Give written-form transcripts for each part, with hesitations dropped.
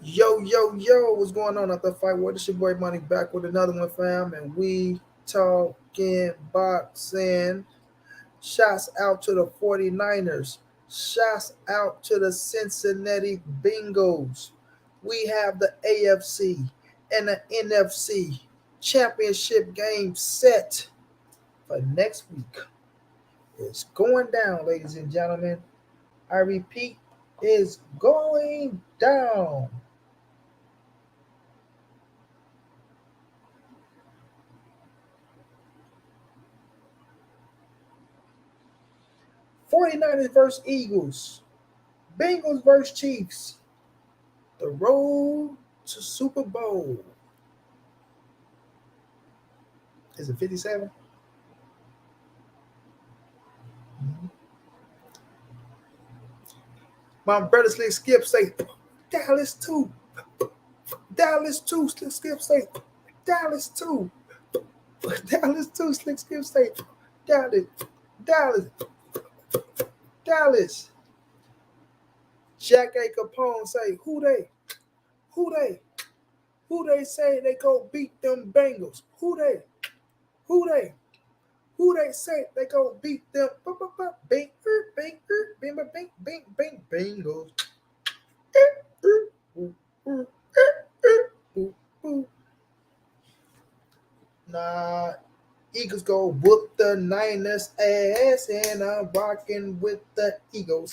Yo, yo, yo, what's going on after the fight? What is your boy Money back with another one, fam? And we talking boxing. Shouts out to the 49ers. Shouts out to the Cincinnati Bengals. We have the AFC and the NFC championship game set for next week. It's going down, ladies and gentlemen. I repeat, is going down. 49ers versus Eagles. Bengals versus Chiefs. The road to Super Bowl. Is it 57? Mm-hmm. My brother Slick Skip say Dallas 2. Dallas 2. Slick Skip say Dallas 2. Dallas 2. Slick Skip say Dallas. Dallas. Dallas. Jack A. Capone say who they? Who they? Who they say they go beat them Bengals? Who they? Who they? Who they say they go beat them? Bengals. Nah, Eagles go whoop the Niners ass, and I'm rocking with the Eagles.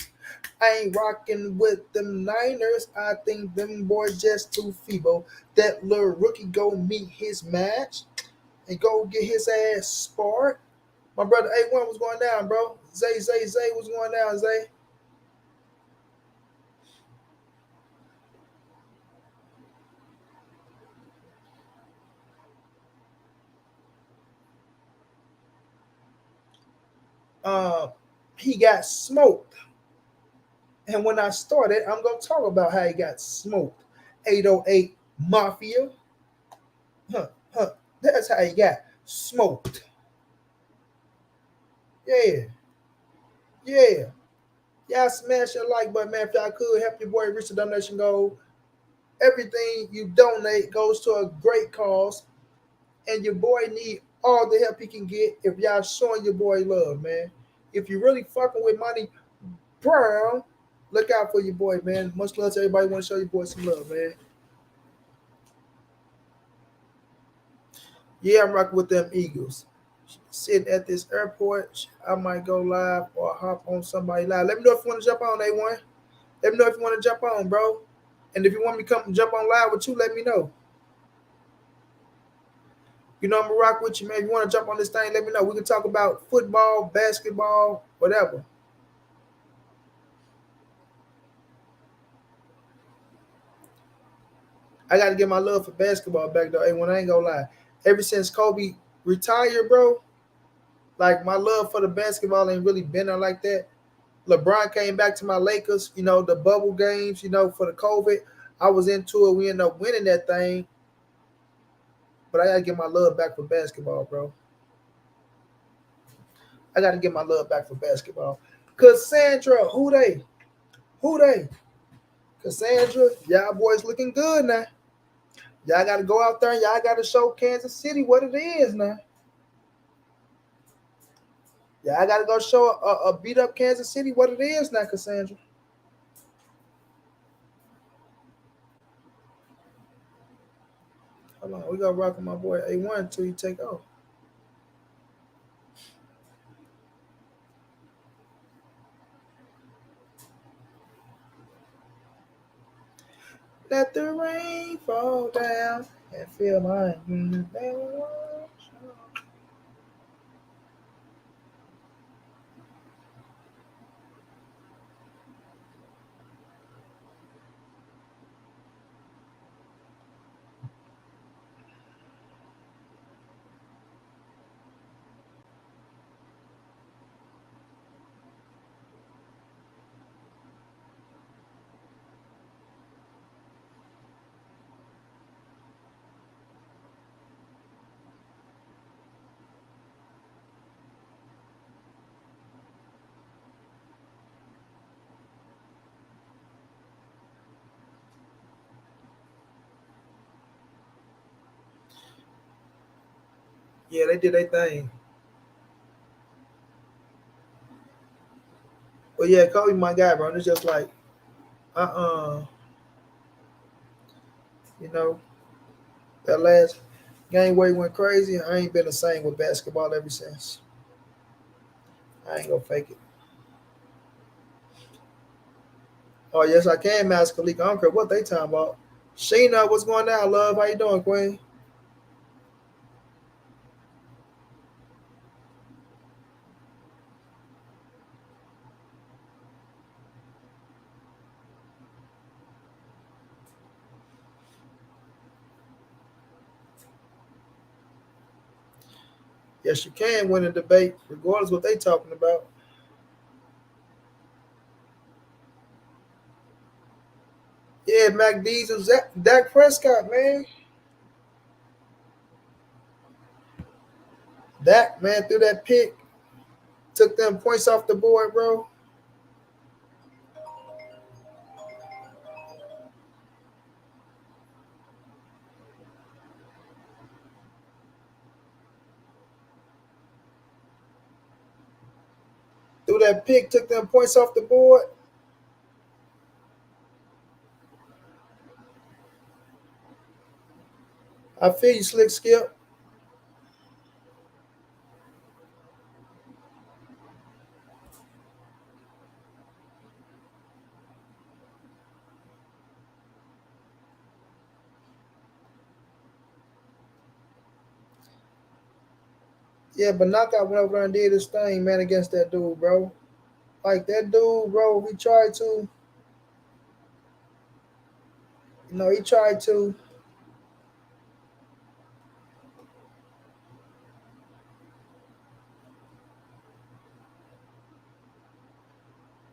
I ain't rocking with them Niners. I think them boys just too feeble. That little rookie go meet his match and go get his ass sparred. My brother A1 was going down, bro. Zay was going down, Zay. Uh, he got smoked. And when I started, I'm gonna talk about how he got smoked. 808 Mafia. Huh, huh. That's how he got smoked. Yeah, yeah. Y'all smash your like button, man. If y'all could help your boy reach the donation goal. Everything you donate goes to a great cause. And your boy need all the help he can get if y'all showing your boy love, man. If you really fucking with Money Brown, look out for your boy, man. Much love to everybody. Want to show your boy some love, man. Yeah, I'm rocking with them Eagles. Sitting at this airport, I might go live or hop on somebody live. Let me know if you want to jump on, A1. Let me know if you want to jump on, bro. And if you want me to come jump on live with you, let me know. You know I'm gonna rock with you, man. If you want to jump on this thing, let me know. We can talk about football, basketball, whatever. I gotta get my love for basketball back though. Hey, when I ain't gonna lie, ever since Kobe retired, bro, like my love for the basketball ain't really been there like that. LeBron came back to my Lakers, the bubble games, for the COVID. I was into it. We ended up winning that thing, but I gotta get my love back for basketball, bro. I gotta get my love back for basketball. Cassandra, who they? Who they? Cassandra, y'all boys looking good now. Y'all gotta go out there and y'all gotta show Kansas City what it is now. Y'all gotta go show a beat up Kansas City what it is now, Cassandra. Hold on, we gonna rock with my boy A1 until you take off. Let the rain fall down and feel my Yeah, they did their thing. But yeah, Kobe my guy, bro. It's just like uh you know, that last game where he went crazy, I ain't been the same with basketball ever since. I ain't gonna fake it. Oh yes, I can, Master Khalik. I don't care what they talking about. Sheena, what's going on, love? How you doing, Queen? Yes, you can win a debate, regardless what they talking about. Yeah, Mac D's and Dak Prescott, man. Dak, man, threw that pick, took them points off the board, bro. Threw that pick, took them points off the board. I feel you, Slick Skip. Yeah, but Knockout went over there and did his thing, man, against that dude, bro. Like that dude, bro, he tried to, he tried to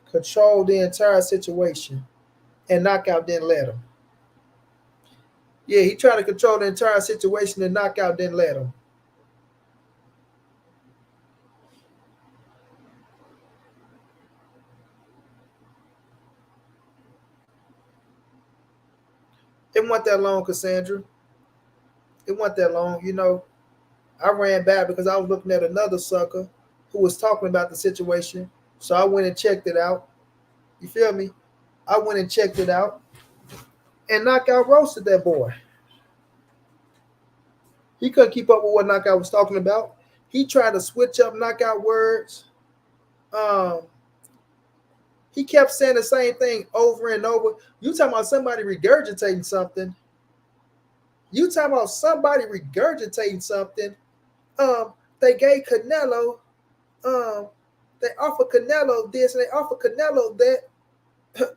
control the entire situation, and Knockout didn't let him. Yeah, he tried to control the entire situation, and Knockout didn't let him. It wasn't that long, Cassandra. It wasn't that long. I ran back because I was looking at another sucker who was talking about the situation. So I went and checked it out. You feel me? I went and checked it out, and Knockout roasted that boy. He couldn't keep up with what Knockout was talking about. He tried to switch up Knockout words. Um, he kept saying the same thing over and over. You talking about somebody regurgitating something? You talking about somebody regurgitating something? They gave Canelo. Um, they offered Canelo this and they offered Canelo that.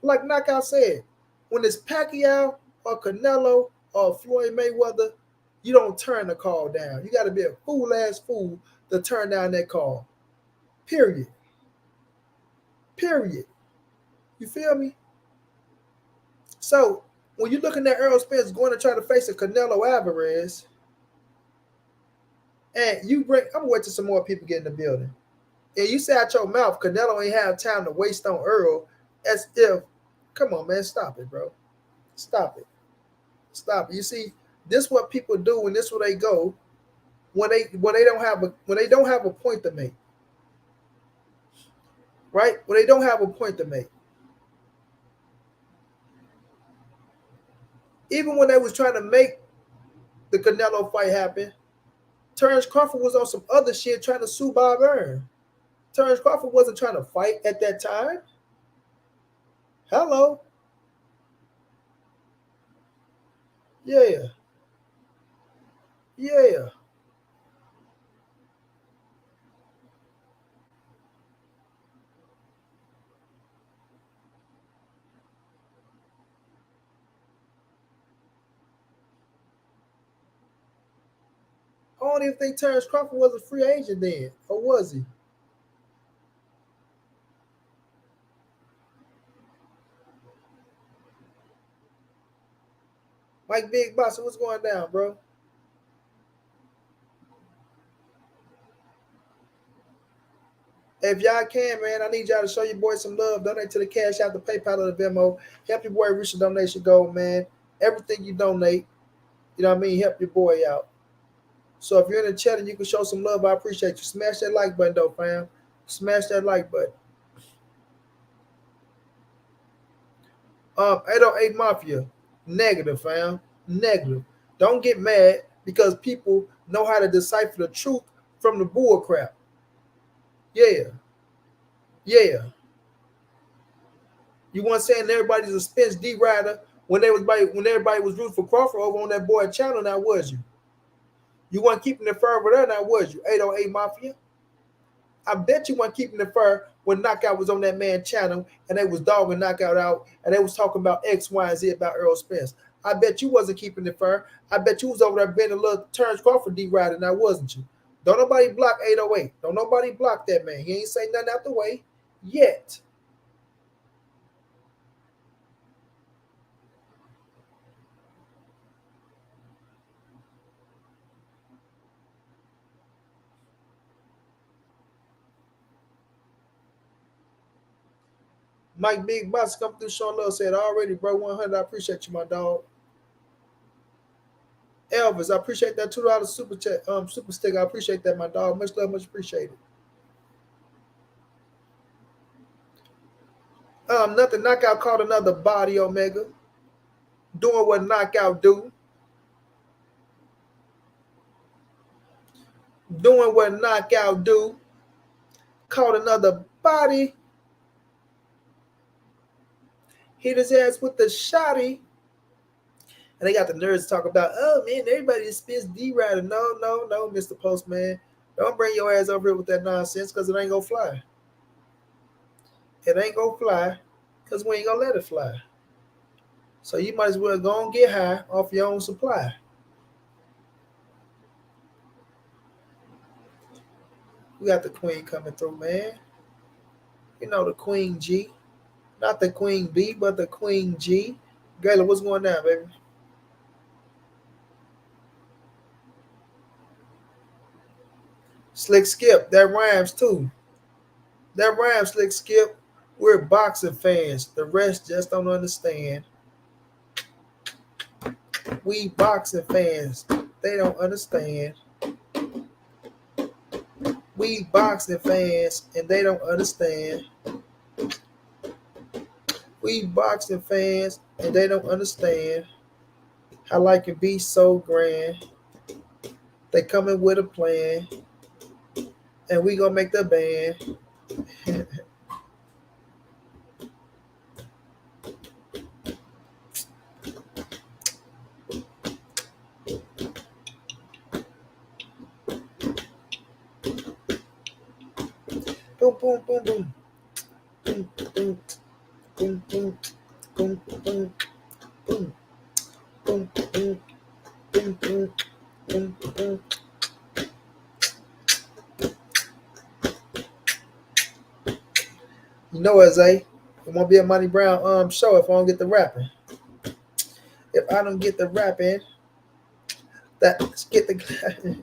Like Knockout said, when it's Pacquiao or Canelo or Floyd Mayweather, you don't turn the call down. You got to be a fool ass fool to turn down that call. Period. Period. You feel me? So when you're looking at Errol Spence going to try to face a Canelo Alvarez, and I'm gonna wait till some more people get in the building. And you say out your mouth, Canelo ain't have time to waste on Errol, as if, come on, man, stop it, bro. Stop it. Stop it. You see, this is what people do, and this is where they go when they don't have a point to make. Right? When they don't have a point to make. Even when they was trying to make the Canelo fight happen, Terence Crawford was on some other shit trying to sue Bob Earn. Terence Crawford wasn't trying to fight at that time. Hello. Yeah. Yeah. I don't even think Terence Crawford was a free agent then, or was he? Mike Big Boss, what's going down, bro? If y'all can, man, I need y'all to show your boy some love. Donate to the Cash App, the PayPal, or the Venmo. Help your boy reach the donation goal, man. Everything you donate, you know what I mean? Help your boy out. So if you're in the chat and you can show some love, I appreciate you. Smash that like button though, fam. Smash that like button. 808 Mafia, negative, fam. Negative. Don't get mad because people know how to decipher the truth from the bull crap. Yeah, yeah. You weren't saying everybody's a Spence D rider when everybody was rooting for Crawford over on that boy channel, now was you? You weren't keeping it fur over there, now was you? 808 Mafia. I bet you weren't keeping it fur when Knockout was on that man channel and they was dogging Knockout out and they was talking about X, Y, and Z about Errol Spence. I bet you wasn't keeping it fur. I bet you was over there being a little Terence Crawford D rider, now wasn't you? Don't nobody block 808. Don't nobody block that man. He ain't saying nothing out the way yet. Mike Big Boss come through showing love, said already, bro, 100. I appreciate you, my dog. Elvis, I appreciate that $2 super chat, super stick. I appreciate that, my dog. Much love, much appreciated. Nothing. Knockout caught another body, Omega. Doing what Knockout do. Doing what Knockout do. Caught another body. Hit his ass with the shotty. And they got the nerds to talk about, oh man, everybody is Spence D rider. No, no, no, Mr. Postman. Don't bring your ass over here with that nonsense because it ain't gonna fly. It ain't gonna fly because we ain't gonna let it fly. So you might as well go and get high off your own supply. We got the queen coming through, man. You know the Queen G. Not the Queen B, but the Queen G. Gayla, what's going on, baby? Slick Skip, that rhymes too. That rhymes, Slick Skip. We're boxing fans. The rest just don't understand. We boxing fans. They don't understand. We boxing fans and they don't understand. We boxing fans and they don't understand how life can be so grand. They coming with a plan and we gonna make the band. Boom, boom, boom, boom. Boom, boom, boom, boom, boom, boom, boom, boom, boom, boom, boom, boom, boom. You know, as it won't be a Monty Brown show if I don't get the rapping. If I don't get the rapping, let's get the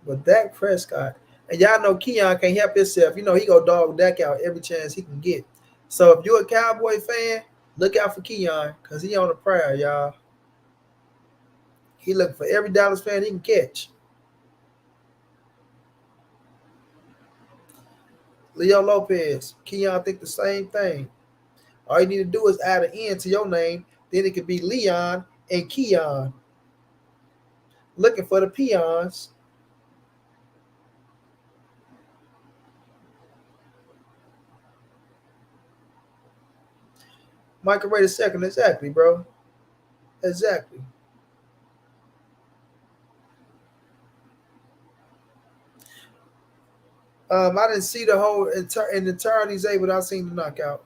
But Dak Prescott, and y'all know Keon can't help himself. You know he go dog Dak out every chance he can get. So if you're a Cowboy fan, look out for Keon because he on the prowl, y'all. He looking for every Dallas fan he can catch. Leo Lopez, Keon think the same thing. All you need to do is add an N to your name, then it could be Leon and Keon. Looking for the peons. Michael Ray II, exactly, bro. Exactly. I didn't see the whole entirety Zay, but I seen the knockout.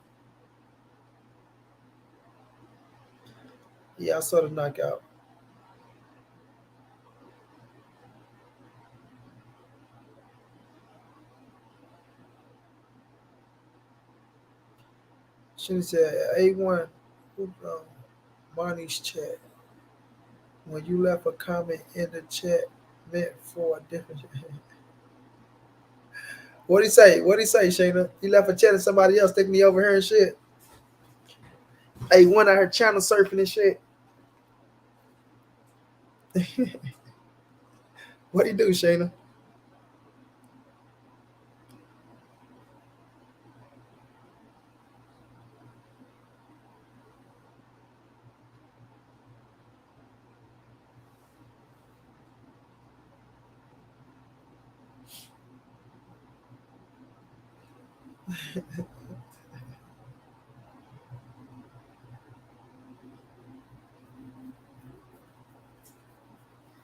Yeah, I saw the knockout. She said A1 Money's chat. When you left a comment in the chat meant for a different. What'd he say? What'd he say, Shayna? He left a chat and somebody else taking me over here and shit. Hey, one out here channel surfing and shit. What'd he do, Shayna?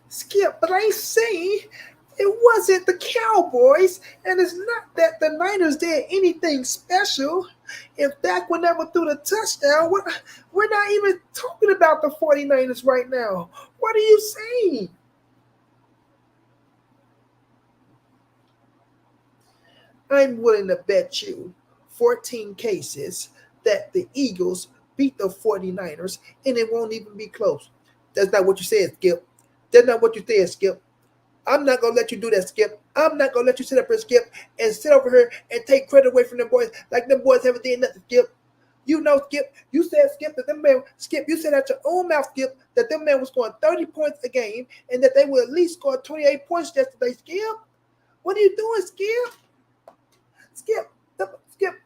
Skip, but I see it wasn't the Cowboys, and it's not that the Niners did anything special. If Dak would never threw the touchdown, we're not even talking about the 49ers right now. What are you saying? I'm willing to bet you 14 cases that the Eagles beat the 49ers, and it won't even be close. That's not what you said, Skip. That's not what you said, Skip. I'm not gonna let you do that, Skip. I'm not gonna let you sit up here, Skip, and sit over here and take credit away from them boys like them boys haven't did nothing, Skip. You know, Skip, you said, Skip, that them man, Skip, you said out your own mouth, Skip, that them man was scoring 30 points a game and that they would at least score 28 points yesterday, Skip. What are you doing, Skip? Skip,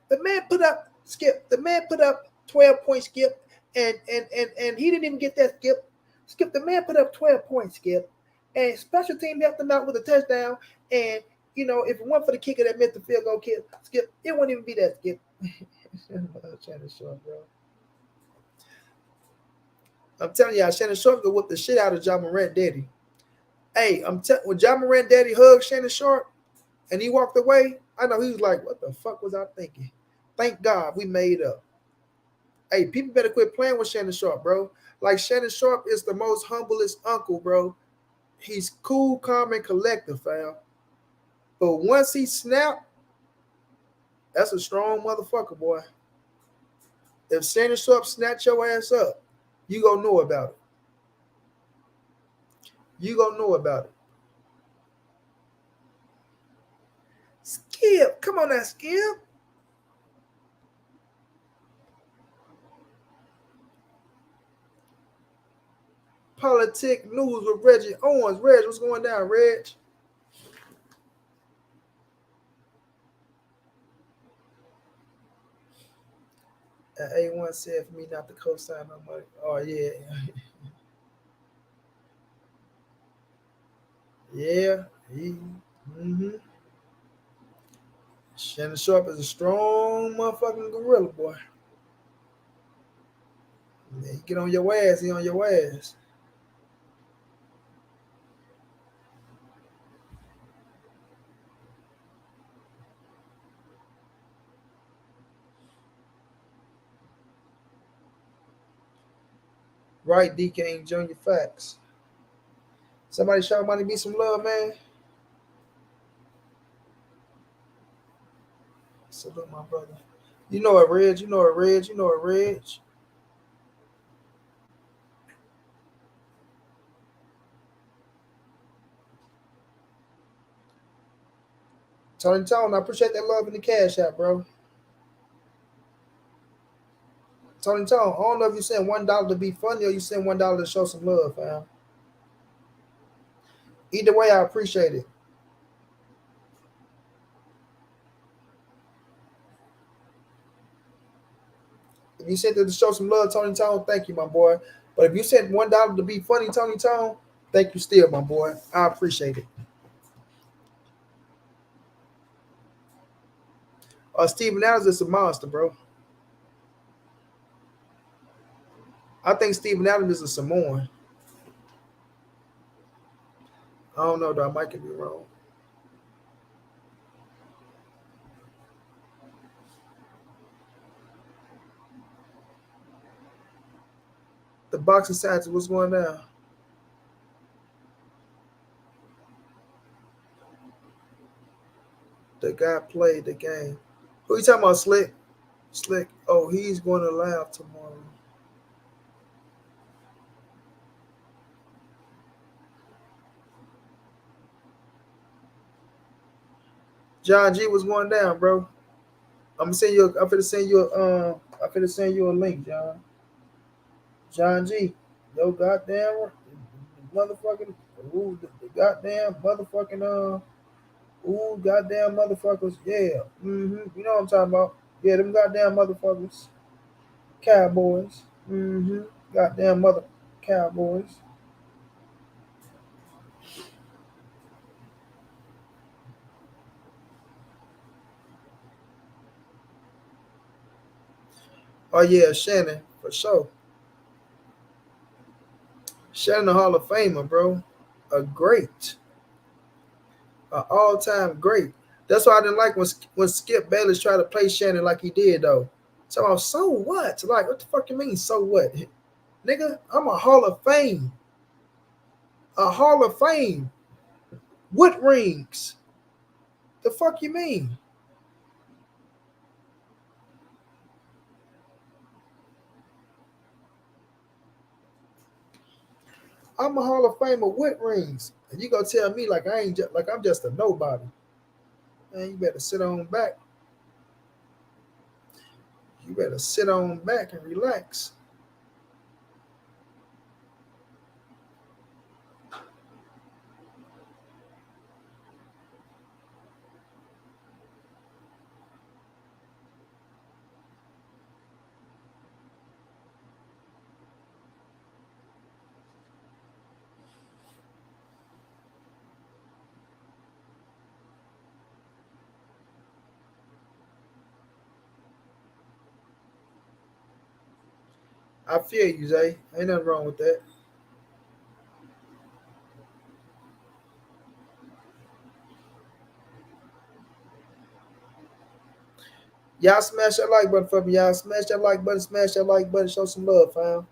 the man put up, Skip, the man put up 12 points, Skip, and he didn't even get that, Skip. Skip, the man put up 12 points, Skip. And special team helped them out with a touchdown. And, you know, if it weren't for the kicker that missed the field goal kick, Skip, it wouldn't even be that, Skip. Shannon Sharp, bro. I'm telling y'all, Shannon Sharp could whip the shit out of John Morant Daddy. Hey, when John Morant Daddy hugged Shannon Sharp and he walked away, I know he was like, what the fuck was I thinking? Thank God we made up. Hey, people better quit playing with Shannon Sharp, bro. Like, Shannon Sharp is the most humblest uncle, bro. He's cool, calm, and collective, fam. But once he snap, that's a strong motherfucker, boy. If Shannon Sharp snatch your ass up, you gonna know about it. You gonna know about it. Skip, come on now, Skip. Politic news with Reggie Owens. Reg, what's going down, Reg? A1 said for me not to co-sign no money. Oh, yeah. Yeah. Mm-hmm. Shannon Sharp is a strong motherfucking gorilla, boy. Yeah, he get on your ass, he on your ass. Right, D King Junior Facts. Somebody show money be some love, man. Salute my brother. You know it, Reg. You know it, Reg. You know it, Reg. Tony Tone, I appreciate that love in the cash app, bro. Tony Tone, I don't know if you send $1 to be funny or you send $1 to show some love, fam. Either way, I appreciate it. If you sent it to show some love, Tony Tone, thank you, my boy. But if you sent $1 to be funny, Tony Tone, thank you still, my boy. I appreciate it. Steven Adams is a monster, bro. I think Steven Adams is a Samoan. I don't know, though. I might be wrong. The boxing science, what's going down? The guy played the game. Who you talking about, Slick? Slick. Oh, he's going to laugh tomorrow. John G was going down, bro. I'm finna send you a link, John. John G. Yo, goddamn motherfucking the goddamn motherfucking goddamn motherfuckers. Yeah. You know what I'm talking about. Yeah, them goddamn motherfuckers. Cowboys. Goddamn mother Cowboys. Oh yeah, Shannon, for sure. Shannon the Hall of Famer, bro. A great. An all-time great. That's why I didn't like when Skip Bayless tried to play Shannon like he did though. So what? Like, what the fuck you mean, so what? Nigga, I'm a Hall of Fame. A Hall of Fame. What rings? The fuck you mean? I'm a Hall of Famer with rings. And you gonna tell me like I ain't just like I'm just a nobody. Man, you better sit on back. You better sit on back and relax. I feel you, Zay. Ain't nothing wrong with that. Y'all smash that like button for me, y'all. Smash that like button, smash that like button, show some love, fam.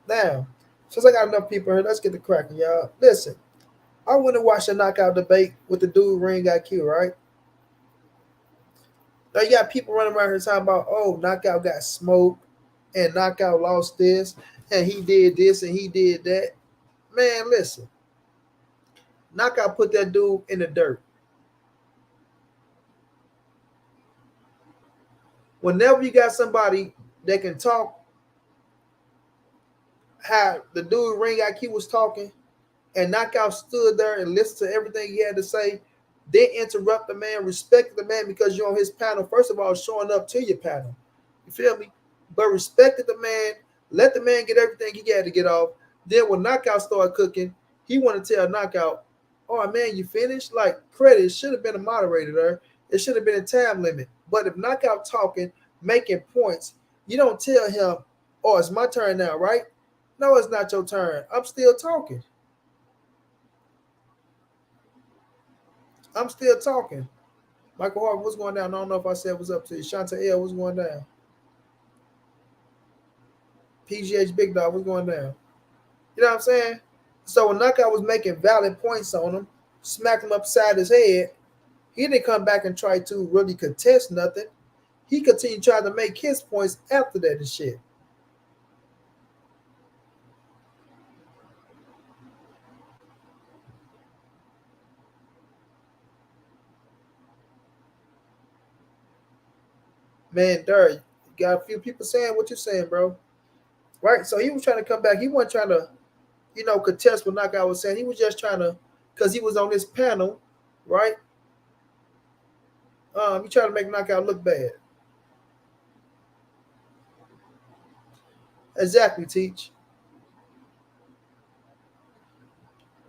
Now, since I got enough people here, let's get the cracking, y'all. Listen, I went and watched a knockout debate with the dude Ring got killed, right? Now you got people running around here talking about, oh, knockout got smoked and knockout lost this and he did this and he did that. Man, listen, knockout put that dude in the dirt. Whenever you got somebody that can talk how the dude Ring IQ was talking, and Knockout stood there and listened to everything he had to say, didn't interrupt the man, respected the man because you're on his panel. First of all, showing up to your panel. You feel me? But respected the man, let the man get everything he had to get off. Then when Knockout started cooking, he wanted to tell Knockout, oh man, you finished? Like credit, should have been a moderator there. It should have been a time limit. But if Knockout talking, making points, you don't tell him, oh, it's my turn now, right? No, it's not your turn. I'm still talking. I'm still talking. Michael Hart, what's going down? I don't know if I said what's up to you. Shanta L, what's going down? PGH Big Dog, what's going down? You know what I'm saying? So when Knockout was making valid points on him, smacked him upside his head, he didn't come back and try to really contest nothing. He continued trying to make his points after that and shit. Man, Derek, you got a few people saying what you're saying, bro. Right? So he was trying to come back. He wasn't trying to, contest what Knockout was saying. He was just trying to, because he was on this panel, right? He tried to make Knockout look bad. Exactly, Teach.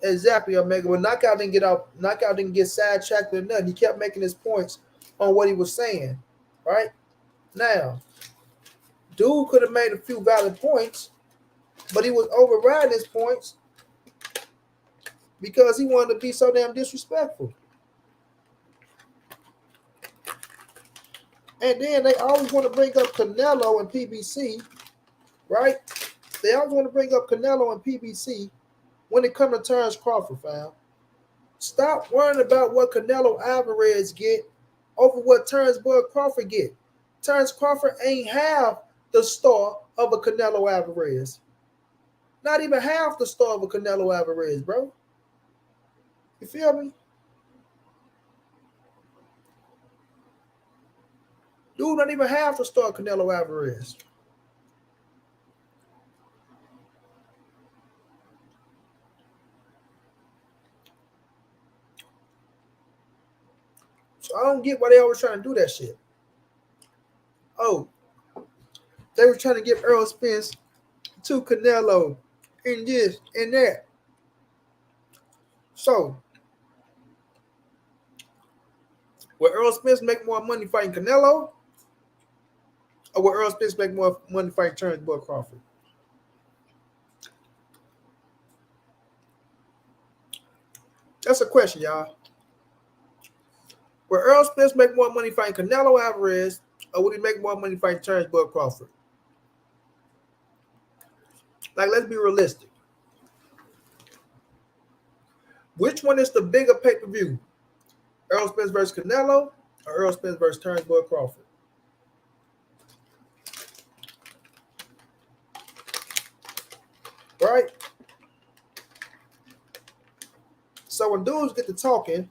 Exactly, Omega. When Knockout didn't get out, Knockout didn't get sidetracked or nothing. He kept making his points on what he was saying. Right? Now, dude could have made a few valid points, but he was overriding his points because he wanted to be so damn disrespectful. And then they always want to bring up Canelo and PBC, right? They always want to bring up Canelo and PBC when it comes to Terence Crawford, fam. Stop worrying about what Canelo Alvarez get over what Terence Bud Crawford get. Terence Crawford ain't half the star of a Canelo Alvarez. Not even half the star of a Canelo Alvarez, bro. You feel me? Dude don't even have to start Canelo Alvarez. So I don't get why they always trying to do that shit. Oh, they were trying to give Errol Spence to Canelo and this and that. So, will Errol Spence make more money fighting Canelo? Or will Errol Spence make more money fighting Terence Crawford? That's a question, y'all. Will Errol Spence make more money fighting Canelo Alvarez, or would he make more money fighting Terence Crawford? Like, let's be realistic. Which one is the bigger pay-per-view? Errol Spence versus Canelo, or Errol Spence versus Terence Crawford? Right? So when dudes get to talking,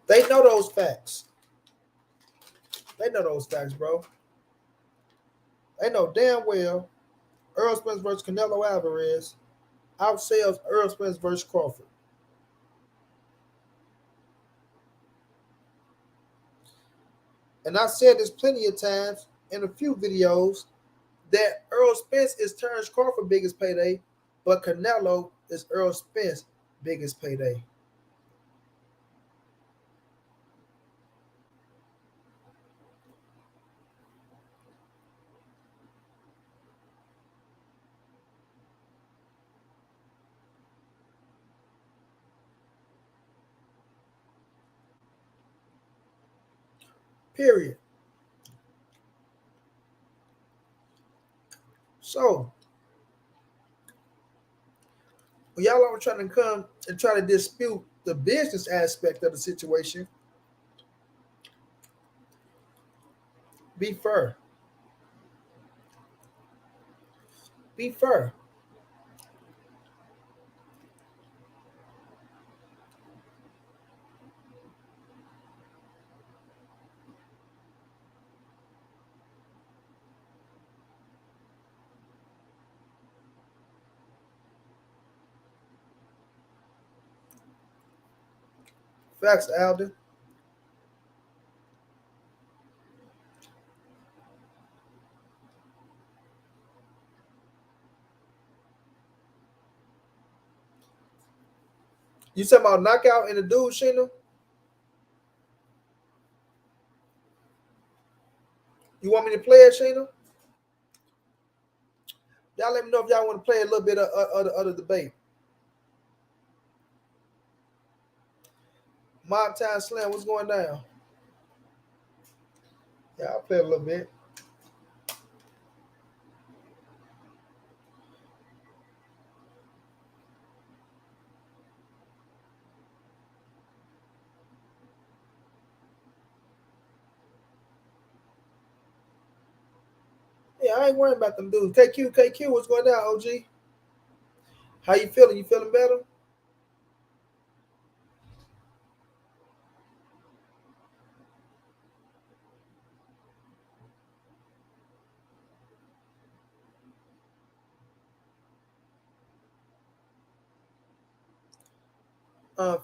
they know those facts. They know those facts, bro. They know damn well Errol Spence versus Canelo Alvarez outsells Errol Spence versus Crawford. And I said this plenty of times in a few videos that Errol Spence is Terence Crawford's biggest payday, but Canelo is Errol Spence's biggest payday. Period. So, when y'all are trying to come and try to dispute the business aspect of the situation, be fair. Be fair. Facts, Alden. You talking about knockout in the dude, Sheena? You want me to play it, Sheena? Y'all let me know if y'all want to play a little bit of the debate. Mob Time Slam, what's going down? Yeah, I'll play a little bit. Yeah, I ain't worrying about them dudes. KQ, what's going down, OG? How you feeling? You feeling better?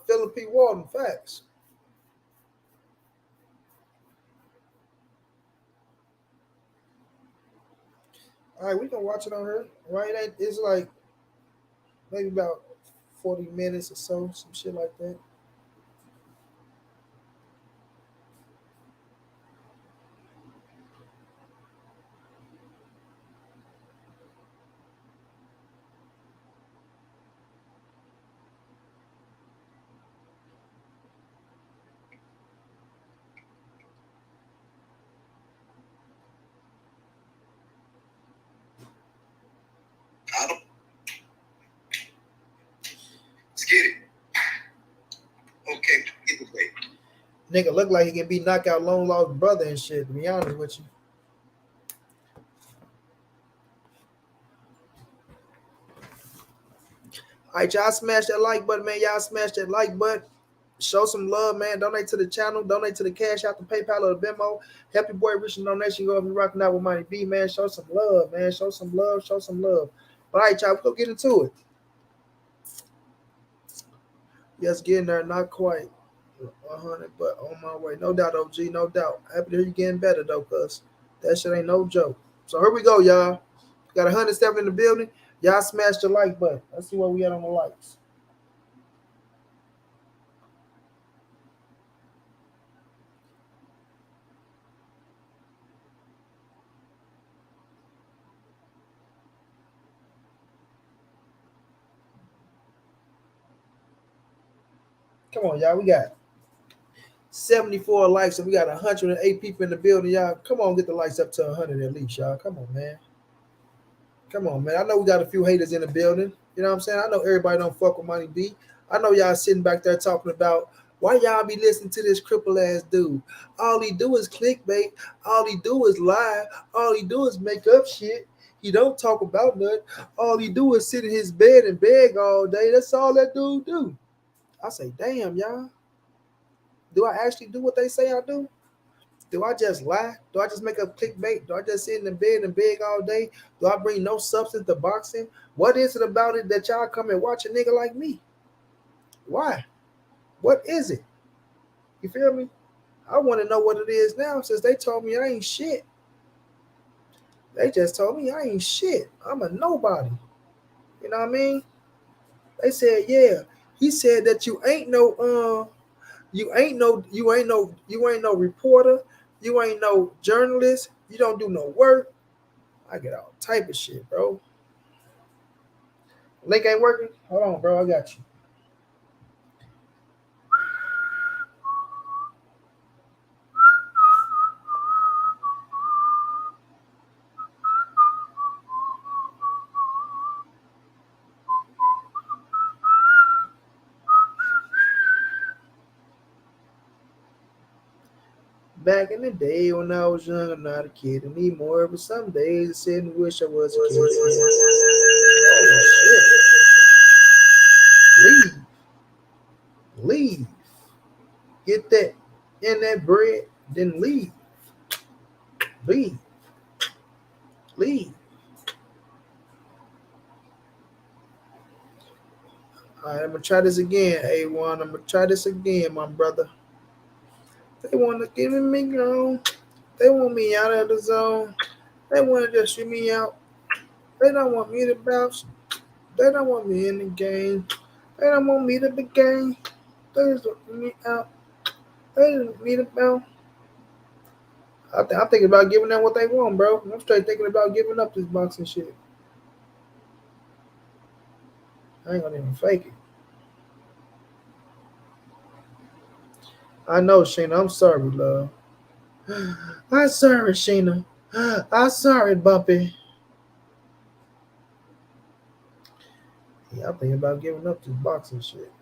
Philip P. Walton, facts. All right, we can watch it on her. Right? It's like maybe about 40 minutes or so, some shit like that. Let's get it. Okay, get the way. Nigga look like he can be knockout long lost brother and shit, to be honest with you. right, y'all smash that like button, man. Y'all smash that like button. Show some love, man. Donate to the channel. Donate to the Cash App, the PayPal, or the Venmo. Help your boy reach the donation. Go be rocking out with Money B, man. Show some love, man. Show some love. Show some love. All right, y'all. We're going to get into it. Yes, getting there. Not quite 100, but on my way. No doubt, OG. No doubt. Happy to hear you getting better, though, cuz that shit ain't no joke. So here we go, y'all. Got 107 in the building. Y'all smash the like button. Let's see where we at on the likes. Come on, y'all. We got 74 likes and we got 108 people in the building, y'all. Come on, get the likes up to 100 at least, y'all. Come on, man. Come on, man. I know we got a few haters in the building. You know what I'm saying? I know everybody don't fuck with Money B. I know y'all sitting back there talking about why y'all be listening to this cripple ass dude. All he do is clickbait. All he do is lie. All he do is make up shit. He don't talk about nothing. All he do is sit in his bed and beg all day. That's all that dude do. I say, damn, y'all. Do I actually do what they say I do? Do I just lie? Do I just make up clickbait? Do I just sit in the bed and beg all day? Do I bring no substance to boxing? What is it about it that y'all come and watch a nigga like me? Why? What is it? You feel me? I want to know what it is now since they told me I ain't shit. They just told me I ain't shit. I'm a nobody. You know what I mean? They said, yeah. He said that you ain't no reporter, you ain't no journalist, you don't do no work. I get all type of shit, bro. Link ain't working? Hold on, bro. I got you. Back in the day when I was young, I'm not a kid anymore. But some days I sit and wish I was a kid. Oh shit! Leave. Get that in that bread, then leave. Leave. All right, I'm gonna try this again, A1. I'm gonna try this again, my brother. They want to give me gone. They want me out of the zone. They want to just shoot me out. They don't want me to bounce. They don't want me in the game. They don't want me to be game. They just want me out. They just want me to bounce. I'm thinking about giving them what they want, bro. I'm straight thinking about giving up this boxing shit. I ain't gonna even fake it. I know, Sheena. I'm sorry, love. I'm sorry, Sheena. I'm sorry, Bumpy. Yeah, I'm thinking about giving up this boxing shit.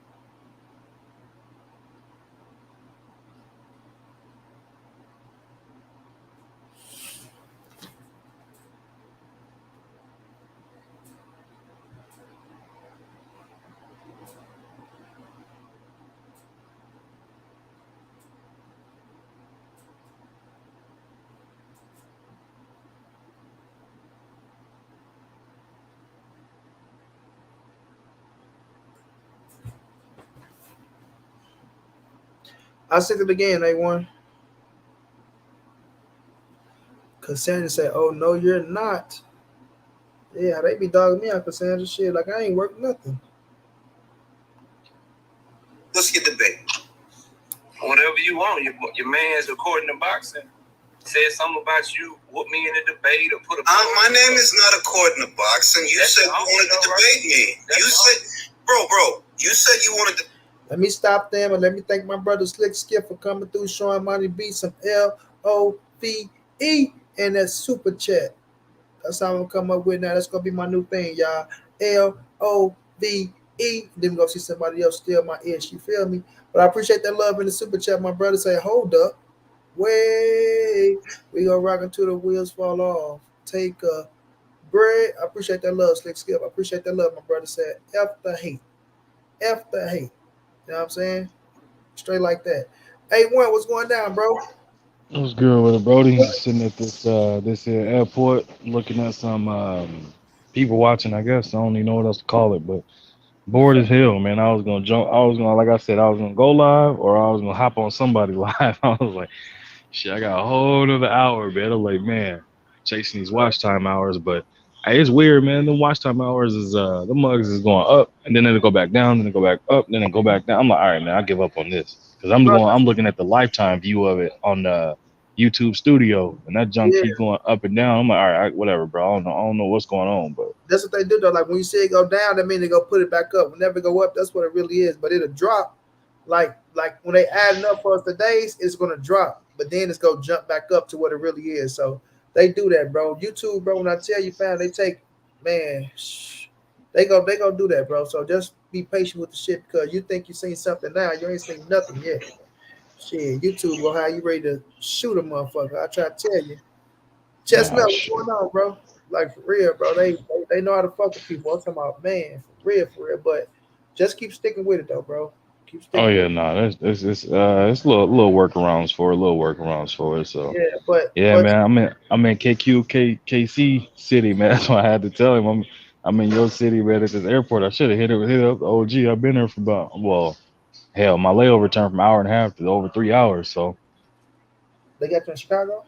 I sent it again, A1. Cassandra said, oh, no, you're not. Yeah, they be dogging me out, Cassandra. Shit, like I ain't worked nothing. Let's get debate. Whatever you want. Your man's according to boxing said something about you, whoop me in a debate or put a... my name is not according to boxing. You said you wanted to debate me. You said, bro, you said you wanted to... Let me stop them and let me thank my brother Slick Skip for coming through, showing Money B some LOVE and that super chat. That's how I'm gonna come up with now. That's gonna be my new thing, y'all. LOVE. Then we go see somebody else steal my ish. You feel me? But I appreciate that love in the super chat. My brother say, hold up. Wait. We gonna rock until the wheels fall off. Take a Greg, I appreciate that love, Slick Skip. I appreciate that love, my brother said. F the hate. F the hate. You know what I'm saying? Straight like that. Hey, one, what's going down, bro? What's good with it, Brody? Just sitting at this here airport, looking at some people watching. I guess I don't even know what else to call it, but bored as hell, man. I was gonna jump. I was gonna, like I said, I was gonna go live, or I was gonna hop on somebody live. I was like, shit, I got a whole another hour, man. I'm like, man, chasing these watch time hours, but hey, it's weird, man. The watch time hours is the mugs is going up, and then it'll go back down, then it go back up, then it go back down. I'm like, all right, man, I give up on this because Bro, I'm looking at the lifetime view of it on the YouTube Studio, and that junk yeah, keep going up and down. I'm like, all right, whatever, bro. I don't know what's going on, but that's what they do though. Like when you see it go down, that means they go put it back up. Whenever it go up, that's what it really is. But it'll drop. Like when they add enough for us the days, it's gonna drop. But then it's gonna jump back up to what it really is. So they do that, bro. YouTube, bro. When I tell you, fam, they take man, they go do that, bro. So just be patient with the shit because you think you seen something now, you ain't seen nothing yet. Shit, YouTube will have you ready to shoot a motherfucker. I try to tell you. Chestnut, nah, what's shit. going on, bro? Like for real, bro. They know how to fuck with people. I'm talking about man, for real. But just keep sticking with it though, bro. Keep Oh sticking with yeah, it. nah, it's little workarounds for it, little workarounds for it. So Yeah, yeah, but man, I'm in KC city, man. That's why I had to tell him I'm in your city, man. At this airport, I should have hit up the OG. I've been there for about hell, my layover turned from hour and a half to over 3 hours. So they got you in Chicago.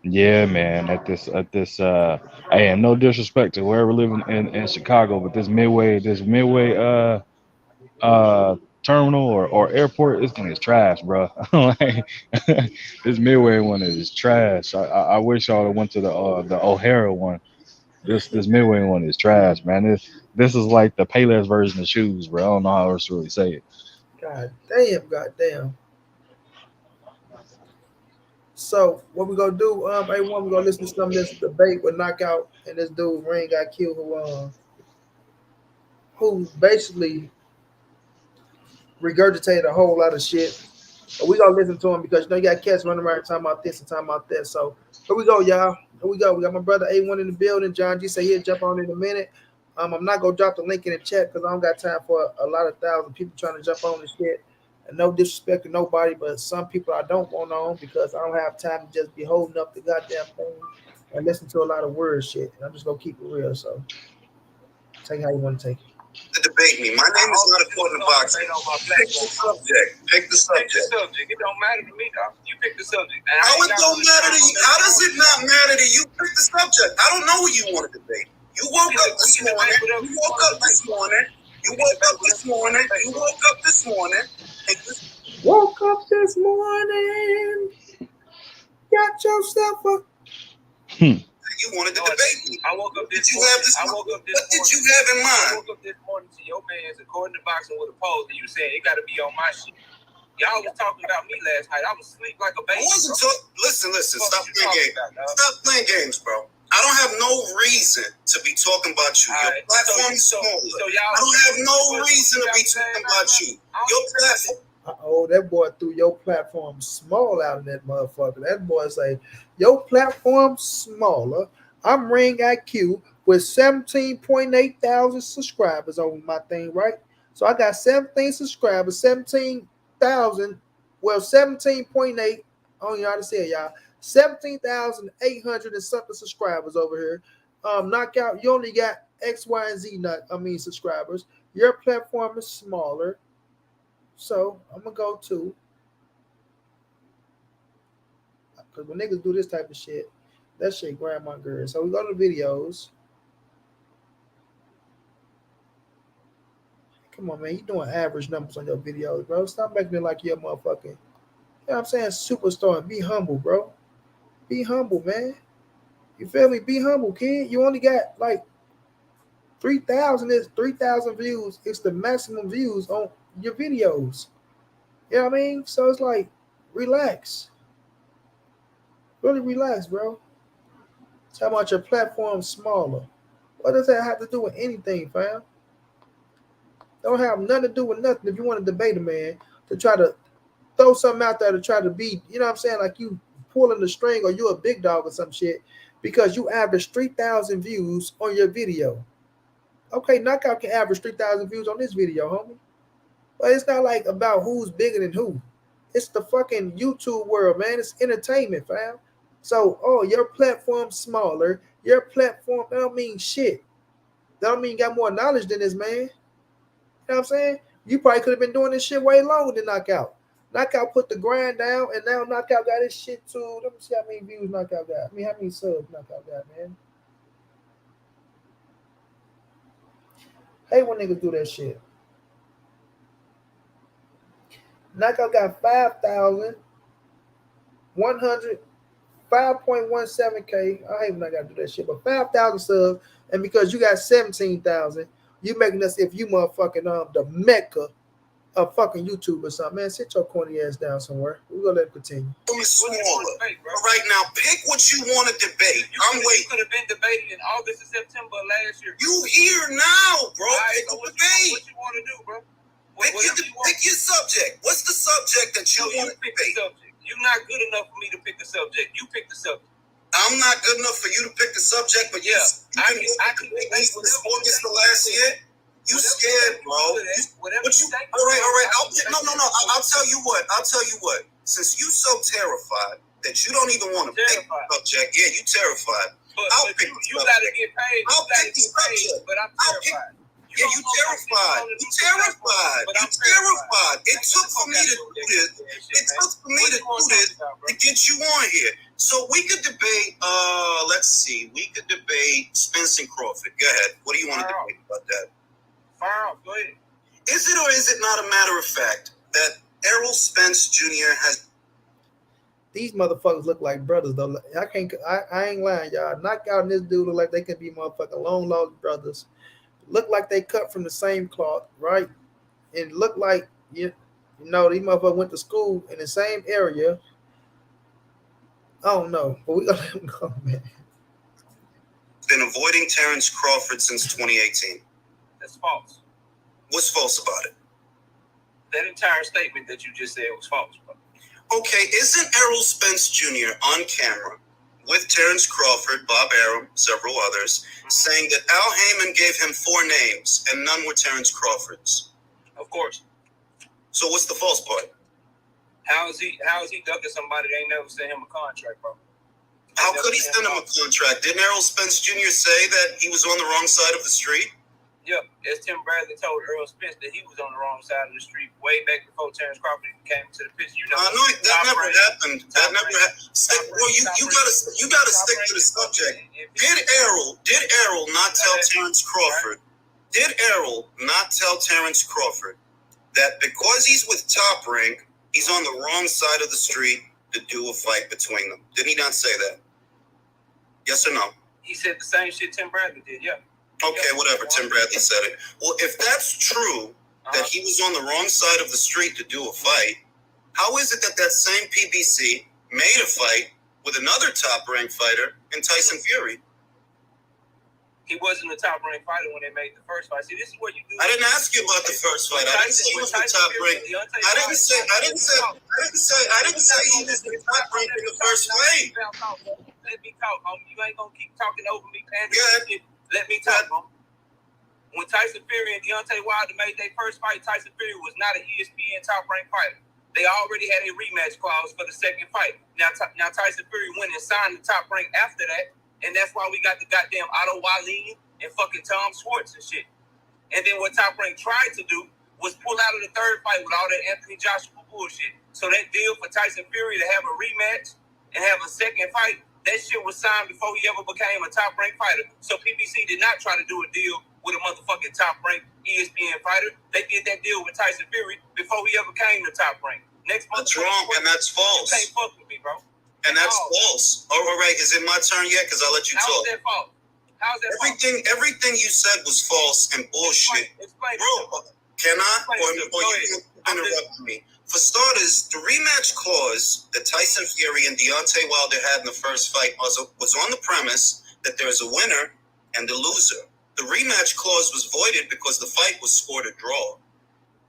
yeah, man, at this hey, and no disrespect to whoever living in Chicago, but this midway terminal or airport, this thing is trash, bro. Like this midway one is trash. I wish y'all went to the O'Hara one. This midway one is trash, man. This is like the Payless version of shoes, bro. I don't know how else to really say it. God damn. So what we gonna do? Everyone, we gonna listen to some of this debate with Knockout and this dude Ring got killed who basically regurgitated a whole lot of shit. But we gonna listen to him because you got cats running around talking about this and talking about that. So here we go, y'all. Here we go. We got my brother A1 in the building. John G say he'll jump on in a minute. I'm not gonna drop the link in the chat because I don't got time for a lot of thousand people trying to jump on this shit. And no disrespect to nobody, but some people I don't want on because I don't have time to just be holding up the goddamn thing and listen to a lot of word shit. And I'm just gonna keep it real. So take it how you want to take it. To debate me. My name is not according to boxing. Pick the subject. Pick the subject. Pick the subject. It don't matter to me, dog. You pick the subject. How it don't matter to you? How does it not matter to you? Pick the subject. I don't know who you want to debate. You woke up this morning. You woke up this morning. You woke up this morning. You woke up this morning. Woke up this morning. Got yourself a. You wanted to debate me. I woke up this morning. What did you have in mind? I woke up this morning to your man's according to boxing with a pose, and you said it got to be on my shit. Y'all was talking about me last night. I was asleep like a baby. I wasn't talking. Listen. Stop playing games. Stop playing games, bro. I don't have no reason to be talking about you. Your platform is smaller. I don't have no reason to be talking about you. Your platform. Oh, that boy threw your platform small out of that motherfucker. That boy say, your platform smaller. I'm Ring IQ with 17.8 thousand subscribers on my thing, right? So I got 17 subscribers, 17,000, well, 17.8. I don't know how to say it, y'all. 17,800 and something subscribers over here. Knockout, you only got X, Y, and Z subscribers. Your platform is smaller. So I'm gonna go to because when niggas do this type of shit, that shit grind my gears. So we go to the videos. Come on, man, you doing average numbers on your videos, bro. Stop making it like you're motherfucking, you know what I'm saying, superstar. And be humble, bro. Be humble, man. You feel me? Be humble, kid. You only got like 3,000 is 3,000 views. It's the maximum views on your videos. You know what I mean? So it's like, relax. Really relax, bro. Talk about your platform smaller. What does that have to do with anything, fam? Don't have nothing to do with nothing. If you want to debate a man to try to throw something out there to try to be, you know what I'm saying, like you pulling the string or you a big dog or some shit because you average 3,000 views on your video. Okay, Knockout can average 3,000 views on this video, homie. But it's not like about who's bigger than who. It's the fucking YouTube world, man. It's entertainment, fam. So, oh, your platform's smaller. Your platform, that don't mean shit. That don't mean you got more knowledge than this, man. You know what I'm saying? You probably could have been doing this shit way longer than Knockout. Knockout put the grind down, and now Knockout got his shit too. Let me see how many views Knockout got. I mean, how many subs Knockout got, man. Hey, when niggas do that shit. Knockout got 5,100, 5.17K. I hate when I gotta do that shit, but 5,000 subs, and because you got 17,000, you making us if you motherfucking the mecca of fucking YouTube or something. Man, sit your corny ass down somewhere. We're gonna let it continue. All right, now pick what you want to debate. I'm waiting. You could have been debating in August and September last year. You here now, bro? Pick a debate. What you want to do, bro? Pick your subject. What's the subject that you want to debate? You're not good enough for me to pick the subject. You pick the subject. I'm not good enough for you to pick the subject, but yeah, I can pick this August the last year. You scared, bro. All right. I'll tell you what. Since you so terrified that you don't even want to pick the subject, yeah, you terrified. I'll pick the subject. You gotta get paid. I'll pick the subject. But I'm terrified. Yeah, you terrified. You terrified. It took for me to do this. To get you on here. So we could debate, let's see. We could debate Spence and Crawford. Go ahead. What do you want to debate about that? Fire off. Go ahead. Is it or is it not a matter of fact that Errol Spence Jr. has... These motherfuckers look like brothers, though. I ain't lying, y'all. Knockout and this dude look like they could be motherfucking long lost brothers. Look like they cut from the same cloth, right? And look like these motherfuckers went to school in the same area. I don't know, but we gotta let him go, man. Been avoiding Terence Crawford since 2018. That's false. What's false about it? That entire statement that you just said was false, bro. Okay, isn't Errol Spence Jr. on camera with Terence Crawford, Bob Arum, several others, saying that Al Heyman gave him 4 names and none were Terence Crawford's? Of course. So what's the false part? How is he ducking somebody that ain't never sent him a contract, bro? How could he send him a contract? Didn't Errol Spence Jr. say that he was on the wrong side of the street? Yeah, as Tim Bradley told Errol Spence that he was on the wrong side of the street way back before Terence Crawford came to the pitch. That never happened. That never happened. Bro, you gotta stick to the subject. Did Errol not tell Terence Crawford? Did Errol not tell Terence Crawford that because he's with Top Rank, he's on the wrong side of the street to do a fight between them? Did he not say that? Yes or no? He said the same shit Tim Bradley did, yeah. Okay, whatever. Tim Bradley said it. Well, if that's true, that he was on the wrong side of the street to do a fight, how is it that same PBC made a fight with another top-ranked fighter in Tyson Fury? He wasn't a top-ranked fighter when they made the first fight. See, this is what you do. I didn't ask you about the first fight. I didn't say he was the top-ranked. I didn't say he was the top-ranked in the first fight. Let me talk, homie. You ain't gonna keep talking over me, man. Yeah. Let me talk, homie. When Tyson Fury and Deontay Wilder made their first fight, Tyson Fury was not an ESPN top-ranked fighter. They already had a rematch clause for the second fight. Now Tyson Fury went and signed the top rank after that, and that's why we got the goddamn Otto Wallin and fucking Tom Schwartz and shit. And then what Top Rank tried to do was pull out of the third fight with all that Anthony Joshua bullshit. So that deal for Tyson Fury to have a rematch and have a second fight, that shit was signed before he ever became a top rank fighter. So PBC did not try to do a deal with a motherfucking top rank ESPN fighter. They did that deal with Tyson Fury before he ever came to top rank. That's wrong, and that's false. You can't fuck with me, bro. And that's false. All right, is it my turn yet? Because I'll let you talk. How is that false? How's that everything you said was false and bullshit. Explain bro, can I? Or you interrupt me. For starters, the rematch clause that Tyson Fury and Deontay Wilder had in the first fight was on the premise that there's a winner and a loser. The rematch clause was voided because the fight was scored a draw.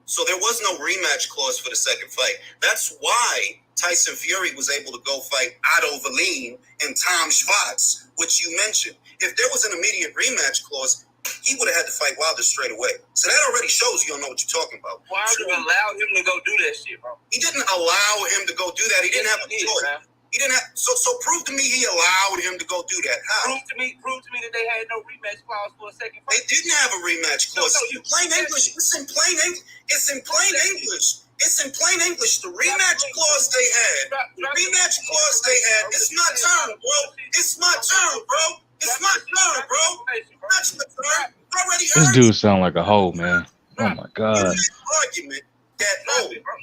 So there was no rematch clause for the second fight. That's why Tyson Fury was able to go fight Otto Verleen and Tom Schwartz, which you mentioned. If there was an immediate rematch clause, he would have had to fight Wilder straight away. So that already shows you don't know what you're talking about. Wilder allowed him to go do that shit, bro. He didn't allow him to go do that. He didn't have a choice. He didn't have. So prove to me he allowed him to go do that. How? Prove to me that they had no rematch clause for a second fight. They didn't have a rematch clause. In plain English. It's in plain English. It's in plain English. It's in plain English. The rematch clause they had. The rematch clause they had. It's my turn, bro. It's my turn, bro. It's my turn, bro. That's the turn. This dude sound like a hoe, man. Oh my god. Argument that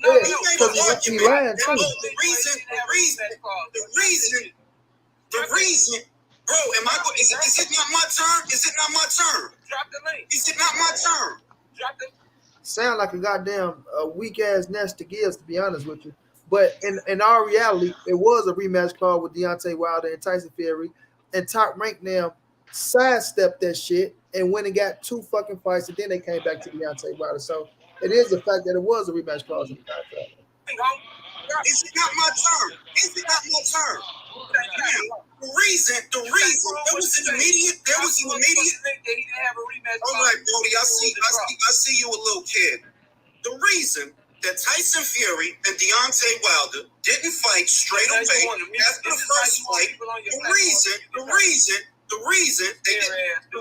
Yeah, because he lied too. the reason, bro. Am I? Is it not my turn? Is it not my turn? Drop the link. Is it not my turn? Drop the. Sound like a goddamn weak ass nest to give, to be honest with you. But in our reality, it was a rematch clause with Deontay Wilder and Tyson Fury, and Top Rank now sidestepped that shit and went and got 2 fucking fights, and then they came back to Deontay Wilder. So it is the fact that it was a rematch clause in the contract. Is it not my turn? Is it not my turn? The reason, there was an immediate. All right, Brody, I see you a little kid. The reason that Tyson Fury and Deontay Wilder didn't fight straight away after the first fight, the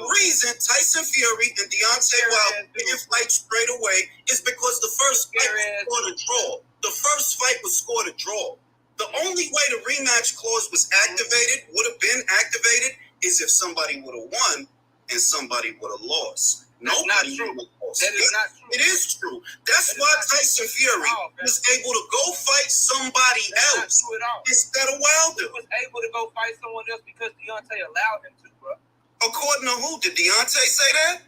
reason Tyson Fury and Deontay Wilder didn't fight straight away is because the first fight was scored a draw. The first fight was scored a draw. The only way the rematch clause would have been activated, is if somebody would have won and somebody would have lost. Nobody would have lost. That is not true. It is true. That's why Tyson Fury was able to go fight somebody else instead of Wilder. He was able to go fight someone else because Deontay allowed him to, bro. According to who? Did Deontay say that?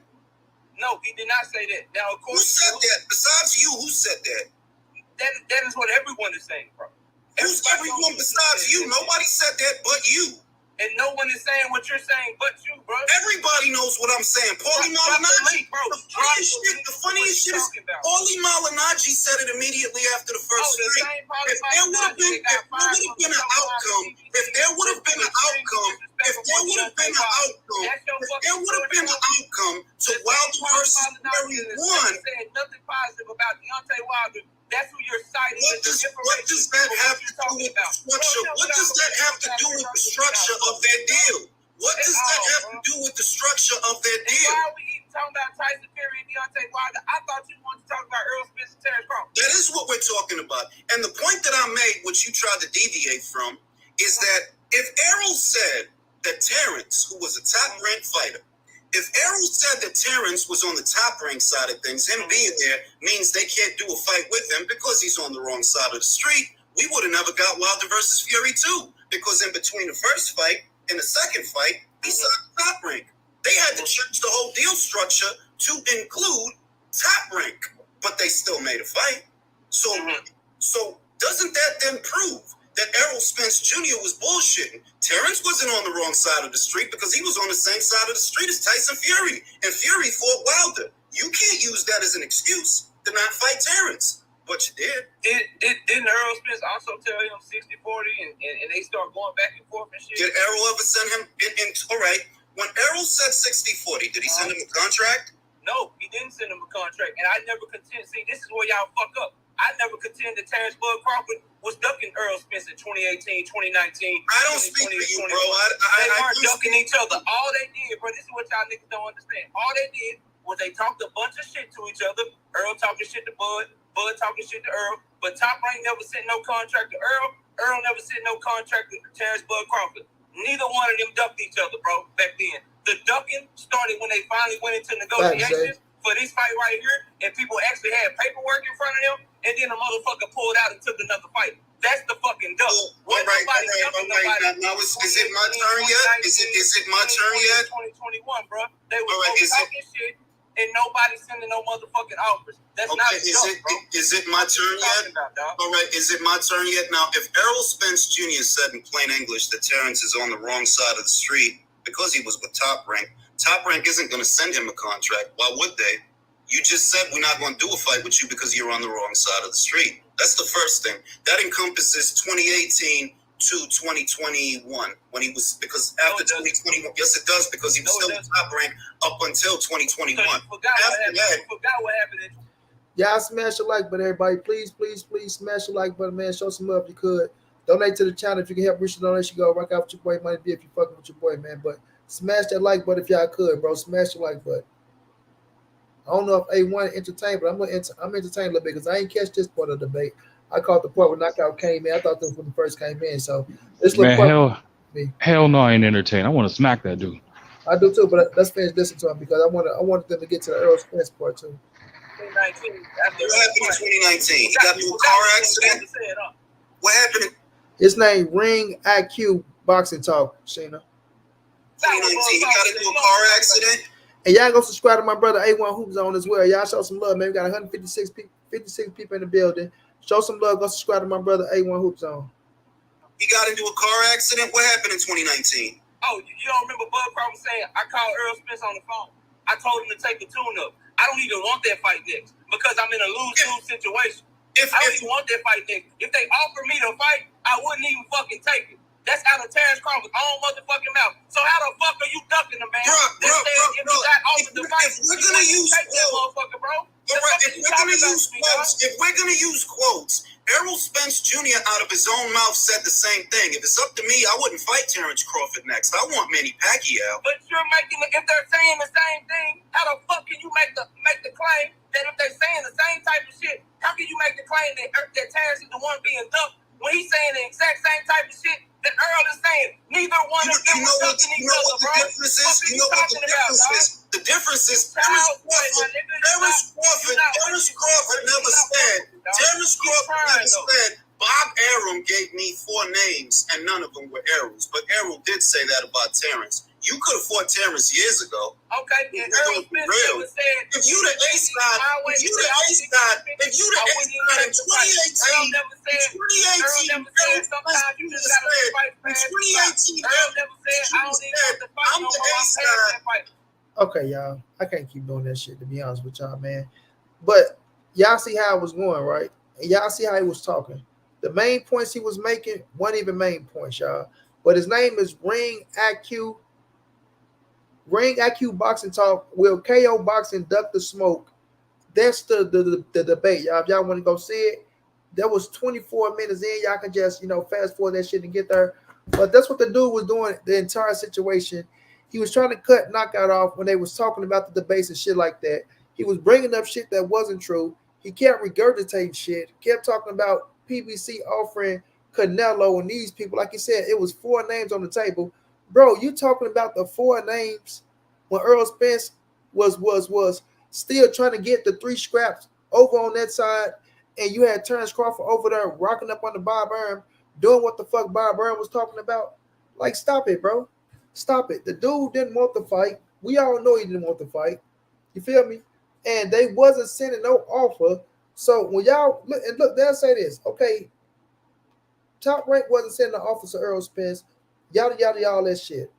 No, he did not say that. Now, of Who course, said that? Besides you, who said that? that is what everyone is saying, bro. Who's everyone besides you? Nobody said that but you. And no one is saying what you're saying but you, bro. Everybody knows what I'm saying. Paulie Malignaggi, the funniest shit is Paulie Malignaggi said it immediately after the first fight. If there would have been an outcome, if there would have been an outcome to Wilder versus Fury won. Nothing positive about Deontay Wilder. That's who you're citing. What does that have to do with the structure? What does that have to do with the structure of their deal? What does that have to do with the structure of their deal? Why are we even talking about Tyson Fury and Deontay Wilder? I thought you wanted to talk about Errol Spence and Terence Crawford. That is what we're talking about. And the point that I made, which you tried to deviate from, is that if Errol said that Terence, who was a top-ranked fighter, if Errol said that Terence was on the top-ranked side of things, him being there means they can't do a fight with him because he's on the wrong side of the street, we would have never got Wilder versus Fury too. Because in between the first fight and the second fight, he signed top rank. They had to change the whole deal structure to include top rank, but they still made a fight. So doesn't that then prove that Errol Spence Jr. was bullshitting? Terence wasn't on the wrong side of the street because he was on the same side of the street as Tyson Fury, and Fury fought Wilder. You can't use that as an excuse to not fight Terence, but you did. Didn't Errol Spence also tell him 60-40 and they start going back and forth and shit? Did Errol ever send him all right, when Errol said 60-40, did he send him a contract? No, he didn't send him a contract, and I never contend. See, this is where y'all fuck up. I never contend that Terence Bud Crawford was ducking Errol Spence in 2018, 2019. I don't speak for you, bro. They weren't ducking each other. All they did, bro, this is what y'all niggas don't understand. All they did was they talked a bunch of shit to each other. Errol talking shit to Bud, Bud talking shit to Errol. But Top Rank never sent no contract to Errol. Earl never sent no contract to Terence Bud Crawford. Neither one of them ducked each other, bro, back then. The ducking started when they finally went into negotiations for this fight right here, and people actually had paperwork in front of them, and then the motherfucker pulled out and took another fight. That's the fucking duck. All right. Now is it my turn yet? Is it my turn yet? 2021, bro. They were talking shit, and nobody sending no motherfucking offers. That's not a duck, bro. Is it my turn yet? All right, is it my turn yet? Now, if Errol Spence Jr. said in plain English that Terence is on the wrong side of the street because he was with Top Rank isn't going to send him a contract. Why would they? You just said we're not going to do a fight with you because you're on the wrong side of the street. That's the first thing. That encompasses 2018 to 2021 when he was, because after 2021, yes it does, because he was still top rank up until 2021. You forgot what happened. Y'all smash the like button, everybody. Please, please, please smash the like button, man. Show some love if you could. Donate to the channel if you can help reach the donation. Go rock out with your boy Money B if you fucking with your boy, man. But smash that like button if y'all could, bro. Smash the like button. I don't know if A1 entertained, but I'm entertained a little bit because I ain't catch this part of the debate. I caught the part when Knockout came in. I thought this was when the first came in. So this Man, little hell no, I ain't entertained. I want to smack that dude. I do too, but let's finish listening to him because I wanted them to get to the Errol Spence part too. 2019. What happened in 2019? He got into a car accident. What happened? His name Ring IQ Boxing Talk, Sheena. 2019. He got into a car accident. And y'all go subscribe to my brother A1 Hoops on as well. Y'all show some love, man. We got 156 people in the building. Show some love. Go subscribe to my brother A1 Hoops on. He got into a car accident. What happened in 2019? Oh, you don't remember Bud Crawford saying, I called Errol Spence on the phone. I told him to take the tune-up. I don't even want that fight next because I'm in a lose-lose situation. I don't even want that fight next. If they offer me to fight, I wouldn't even fucking take it. That's out of Terence Crawford's own motherfucking mouth. So how the fuck are you ducking the man? Bro, if you got offered to fight, if we're gonna use motherfucker, bro. If we're gonna use quotes, Errol Spence Jr. out of his own mouth said the same thing. If it's up to me, I wouldn't fight Terence Crawford next. I want Manny Pacquiao. But you're making if they're saying the same thing, how the fuck can you make the claim that if they're saying the same type of shit, how can you make the claim that Terence is the one being dumped when he's saying the exact same type of shit that Errol is saying? Neither one of them are ducking each other, bro. The difference is Terence Crawford never said Bob Arum gave me 4 names and none of them were Errol's. But Errol did say that about Terence. You could have fought Terence years ago. Okay, and Errol Spence never said if you the ace god in 2018, I'm the ace god. Okay, y'all. I can't keep doing that shit, to be honest with y'all, man. But y'all see how it was going, right? And y'all see how he was talking. The main points he was making weren't even main points, y'all. But his name is Ring IQ Boxing Talk. Will KO Boxing duck the smoke? That's the debate, y'all. If y'all want to go see it, that was 24 minutes in. Y'all can just, fast forward that shit and get there. But that's what the dude was doing the entire situation. He was trying to cut Knockout off when they was talking about the debates and shit like that. He was bringing up shit that wasn't true. He kept regurgitating shit. Kept talking about PBC offering Canelo and these people. Like he said, it was 4 names on the table. Bro, you talking about the 4 names when Errol Spence was still trying to get the 3 scraps over on that side, and you had Terence Crawford over there rocking up on the Bob Arum, doing what the fuck Bob Arum was talking about. Like, stop it, bro. Stop it. The dude didn't want the fight. We all know he didn't want the fight. You feel me? And they wasn't sending no offer. So when y'all look, they'll say this, okay, Top Rank wasn't sending an offer to Errol Spence, yada, yada, all that shit.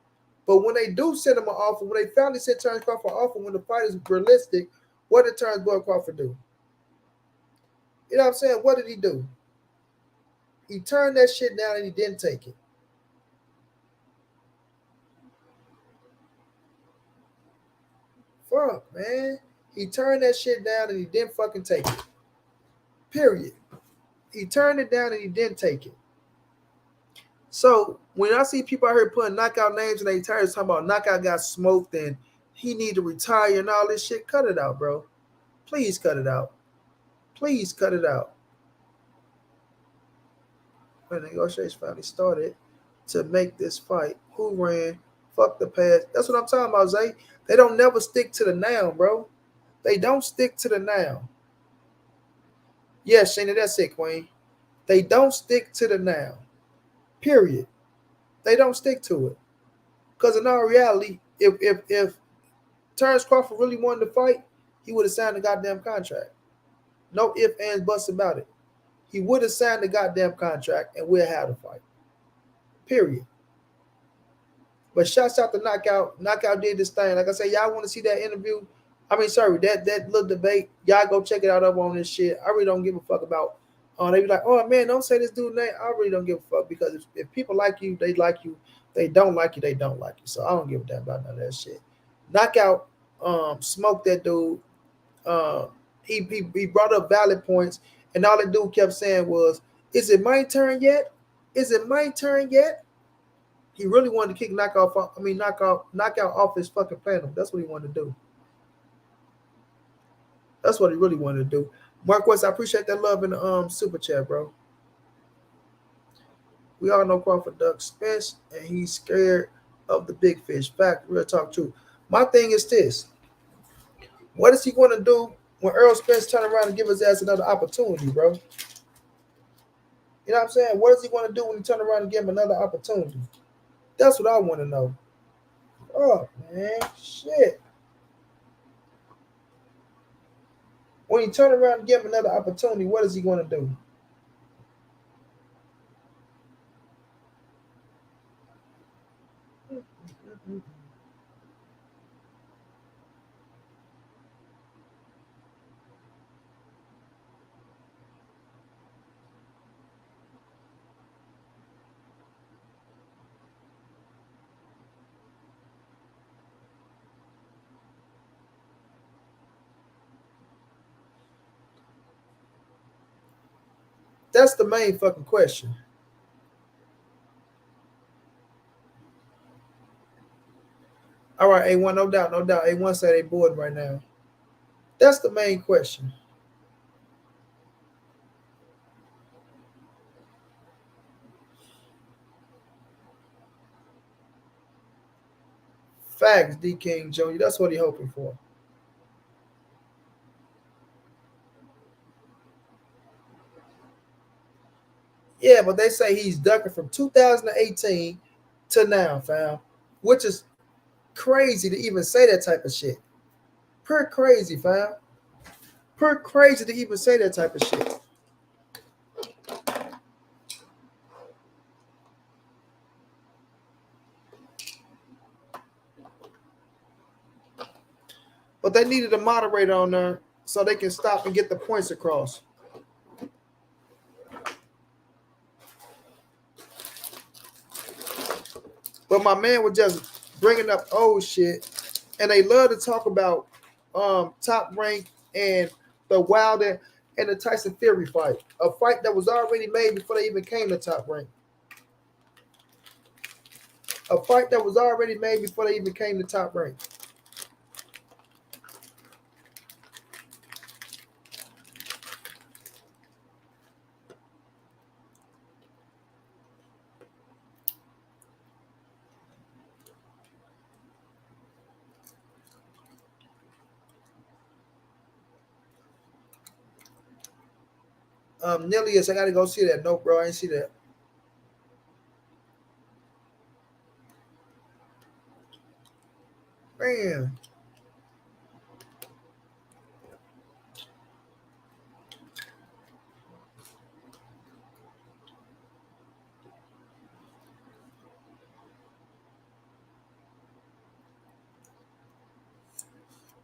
But when they do send him an offer, when they finally sent Terence Crawford an offer, when the fight is realistic, what did Terence Crawford do? You know what I'm saying? What did he do? He turned that shit down and he didn't take it. Fuck, man. He turned that shit down and he didn't fucking take it. Period. He turned it down and he didn't take it. So when I see people out here putting Knockout names and they tires talking about Knockout got smoked and he need to retire and all this shit, cut it out, bro. Please cut it out. Please cut it out. When negotiations finally started to make this fight, who ran? Fuck the past. That's what I'm talking about, Zay. They don't never stick to the now, bro. They don't stick to the now. Yes, Shana, that's it, Queen. They don't stick to the now. Period. They don't stick to it. Because in all reality, if Terence Crawford really wanted to fight, he would have signed the goddamn contract. No ifs, ands, buts about it. He would have signed the goddamn contract and we'll have the fight. Period. But shouts out to Knockout. Knockout did this thing. Like I said, y'all want to see that interview? I mean, sorry, that little debate, y'all go check it out up on this shit. I really don't give a fuck about. They be like, oh man, don't say this dude name. I really don't give a fuck because if people like you, they like you. They don't like you, they don't like you. So I don't give a damn about none of that shit. Knockout, smoked that dude. He brought up valid points, and all the dude kept saying was, "Is it my turn yet? Is it my turn yet?" He really wanted to kick knockout off his fucking panel. That's what he wanted to do. That's what he really wanted to do. Mark West, I appreciate that love in the super chat, bro. We all know Crawford ducks Spence, and he's scared of the big fish. Fact, real talk, true. My thing is this: what is he going to do when Errol Spence turn around and give his ass another opportunity, bro? You know what I'm saying? What is he going to do when he turn around and give him another opportunity? That's what I want to know. Oh man, shit. When he turn around and give him another opportunity, what is he going to do? That's the main fucking question. All right, A1, no doubt, no doubt. A1 said they bored right now. That's the main question. Facts, D King Jr. That's what he hoping for. Yeah, but they say he's ducking from 2018 to now, fam. Which is crazy to even say that type of shit. Per crazy, fam. Per crazy to even say that type of shit. But they needed a moderator on there so they can stop and get the points across. But my man was just bringing up old shit, and they love to talk about Top Rank and the Wilder and the Tyson Fury fight, a fight that was already made before they even came to Top Rank. A fight that was already made before they even came to Top Rank. Nilius, I gotta go see that. Nope, bro, I ain't see that. Man.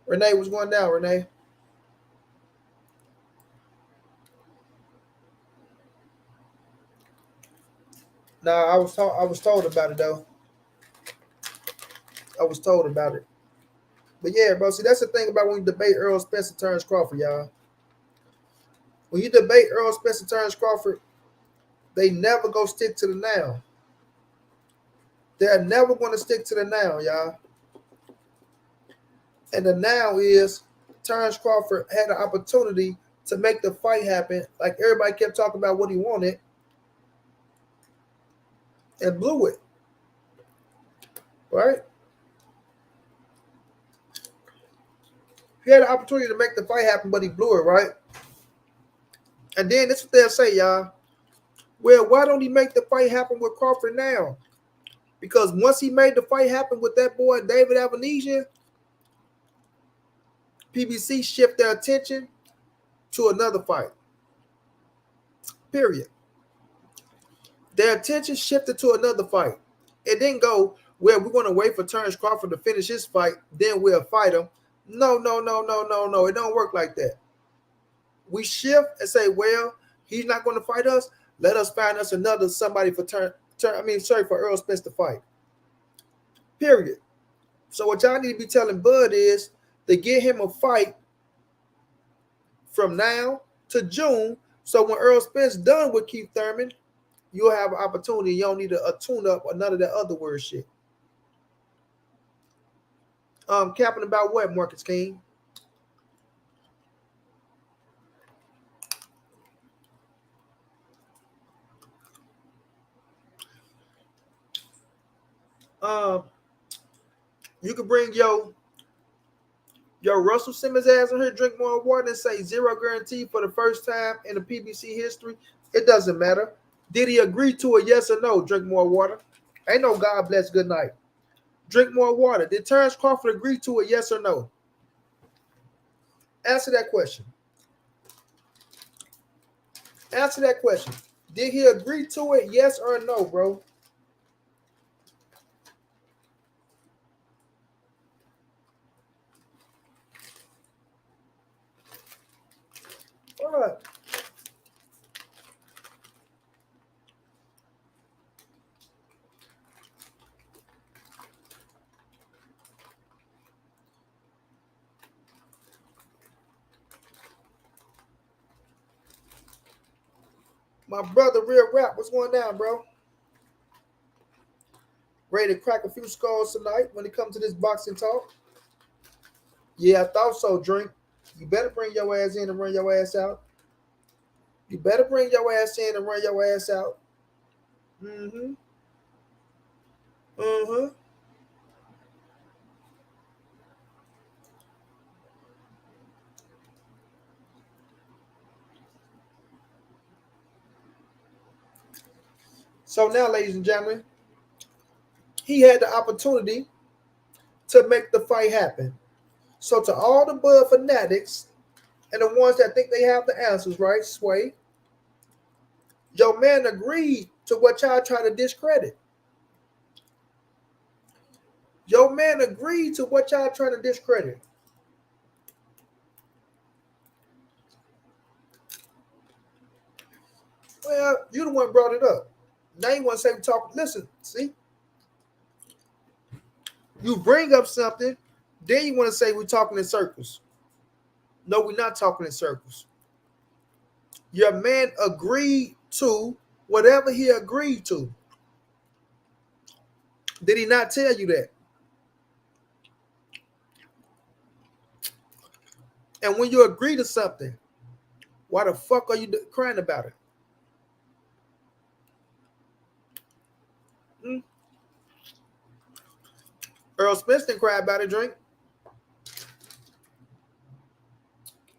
Renee, what's going down, Renee? Nah, I was told about it though. I was told about it. But yeah, bro, see that's the thing about when you debate Errol Spence and Terence Crawford, y'all. When you debate Errol Spence and Terence Crawford, they never go stick to the now. They're never going to stick to the now, y'all. And the now is Terence Crawford had an opportunity to make the fight happen. Like everybody kept talking about what he wanted and blew it. Right? He had an opportunity to make the fight happen, but he blew it, right? And then this is what they'll say, y'all. Well, why don't he make the fight happen with Crawford now? Because once he made the fight happen with that boy, David Avanesyan, PBC shift their attention to another fight. Period. Their attention shifted to another fight. It didn't go, well, we're going to wait for Terence Crawford to finish his fight, then we'll fight him. No. It don't work like that. We shift and say, well, he's not going to fight us. Let us find us another somebody for for Errol Spence to fight. Period. So what y'all need to be telling Bud is to get him a fight from now to June. So when Errol Spence done with Keith Thurman, you'll have an opportunity. You don't need a tune-up or none of that other word shit. Capping about what, Marcus King? You could bring your Russell Simmons ass in here, drink more water, and say zero guarantee for the first time in the PBC history. It doesn't matter. Did he agree to a yes or no? Drink more water. Ain't no God bless good night. Drink more water. Did Terence Crawford agree to a yes or no? Answer that question. Answer that question. Did he agree to it, yes or no, bro? All right. My brother, Real Rap, what's going down, bro? Ready to crack a few skulls tonight when it comes to this boxing talk? Yeah, I thought so, Drink. You better bring your ass in and run your ass out. You better bring your ass in and run your ass out. Mm-hmm. Mm-hmm. So now, ladies and gentlemen, he had the opportunity to make the fight happen. So to all the Bud fanatics and the ones that think they have the answers, right, Sway, your man agreed to what y'all trying to discredit. Your man agreed to what y'all trying to discredit. Well, you the one brought it up. Now you want to say we talk. Listen, see? You bring up something, then you want to say we're talking in circles. No, we're not talking in circles. Your man agreed to whatever he agreed to. Did he not tell you that? And when you agree to something, why the fuck are you crying about it? Hmm? Errol Spence didn't cry about it, Drink.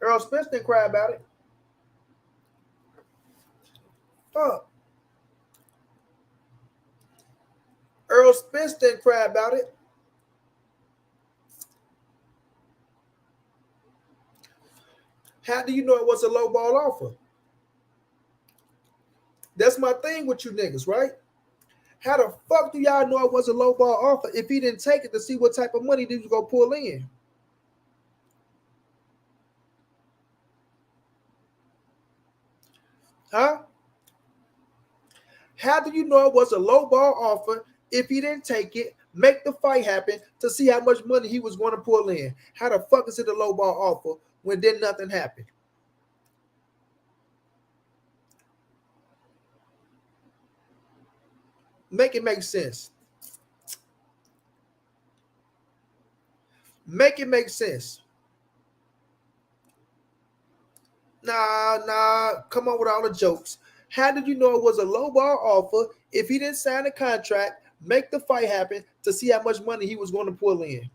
Errol Spence didn't cry about it. Fuck. Errol Spence didn't cry about it. How do you know it was a low ball offer? That's my thing with you niggas, right? How the fuck do y'all know it was a low ball offer if he didn't take it to see what type of money did you go pull in? Huh? How do you know it was a low ball offer if he didn't take it, make the fight happen to see how much money he was going to pull in? How the fuck is it a low ball offer when then nothing happened? Make it make sense. Make it make sense. Nah, come on with all the jokes. How did you know it was a low ball offer if he didn't sign a contract, make the fight happen to see how much money he was going to pull in?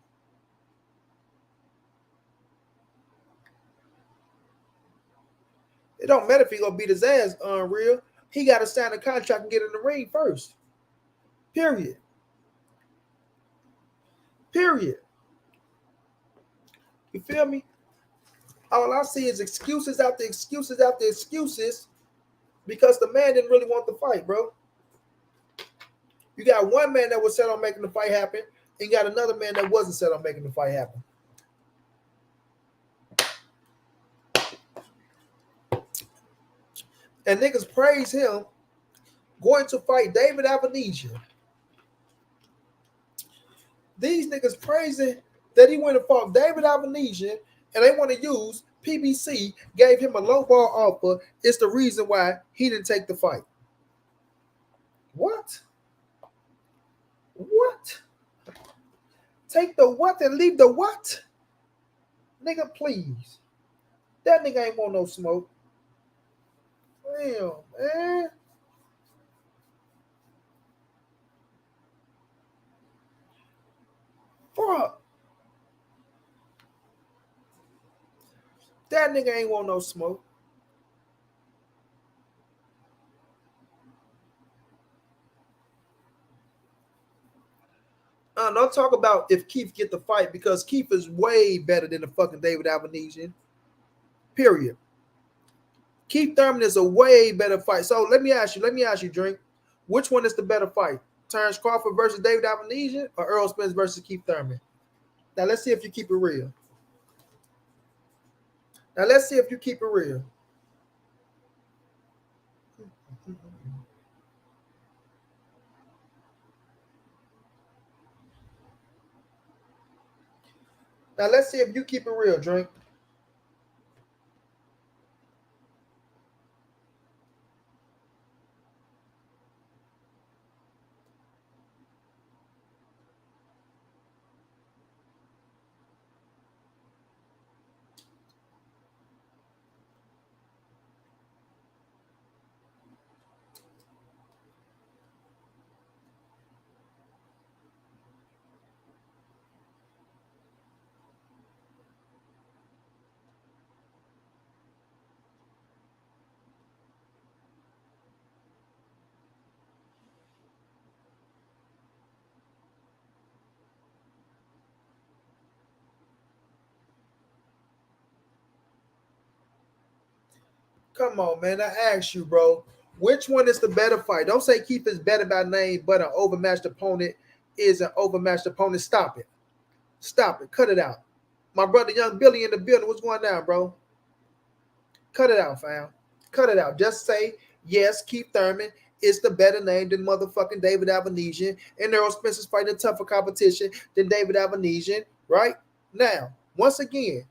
It don't matter if he gonna beat his ass, unreal. He got to sign a contract and get in the ring first. Period. Period. You feel me? All I see is excuses after excuses after excuses because the man didn't really want the fight, bro. You got one man that was set on making the fight happen, and you got another man that wasn't set on making the fight happen. And niggas praise him going to fight David Avenesian. These niggas praising that he went and fought David Avenesian, and they want to use PBC gave him a low ball offer. It's the reason why he didn't take the fight. What? What? Take the what and leave the what? Nigga, please. That nigga ain't want no smoke. Damn, man. Fuck. That nigga ain't want no smoke. Don't talk about if Keith get the fight, because Keith is way better than the fucking David Avenesian. Period. Keith Thurman is a way better fight. So let me ask you, Drink, which one is the better fight? Terence Crawford versus David Avenesian or Errol Spence versus Keith Thurman? Now let's see if you keep it real. Now let's see if you keep it real, Drink. Come on, man. I asked you, bro. Which one is the better fight? Don't say Keith is better by name, but an overmatched opponent is an overmatched opponent. Stop it. Stop it. Cut it out. My brother Young Billy in the building. What's going down, bro? Cut it out, fam. Cut it out. Just say, yes, Keith Thurman is the better name than motherfucking David Avenesian. And Errol Spence is fighting a tougher competition than David Avenesian, right? Now, once again,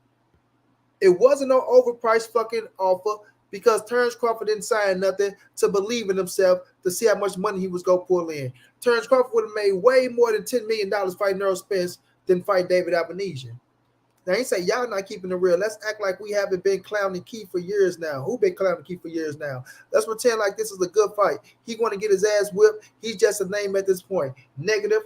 it wasn't no overpriced fucking offer because Terence Crawford didn't sign nothing to believe in himself to see how much money he was going to pull in. Terence Crawford would have made way more than $10 million fighting Errol Spence than fight David Avenesian. Now, he say, y'all not keeping it real. Let's act like we haven't been clowning Keith for years now. Who been clowning Keith for years now? Let's pretend like this is a good fight. He want to get his ass whipped. He's just a name at this point. Negative,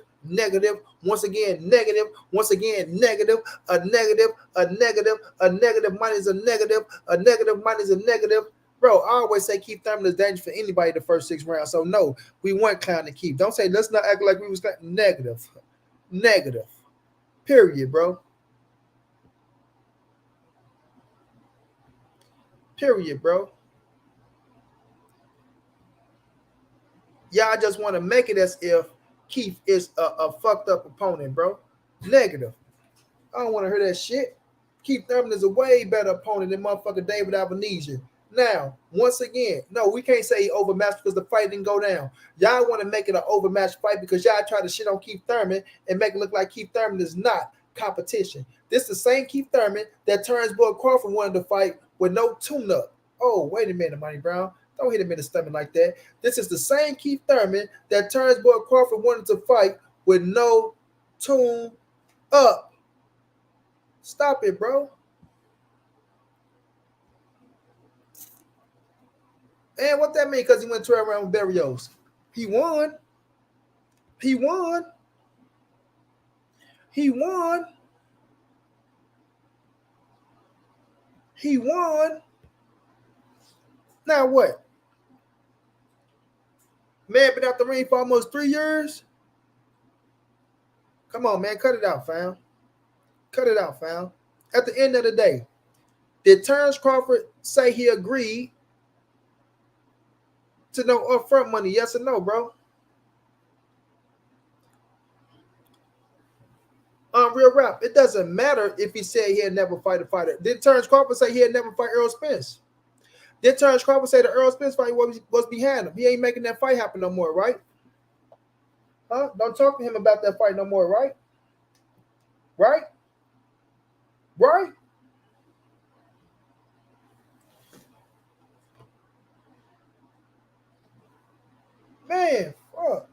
once again, negative, once again, negative, a negative, a negative, a negative minus a negative minus a negative. Bro, I always say Keith Thurman is dangerous for anybody the first 6 rounds. So, no, we weren't clowning Keith. Don't say, let's not act like we was negative. Negative. Period, bro. Period, bro. Y'all just want to make it as if Keith is a fucked up opponent, bro. Negative. I don't want to hear that shit. Keith Thurman is a way better opponent than motherfucker David Avenesian. Now, once again, no, we can't say he overmatched because the fight didn't go down. Y'all want to make it an overmatched fight because y'all try to shit on Keith Thurman and make it look like Keith Thurman is not competition. This is the same Keith Thurman that Terence Crawford wanted to fight with no tune-up. Oh, wait a minute, Monty Brown. Don't hit him in the stomach like that. This is the same Keith Thurman that Terence Crawford wanted to fight with no tune-up. Stop it, bro. And what that mean? Because he went 12 rounds with Barrios. He won. He won. He won. He won. Now what? Man been out the ring for almost 3 years. Come on, man. Cut it out, fam. Cut it out, fam. At the end of the day, did Terence Crawford say he agreed to no upfront money? Yes or no, bro? Real rap. It doesn't matter if he said he had never fight a fighter. Did Terence Crawford say he had never fight Errol Spence? Did Terence Crawford say the Errol Spence fight was behind him? He ain't making that fight happen no more, right? Huh? Don't talk to him about that fight no more, right? Right? Right? Man, fuck.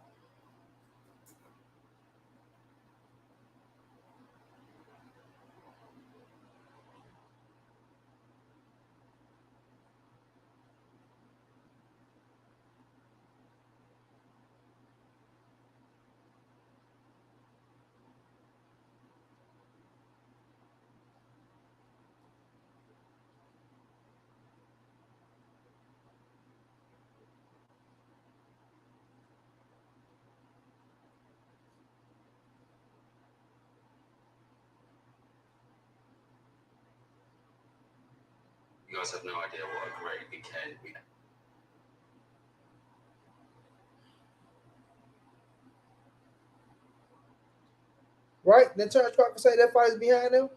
You guys have no idea what a great weekend we had. Right? Then Terence Crawford say that fight is behind him?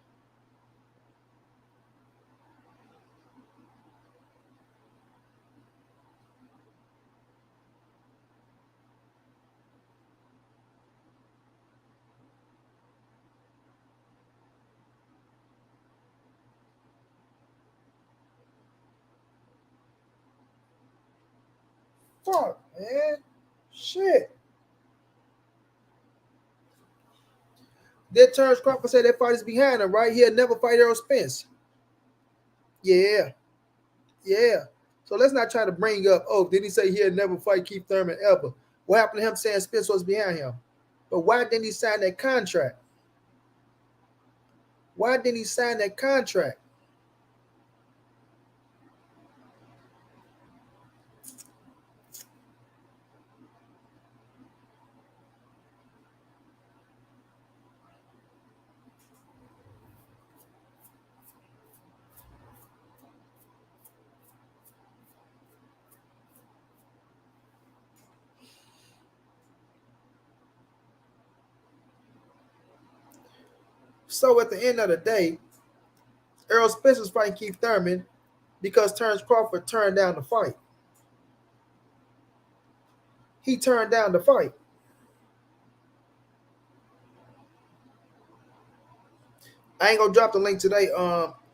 Fuck, man. Shit. Did Terence Crawford say that fight is behind him, right? He'll never fight Errol Spence. Yeah. Yeah. So let's not try to bring up, oh, did he say he'll never fight Keith Thurman ever? What happened to him saying Spence was behind him? But why didn't he sign that contract? Why didn't he sign that contract? So at the end of the day, Errol Spence was fighting Keith Thurman because Terence Crawford turned down the fight. He turned down the fight. I ain't gonna drop the link today.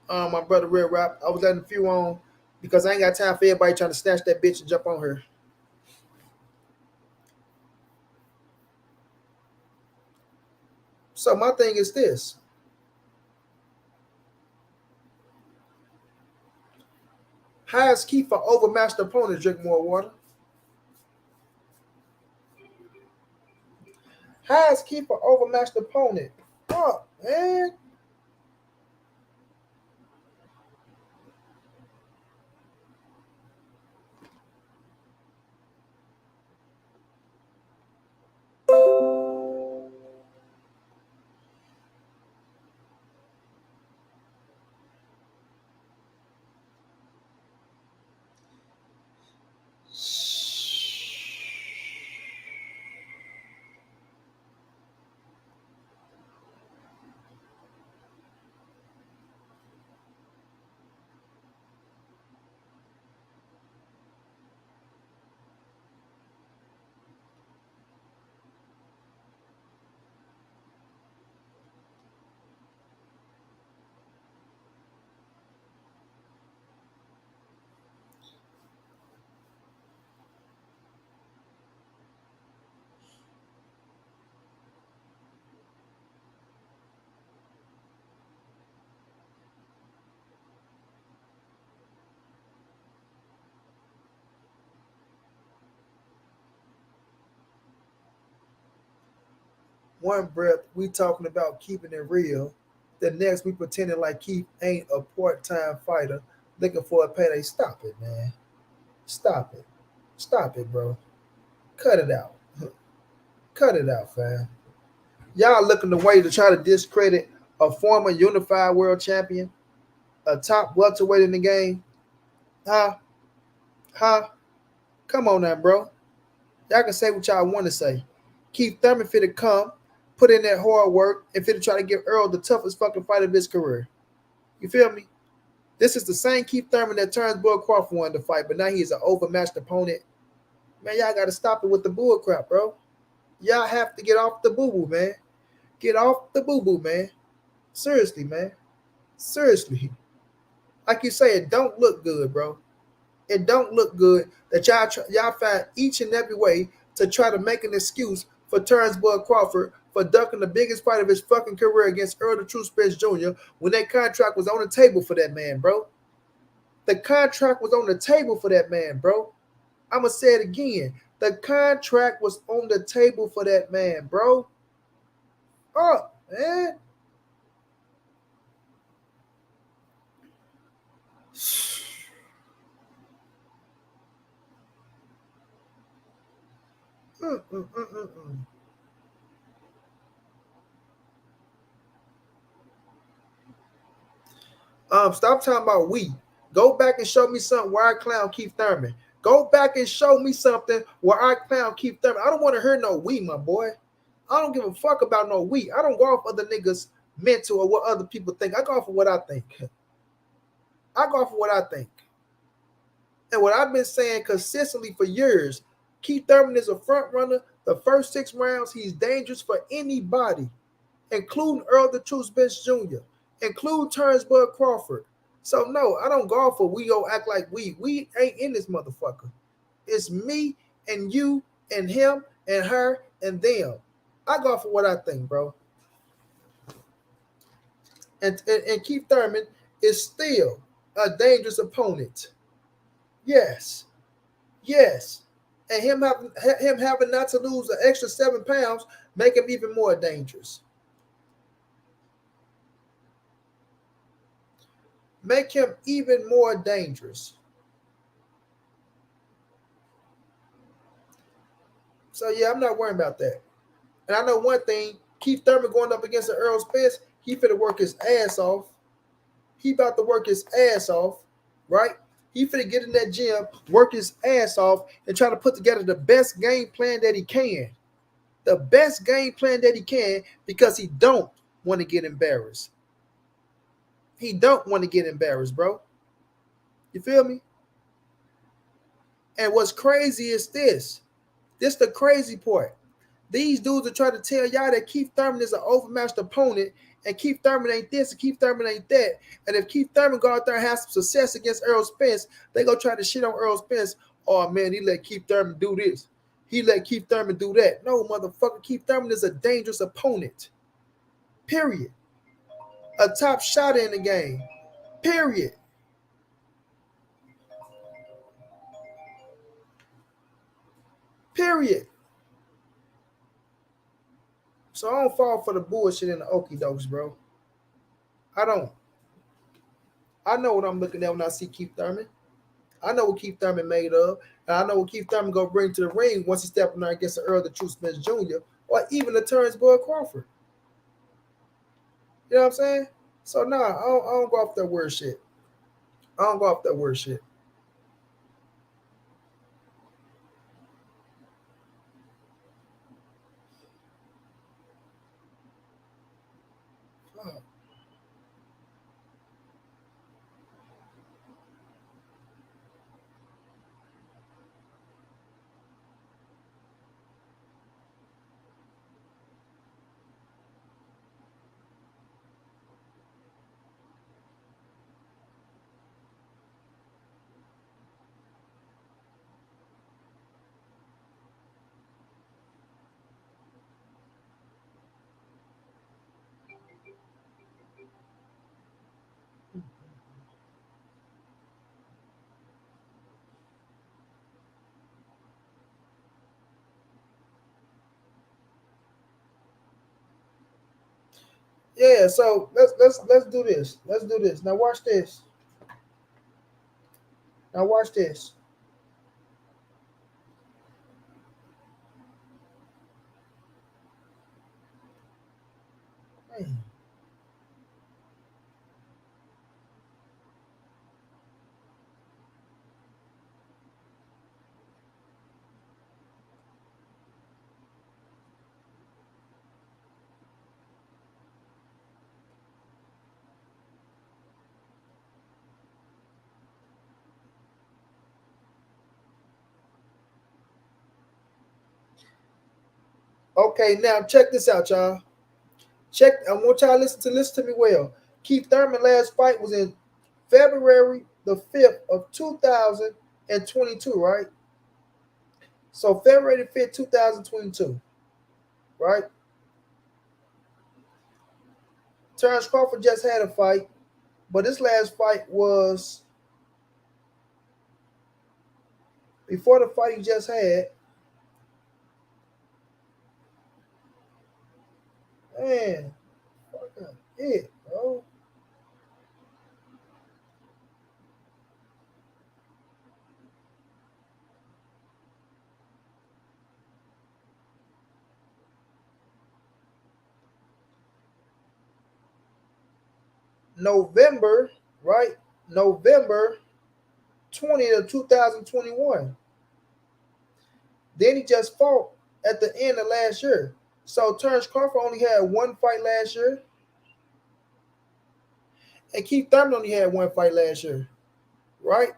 My brother Red Rap. I was letting a few on because I ain't got time for everybody trying to snatch that bitch and jump on her. So my thing is this. How is Keith an overmatched opponent? Drink more water. How is Keith an overmatched opponent? Fuck, man. One breath, we talking about keeping it real. The next, we pretending like Keith ain't a part-time fighter looking for a payday. Stop it, man. Stop it. Stop it, bro. Cut it out. Cut it out, fam. Y'all looking the way to try to discredit a former unified world champion, a top welterweight in the game. Huh? Huh? Come on now, bro. Y'all can say what y'all want to say. Keith Thurman fit to come, put in that hard work, and fit to try to give Errol the toughest fucking fight of his career. You feel me? This is the same Keith Thurman that Terence Crawford wanted to fight, but now he's an overmatched opponent. Man, y'all got to stop it with the bull crap, bro. Y'all have to get off the boo-boo, man. Get off the boo-boo, man. Seriously, man. Seriously. Like you say, it don't look good, bro. It don't look good that y'all find each and every way to try to make an excuse for Terence Crawford for ducking the biggest fight of his fucking career against Errol the True Spence Jr. when that contract was on the table for that man, bro. The contract was on the table for that man, bro. I'm going to say it again. The contract was on the table for that man, bro. Oh, man. Stop talking about we. Go back and show me something where I clown Keith Thurman. Go back and show me something where I clown Keith Thurman. I don't want to hear no we, my boy. I don't give a fuck about no we. I don't go off other niggas' mental or what other people think. I go off of what I think. I go off of what I think. And what I've been saying consistently for years, Keith Thurman is a front runner. The first 6 rounds, he's dangerous for anybody, including Errol the True Spence Jr., include Terence Crawford. So no, I don't go off of we go act like we. We ain't in this motherfucker. It's me and you and him and her and them. I go off of what I think, bro. And Keith Thurman is still a dangerous opponent. Yes. Yes. And him having not to lose an extra 7 pounds make him even more dangerous. Make him even more dangerous. So yeah, I'm not worried about that. And I know one thing, Keith Thurman going up against Errol Spence, he finna work his ass off. He about to work his ass off, right? He finna get in that gym, work his ass off, and try to put together the best game plan that he can. The best game plan that he can, because he don't want to get embarrassed. He don't want to get embarrassed, bro. You feel me? And what's crazy is this. This the crazy part. These dudes are trying to tell y'all that Keith Thurman is an overmatched opponent, and Keith Thurman ain't this, and Keith Thurman ain't that. And if Keith Thurman go out there and have some success against Errol Spence, they go try to shit on Errol Spence. Oh man, he let Keith Thurman do this. He let Keith Thurman do that. No, motherfucker, Keith Thurman is a dangerous opponent. Period. A top shot in the game. Period. Period. So I don't fall for the bullshit and the okie dokes, bro. I don't. I know what I'm looking at when I see Keith Thurman. I know what Keith Thurman made of. And I know what Keith Thurman gonna bring to the ring once he steps in there against the Errol the True Spence Jr. or even the Terence Crawford. You know what I'm saying? So nah, I don't go off that word shit. I don't go off that word shit. Yeah, so let's do this. Let's do this. Now watch this. Now watch this. Man. Okay, now check this out, y'all. Check. I want y'all to listen to me well. Keith Thurman last fight was in February the 5th of 2022, right? So February the 5th, 2022, right? Terence Crawford just had a fight, but this last fight was before the fight he just had. Man, fucking it, bro. November, right? November 20th of 2021. Then he just fought at the end of last year. So Terence Crawford only had one fight last year. And Keith Thurman only had one fight last year. Right?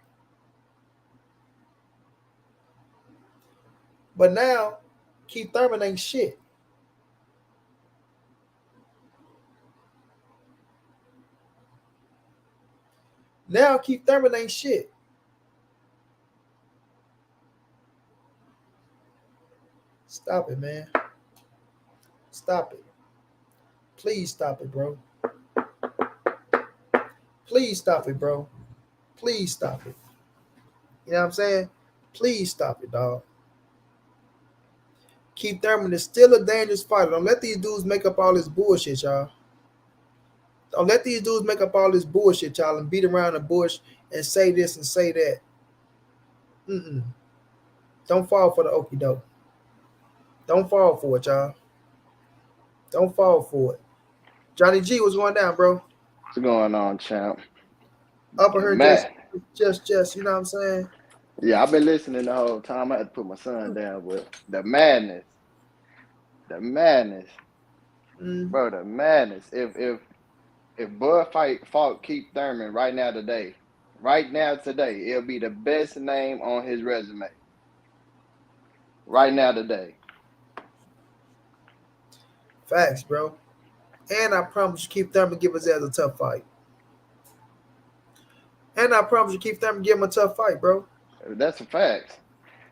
But now, Keith Thurman ain't shit. Now Keith Thurman ain't shit. Stop it, man. Stop it. Please stop it, bro. Please stop it, bro. Please stop it. You know what I'm saying? Please stop it, dog. Keith Thurman is still a dangerous fighter. Don't let these dudes make up all this bullshit, y'all. Don't let these dudes make up all this bullshit, y'all, and beat around the bush and say this and say that. Don't fall for the okie doke. Don't fall for it, y'all. Don't fall for it. Johnny G, what's going down, bro? What's going on, champ? Up here, just, you know what I'm saying? Yeah, I've been listening the whole time. I had to put my son down, but the madness, bro, the madness. If Bud fought Keith Thurman right now today, it'll be the best name on his resume. Right now today. Facts, bro. And I promise you, Keith Thurman give his ass a tough fight. And I promise you, Keith Thurman give him a tough fight, bro. That's a fact.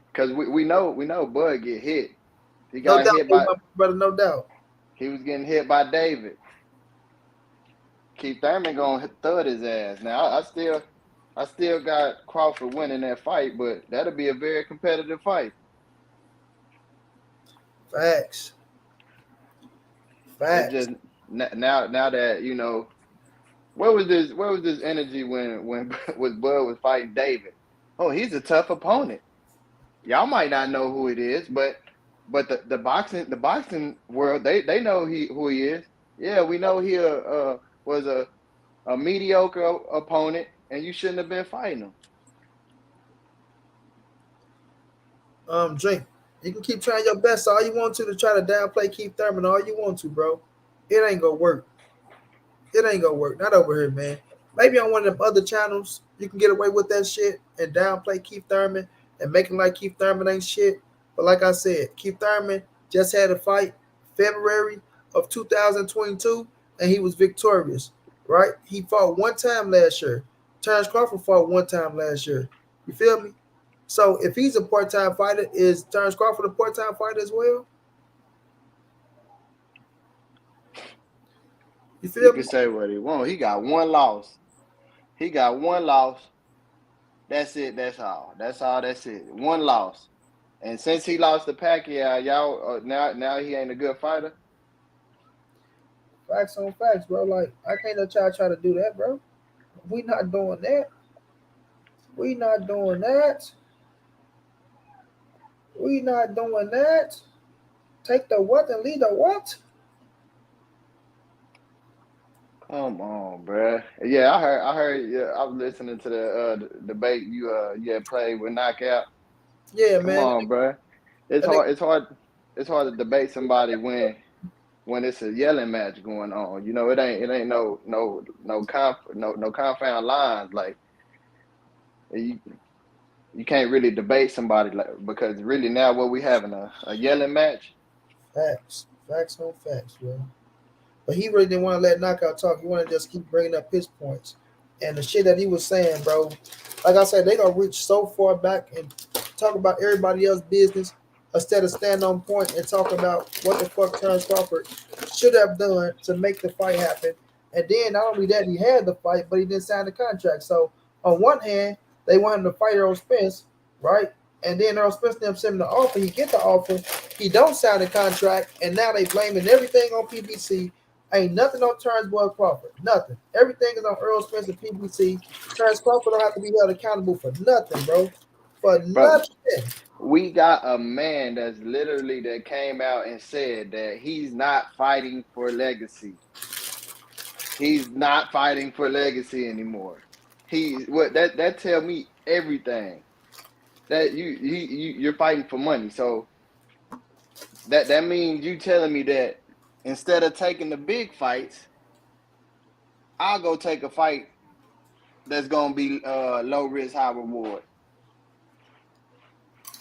Because we know Bud get hit. He No got doubt, hit by brother, no doubt. He was getting hit by David. Keith Thurman gonna thud his ass. Now I still got Crawford winning that fight, but that'll be a very competitive fight. Facts. It's just now that you know, where was this energy when Bud was fighting David? Oh, he's a tough opponent. Y'all might not know who it is, but the boxing world, they know who he is. Yeah, we know he was a mediocre opponent, and you shouldn't have been fighting him. Drink. You can keep trying your best all you want to try to downplay Keith Thurman all you want to, bro. It ain't gonna work. It ain't gonna work. Not over here, man. Maybe on one of them other channels you can get away with that shit and downplay Keith Thurman and make him like Keith Thurman ain't shit. But like I said, Keith Thurman just had a fight February of 2022 and he was victorious, right? He fought one time last year. Terence Crawford fought one time last year. You feel me? So if he's a part-time fighter, is Terence Crawford a part-time fighter as well? You feel me? You can say what he want. He got one loss. That's it. That's all. That's it. One loss. And since he lost to Pacquiao, y'all now he ain't a good fighter. Facts on facts, bro. Like I can't let y'all try to do that, bro. We not doing that. We not doing that. We not doing that. Take the what and leave the what? Come on, bro. Yeah, I heard. Yeah, I was listening to the debate you had played with Knockout. Yeah, man. Come on, bro. It's hard to debate somebody when it's a yelling match going on. You know, it ain't no confound lines. Like you can't really debate somebody because really now what we having a yelling match. Facts on facts, bro. But he really didn't want to let Knockout talk. He wanted to just keep bringing up his points. And the shit that he was saying, bro, like I said, they gonna reach so far back and talk about everybody else's business instead of stand on point and talk about what the fuck Terence Crawford should have done to make the fight happen. And then not only that, he had the fight, but he didn't sign the contract. So on one hand, they want him to fight Errol Spence, right? And then Errol Spence them send him the offer. He get the offer. He don't sign the contract, and now they blaming everything on PBC. Ain't nothing on Terence Boy Crawford. Nothing. Everything is on Errol Spence and PBC. Terence Crawford don't have to be held accountable for nothing, bro. For nothing. We got a man that's literally that came out and said that he's not fighting for legacy. He's not fighting for legacy anymore. That tell me everything. That you're fighting for money. So that means you telling me that instead of taking the big fights, I'll go take a fight that's gonna be low risk, high reward.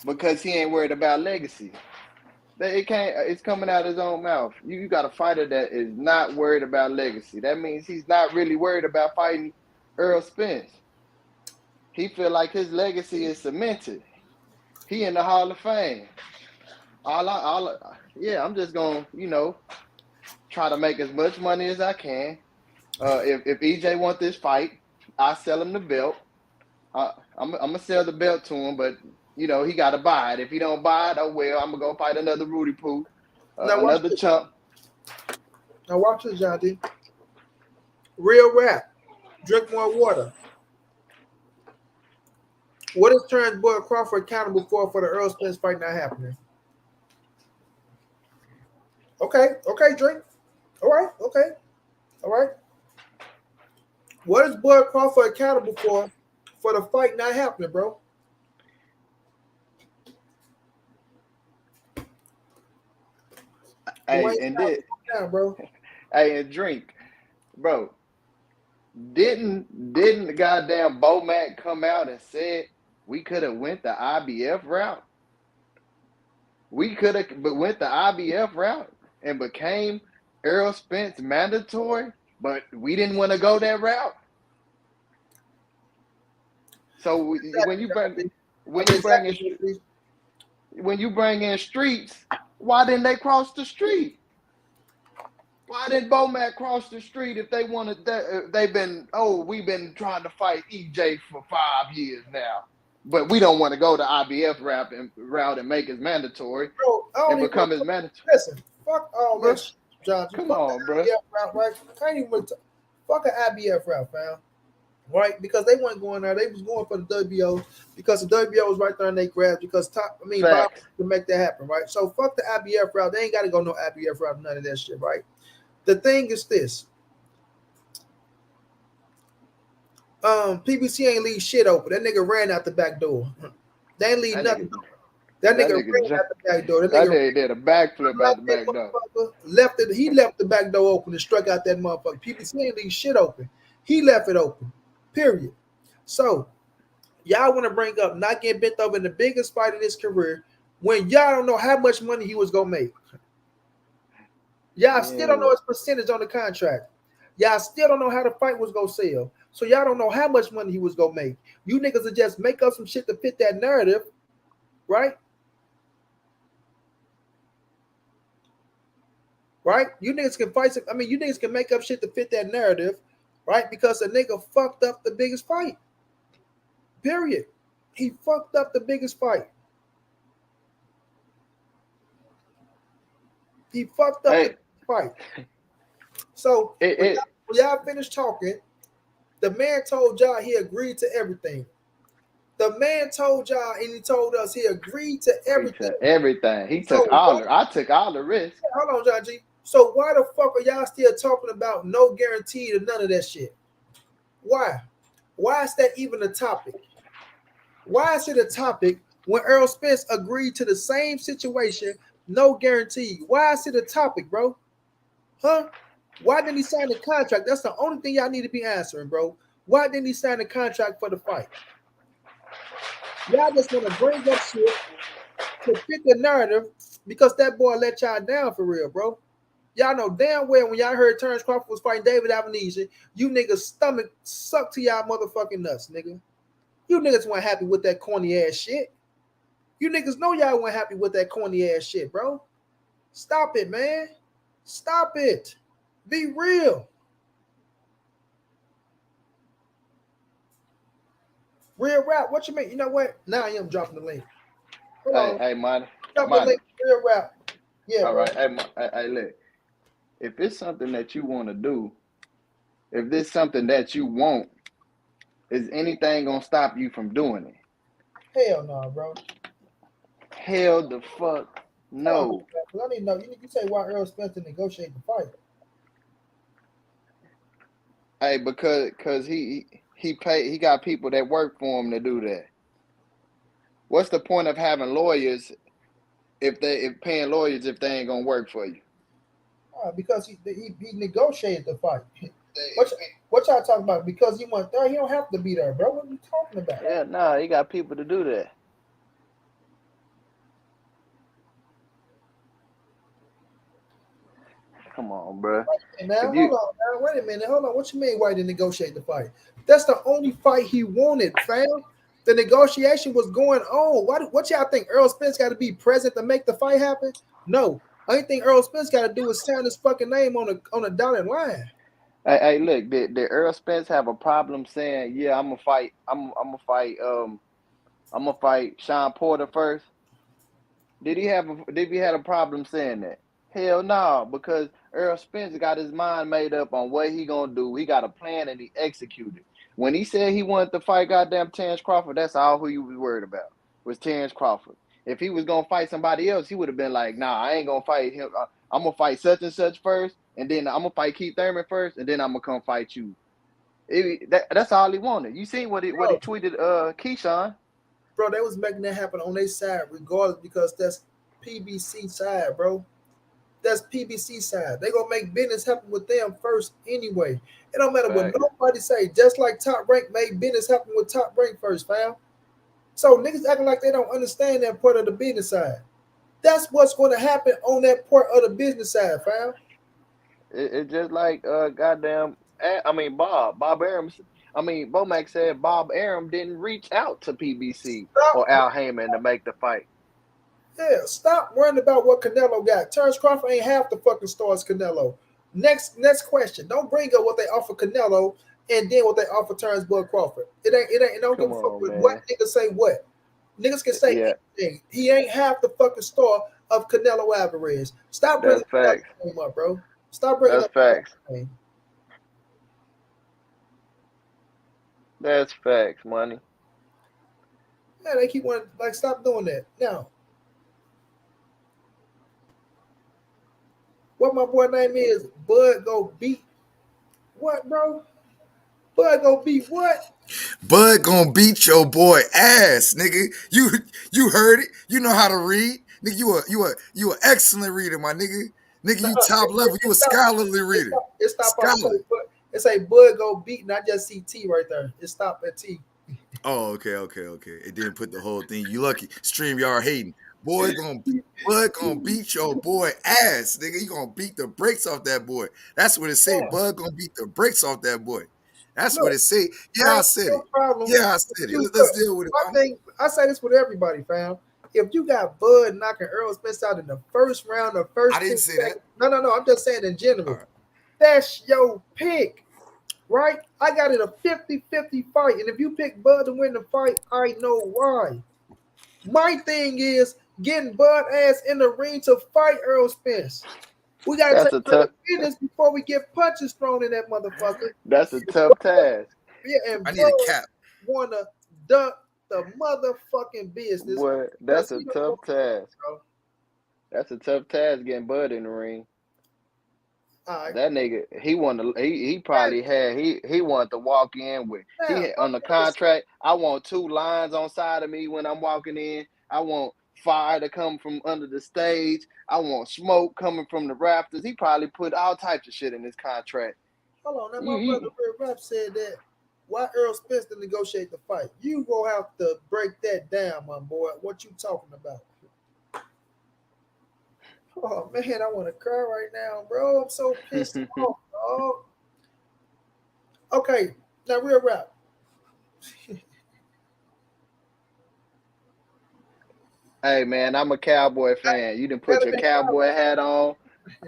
Because he ain't worried about legacy. It's coming out of his own mouth. You got a fighter that is not worried about legacy. That means he's not really worried about fighting Errol Spence. He feel like his legacy is cemented. He in the Hall of Fame. I'm just gonna, try to make as much money as I can. If EJ want this fight, I sell him the belt. I'm gonna sell the belt to him, but he got to buy it. If he don't buy it, oh well, I'm gonna go fight another Rudy Poo, another chump. Now watch this, John D. Real rap. Drink more water. What is Terence Boy Crawford accountable for the Errol Spence fight not happening? Okay, drink. All right. What is Boy Crawford accountable for the fight not happening, bro? And drink, bro. Didn't the goddamn Bomac come out and said we could have went the IBF route? We could have went the IBF route and became Errol Spence mandatory, but we didn't want to go that route. So when you bring in streets, why didn't they cross the street? Why didn't Bomac cross the street if they wanted that? We've been trying to fight EJ for 5 years now, but we don't want to go the IBF route and make it mandatory and become his mandatory. Listen, fuck all this, John. Come on, bro. Route, right? Can't even fuck an IBF route, fam. Right? Because they weren't going there. They was going for the WBO because the WBO was right there and they grabbed because Bob to make that happen, right? So fuck the IBF route. They ain't got to go no IBF route, none of that shit, right? The thing is this. PBC ain't leave shit open. That nigga ran out the back door. They ain't leave nothing. That nigga ran out the back door. That nigga did a backflip out the back door. He left the back door open and struck out that motherfucker. PBC ain't leave shit open. He left it open. Period. So y'all want to bring up not getting bent over in the biggest fight of his career when y'all don't know how much money he was gonna make. Y'all still don't know his percentage on the contract. Y'all still don't know how the fight was gonna sell. So y'all don't know how much money he was gonna make. You niggas will just make up some shit to fit that narrative, right? Right? You niggas can fight. You niggas can make up shit to fit that narrative, right? Because the nigga fucked up the biggest fight. Period. He fucked up the biggest fight. He fucked up the fight. So when y'all finished talking, the man told y'all he agreed to everything. The man told y'all and he told us he agreed to everything. He took I took all the risks. Hold on, John G. So why the fuck are y'all still talking about no guarantee to none of that shit? Why? Why is that even a topic? Why is it a topic when Errol Spence agreed to the same situation, no guarantee? Why is it a topic, bro? Huh? Why didn't he sign the contract? That's the only thing y'all need to be answering, bro. Why didn't he sign the contract for the fight? Y'all just want to bring up shit to fit the narrative because that boy let y'all down for real, bro. Y'all know damn well when y'all heard Terence Crawford was fighting David Amnesia, you niggas stomach sucked to y'all motherfucking nuts, nigga. You niggas weren't happy with that corny ass shit. You niggas know y'all weren't happy with that corny ass shit, bro. Stop it, man. Stop it. Be real. Real rap. What you mean? You know what? Now I am dropping the link. Hold on. Hey, Monty. Drop the link. Real rap. Yeah, all bro. right. Hey, look. If it's something that you want to do, if this something that you want, is anything gonna stop you from doing it? Hell no, bro. Hell the fuck no. I need to know. You need to say why Errol Spence negotiate the fight. Hey, because he got people that work for him to do that. What's the point of having lawyers if paying lawyers if they ain't gonna work for you? Because he negotiated the fight. What y'all talking about? Because he went there, he don't have to be there, bro. What are you talking about? Yeah, nah, he got people to do that. Come on, bro. Wait a minute. Hold on. What you mean why he didn't negotiate the fight? That's the only fight he wanted, fam. The negotiation was going on. What y'all think? Errol Spence got to be present to make the fight happen? No. Only thing Errol Spence got to do is sign his fucking name on a dotted line. Hey, look, did Errol Spence have a problem saying, "Yeah, I'm gonna fight Sean Porter first"? Did he have a problem saying that? Hell no, because Errol Spence got his mind made up on what he gonna do. He got a plan and he executed. When he said he wanted to fight goddamn Terence Crawford, that's all who he was worried about was Terence Crawford. If he was gonna fight somebody else, he would have been like, "Nah, I ain't gonna fight him. I'm gonna fight such and such first, and then I'm gonna fight Keith Thurman first, and then I'm gonna come fight you." That's all he wanted. You seen what he tweeted, Keyshawn? Bro, they was making that happen on their side regardless because that's PBC side, bro. That's PBC side. They gonna make business happen with them first anyway. It don't matter what nobody say. Just like Top Rank made business happen with Top Rank first, fam. So niggas acting like they don't understand that part of the business side. That's what's going to happen on that part of the business side, fam. It's just like goddamn. Bob Arum. Bomac said Bob Arum didn't reach out to PBC or Al Heyman to make the fight. Yeah, stop worrying about what Canelo got. Terence Crawford ain't half the fucking stars Canelo. Next question. Don't bring up what they offer Canelo and then what they offer Terence Bud Crawford. It ain't don't give a fuck with what niggas say what. Niggas can say anything. He ain't half the fucking star of Canelo Alvarez. Stop bringing that name up, bro. Stop bringing up facts. That name. That's facts, money. Yeah, they keep wanting stop doing that. Now, what my boy name is, Bud go beat what, bro? Bud go beat what? Bud gonna beat your boy ass, nigga. You heard it. You know how to read, nigga. You an excellent reader, my nigga. Nigga, you top level. You a scholarly reader. It stopped it say Bud go beat, and I just see T right there. It stopped at T. Oh, okay. It didn't put the whole thing. You lucky. StreamYard hating. Bud gonna beat your boy ass, nigga. You gonna beat the brakes off that boy. That's what it say. Yeah. Bud gonna beat the brakes off that boy. That's what it say. Yeah, I said it. Yeah, I said it. Let's deal with it. I say this with everybody, fam. If you got Bud knocking Errol Spence out in the first round, I didn't say that. No. I'm just saying in general. Right. That's your pick, right? I got it a 50-50 fight. And if you pick Bud to win the fight, I know why. My thing is getting Bud ass in the ring to fight Errol Spence. We got to take care of business before we get punches thrown in that motherfucker. That's a tough task. Yeah, and I need a cap. Want to duck the motherfucking business. Boy, that's a tough task. Bro. That's a tough task getting Bud in the ring. Right. That nigga, he wanted to walk in with on the contract. I want 2 lines on side of me when I'm walking in. I want fire to come from under the stage. I want smoke coming from the rafters. He probably put all types of shit in his contract. Hold on, now my brother Red Rap said that why Errol Spence to negotiate the fight. You gonna have to break that down, my boy. What you talking about? Oh man, I want to cry right now, bro. I'm so pissed off, dog. Okay, now real rap. Hey man, I'm a Cowboy fan. You didn't put Gotta your be cowboy hat on.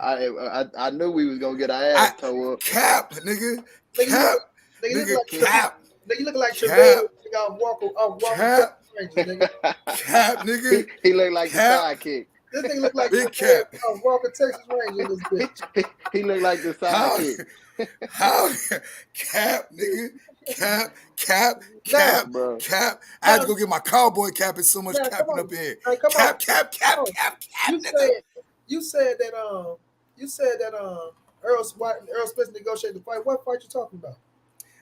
I knew we was gonna get our ass towed up. Cap, nigga. nigga, you look, Cap. nigga, you look Nigga, like cap. nigga, you look like Travail Cap. Walker Texas Cap. Rangers, nigga. Cap, nigga. he looked like the Cap. sidekick. This nigga look like Big Travail cap. Walker Texas Rangers in this bitch. He looked like the How? sidekick. How? Cap, nigga. Cap. Now, Bro. Cap. I had to go get my cowboy cap. It's so much now, come capping on. up in here. Hey, come on. Cap, Come on. nigga. You said that Errol Spence negotiated the fight. What fight you talking about?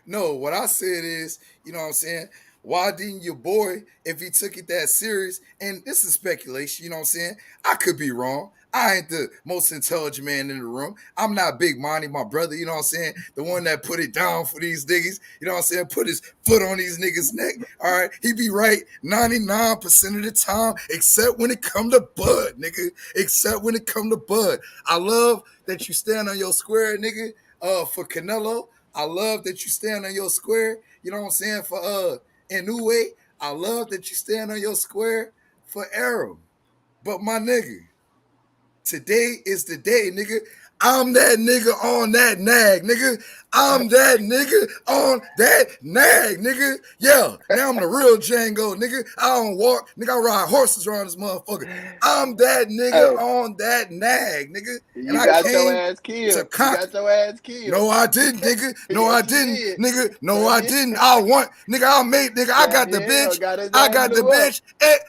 No, what I said is, you know what I'm saying? Why didn't your boy, if he took it that serious, and this is speculation, you know what I'm saying? I could be wrong. I ain't the most intelligent man in the room. I'm not Big Monty, my brother, you know what I'm saying? The one that put it down for these niggas, you know what I'm saying? Put his foot on these niggas' neck, all right? He be right 99% of the time, except when it come to Bud, nigga. Except when it come to Bud. I love that you stand on your square, nigga, for Canelo. I love that you stand on your square, you know what I'm saying, for Inoue. I love that you stand on your square for Errol. But my nigga, today is the day, nigga. I'm that nigga on that nag, nigga. I'm that nigga on that nag, nigga. Yeah, now I'm the real Django, nigga. I don't walk, nigga. I ride horses around this motherfucker. I'm that nigga on that nag, nigga. And You got your ass killed. You got your ass killed. No, I didn't, nigga. No, Yes, I you didn't, did. nigga. No, I didn't. I want, nigga. I got the bitch. I got the bitch.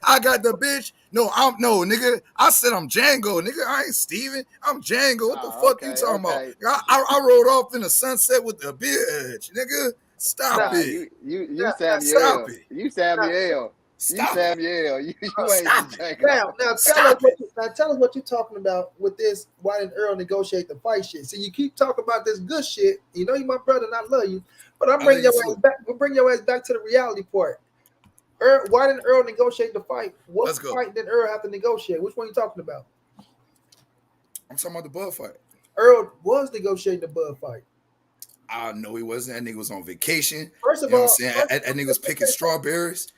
I got the bitch. No, nigga. I said I'm Django, nigga. I ain't Steven. I'm Django. What the fuck you talking about? I rode off in the sunset with the bitch, nigga. Stop it. You Samuel. Stop it. You Samuel. Stop you Samuel. You ain't Django. Now tell us what you're talking about with this. Why didn't Errol negotiate the fight shit? See, you keep talking about this good shit. You know you my brother and I love you, but I'm bringing your ass back. We'll bring your ass back to the reality part. Why didn't Errol negotiate the fight? What fight did Errol have to negotiate? Which one are you talking about? I'm talking about the Bud fight. Errol was negotiating the Bud fight. No, he wasn't. That nigga was on vacation. First of you know all, what I'm saying? That nigga was picking strawberries.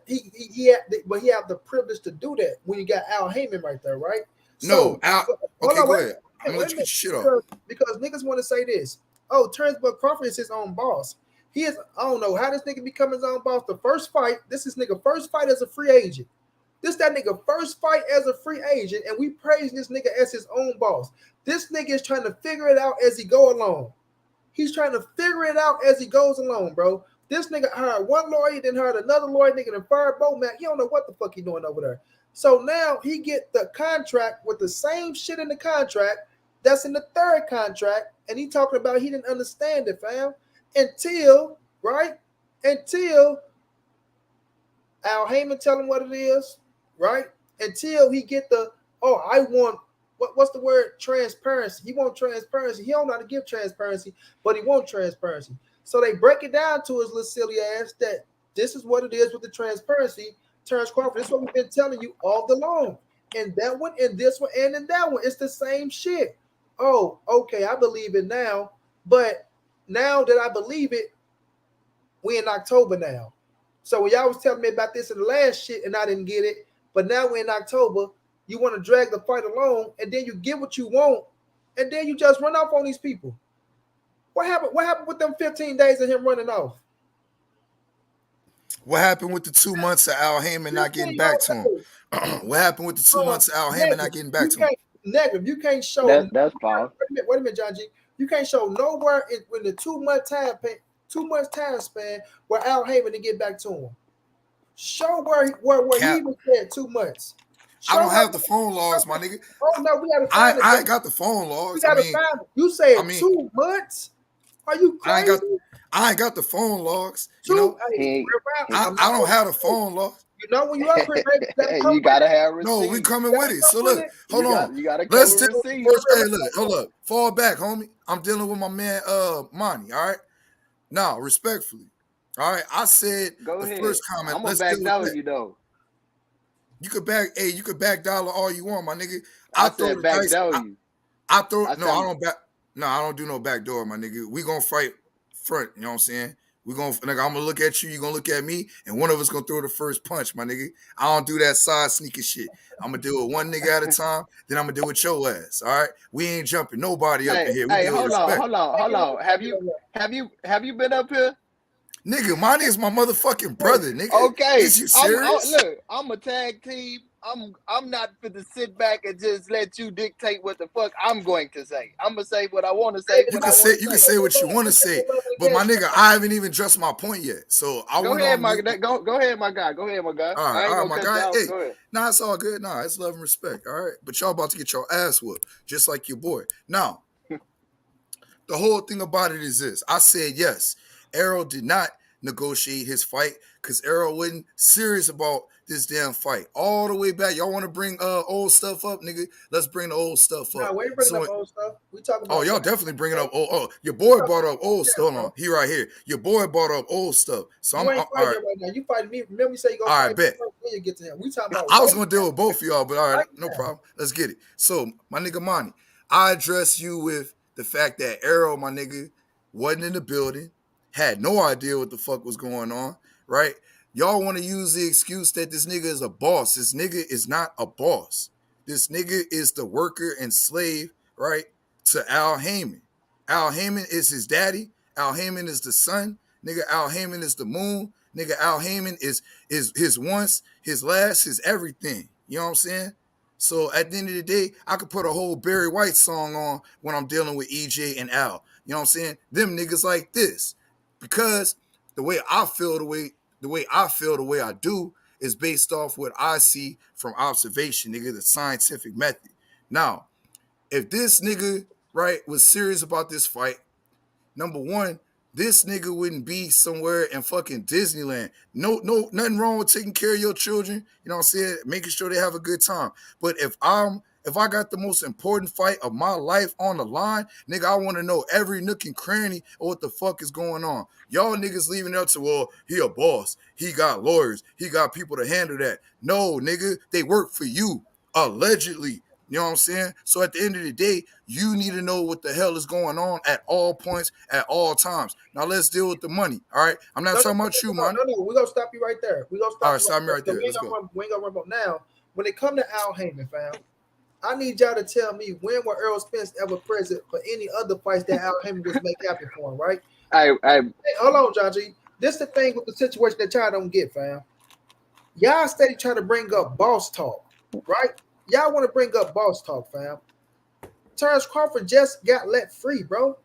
He had the privilege to do that when you got Al Heyman right there, right? No, Al. Okay, go ahead. I'm gonna let you get your shit off. Because niggas want to say this. Oh, Terence Crawford is his own boss. He is. I don't know how this nigga become his own boss. The first fight. This is nigga first fight as a free agent. This that nigga first fight as a free agent, and we praise this nigga as his own boss. This nigga is trying to figure it out as he go along. He's trying to figure it out as he goes along, bro. This nigga hired one lawyer, then hired another lawyer, nigga, then fired Bo Mac. He don't know what the fuck he doing over there. So now he get the contract with the same shit in the contract that's in the third contract, and he talking about he didn't understand it, fam. Until Al Heyman tell him what it is, right? Until he get I want what's the word? Transparency. He want transparency. He don't know how to give transparency, but he want transparency. So they break it down to his little silly ass that this is what it is with the transparency. Terence Crawford. This is what we've been telling you all along. And that one, and this one, and in that one, it's the same shit. Oh, okay, I believe it now. But now that I believe it, we in October now. So when y'all was telling me about this in the last shit and I didn't get it, but now we're in October, you want to drag the fight along, and then you get what you want, and then you just run off on these people. What happened? What happened with them 15 days of him running off? What happened with the 2 months of Al Heyman not getting back to him? What happened with the 2 months of Al Heyman not getting back to him? Negative. You can't show. That's false. Wait a minute, John G. You can't show nowhere in the 2 month time span where Al Heyman to get back to him. Show where he was at 2 months. I don't have the phone logs, my nigga. Oh no, we gotta find it. I ain't got the phone logs. We gotta find it. You said 2 months? Are you crazy? I ain't got the phone logs. I don't have the phone logs. You know when you up here, you gotta have receipts. No, we coming with it. So look, hold on. You gotta Let's do receipts. Hey, look, hold up. Fall back, homie. I'm dealing with my man Monty, all right? Now, respectfully. All right. I said Go ahead. first comment. I'm gonna back you though. You could back dollar all you want, my nigga. I Throw said the back dice. door you. I throw I no, said, I don't back. No, I don't do no back door, my nigga. We gonna fight front. You know what I'm saying? We gonna nigga. I'm gonna look at you. You gonna look at me, and one of us gonna throw the first punch, my nigga. I don't do that side sneaking shit. I'm gonna deal with one nigga at a time. Then I'm gonna deal with your ass. All right? We ain't jumping nobody up in here. We hey, deal with respect. hold on. Have you been up here? Nigga, mine is my motherfucking brother, nigga. Okay. Is you serious? Look, I'm a tag team. I'm not for to sit back and just let you dictate what the fuck I'm going to say. I'm gonna say what I want to say. You can say what you want to say, but my nigga, I haven't even addressed my point yet. So I go ahead, my guy. Go ahead, my guy. Go ahead, my guy. All right, my guy. Hey, go ahead. Nah, it's all good. Nah, it's love and respect. All right, but y'all about to get your ass whooped, just like your boy. Now, the whole thing about it is this: I said yes. Errol did not negotiate his fight because Errol wasn't serious about this damn fight. All the way back, y'all want to bring old stuff up, nigga? Let's bring the old stuff up. Nah, we ain't bringing up old stuff. We talking about. Oh, y'all definitely bringing up old. Oh, your boy brought up old stuff. Hold on, he right here. Your boy brought up old stuff. So you I'm ain't fighting right now. You fighting me. Remember, you say you gonna all fight right, bet. when you get to him. We talking about. I was gonna deal with both of y'all, but all right, no problem. Let's get it. So, my nigga Monty, I address you with the fact that Errol, my nigga, wasn't in the building, had no idea what the fuck was going on, right? Y'all want to use the excuse that this nigga is a boss. This nigga is not a boss. This nigga is the worker and slave, right, to Al Heyman. Al Heyman is his daddy. Al Heyman is the son. Nigga, Al Heyman is the moon. Nigga, Al Heyman is his once, his last, his everything. You know what I'm saying? So at the end of the day, I could put a whole Barry White song on when I'm dealing with EJ and Al. You know what I'm saying? Them niggas like this. Because the way I feel the way I do is based off what I see from observation, nigga, the scientific method. Now, if this nigga, right, was serious about this fight, number one, this nigga wouldn't be somewhere in fucking Disneyland. No, nothing wrong with taking care of your children. You know what I'm saying? Making sure they have a good time. But if I got the most important fight of my life on the line, nigga, I want to know every nook and cranny of what the fuck is going on. Y'all niggas leaving it up to, well, he a boss. He got lawyers. He got people to handle that. No, nigga, they work for you, allegedly. You know what I'm saying? So at the end of the day, you need to know what the hell is going on at all points, at all times. Now let's deal with the money. All right. I'm not talking about you, man. No, we're gonna stop you right there. We're gonna stop. All right, stop me right there. We ain't gonna run about now. When it come to Al Heyman, fam, I need y'all to tell me when were Errol Spence ever present for any other fights that Al Heyman was make happen for him, right? Hey, hold on, John G. This the thing with the situation that y'all don't get, fam. Y'all steady trying to bring up boss talk, right? Y'all want to bring up boss talk, fam. Terence Crawford just got let free, bro.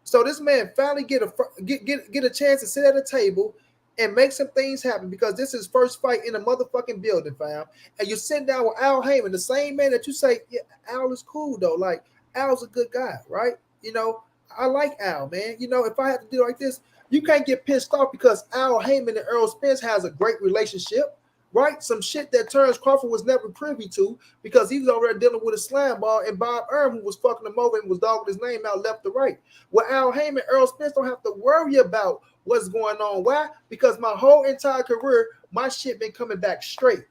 So this man finally get a chance to sit at a table and make some things happen because this is his first fight in a motherfucking building, fam. And you're sitting down with Al Heyman, the same man that you say, yeah, Al is cool though. Like Al's a good guy, right? You know, I like Al, man. You know, if I have to do it like this, you can't get pissed off because Al Heyman and Errol Spence has a great relationship. Right? Some shit that Terence Crawford was never privy to because he was over there dealing with a slam ball and Bob Erm, who was fucking him over and was dogging his name out left to right. Well, Al Heyman, Errol Spence don't have to worry about what's going on. Why? Because my whole entire career, my shit been coming back straight.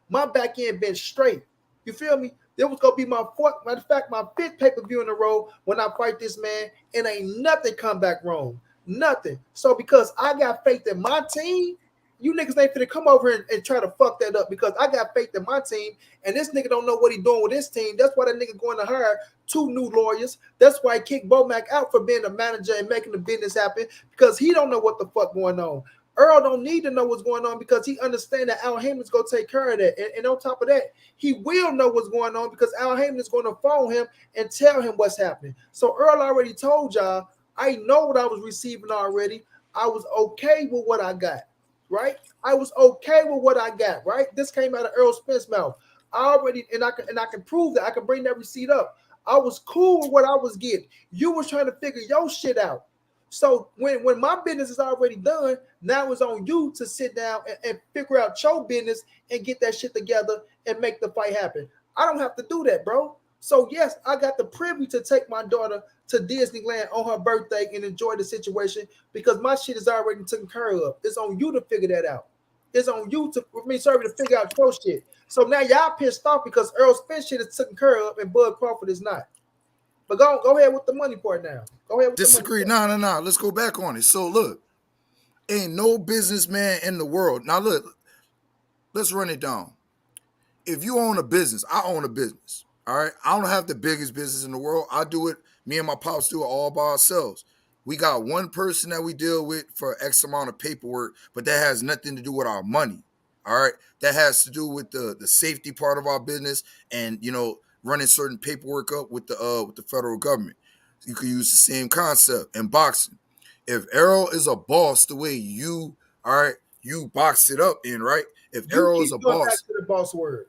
My back end been straight. You feel me? There was gonna be my fourth, matter of fact, my fifth pay-per-view in a row when I fight this man, and ain't nothing come back wrong. Nothing. So because I got faith in my team, you niggas ain't finna come over and try to fuck that up because I got faith in my team, and this nigga don't know what he doing with his team. That's why that nigga going to hire 2 new lawyers. That's why he kicked Bomac out for being a manager and making the business happen because he don't know what the fuck going on. Earl don't need to know what's going on because he understands that Al Heyman's going to take care of that. And on top of that, he will know what's going on because Al Heyman is going to phone him and tell him what's happening. So Earl already told y'all, I know what I was receiving already. I was okay with what I got. Right, I was okay with what I got. Right, this came out of Errol Spence's mouth. I already, and I can prove that. I can bring that receipt up. I was cool with what I was getting. You was trying to figure your shit out. So when my business is already done, now it's on you to sit down and figure out your business and get that shit together and make the fight happen. I don't have to do that, bro. So yes, I got the privilege to take my daughter to Disneyland on her birthday and enjoy the situation because my shit is already taken care of. It's on you to figure that out. It's on you to figure out your shit. So now y'all pissed off because Errol Spence shit is taken care of and Bud Crawford is not. But go ahead with the money part now. Go ahead with Disagree. the money No. Let's go back on it. So look, ain't no businessman in the world. Now look, let's run it down. If you own a business, I own a business. All right. I don't have the biggest business in the world. I do it. Me and my pops do it all by ourselves. We got one person that we deal with for X amount of paperwork, but that has nothing to do with our money. All right. That has to do with the safety part of our business and, you know, running certain paperwork up with the federal government. You could use the same concept in boxing. If Errol is a boss the way you, all right, you box it up in, right? If You Errol keep is a going boss. back to the boss word.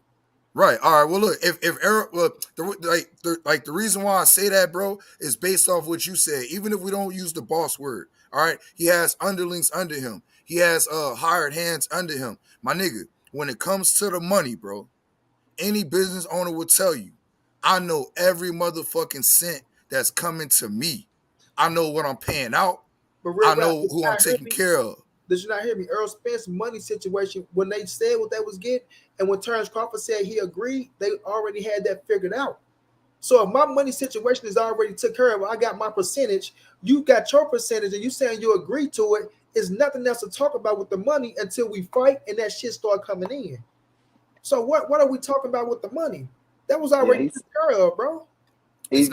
Right. All right. Well, look, if Errol, look, the reason why I say that, bro, is based off what you said. Even if we don't use the boss word, all right, he has underlings under him. He has hired hands under him. My nigga, when it comes to the money, bro, any business owner will tell you, I know every motherfucking cent that's coming to me. I know what I'm paying out. But real I rap, know who I'm taking care of. Did you not hear me? Errol Spence money situation, when they said what they was getting, and when Terence Crawford said he agreed, they already had that figured out. So if my money situation is already took care of, I got my percentage, you got your percentage, and you saying you agree to it, is nothing else to talk about with the money until we fight and that shit start coming in. So what are we talking about with the money? That was already taken care of, bro. It's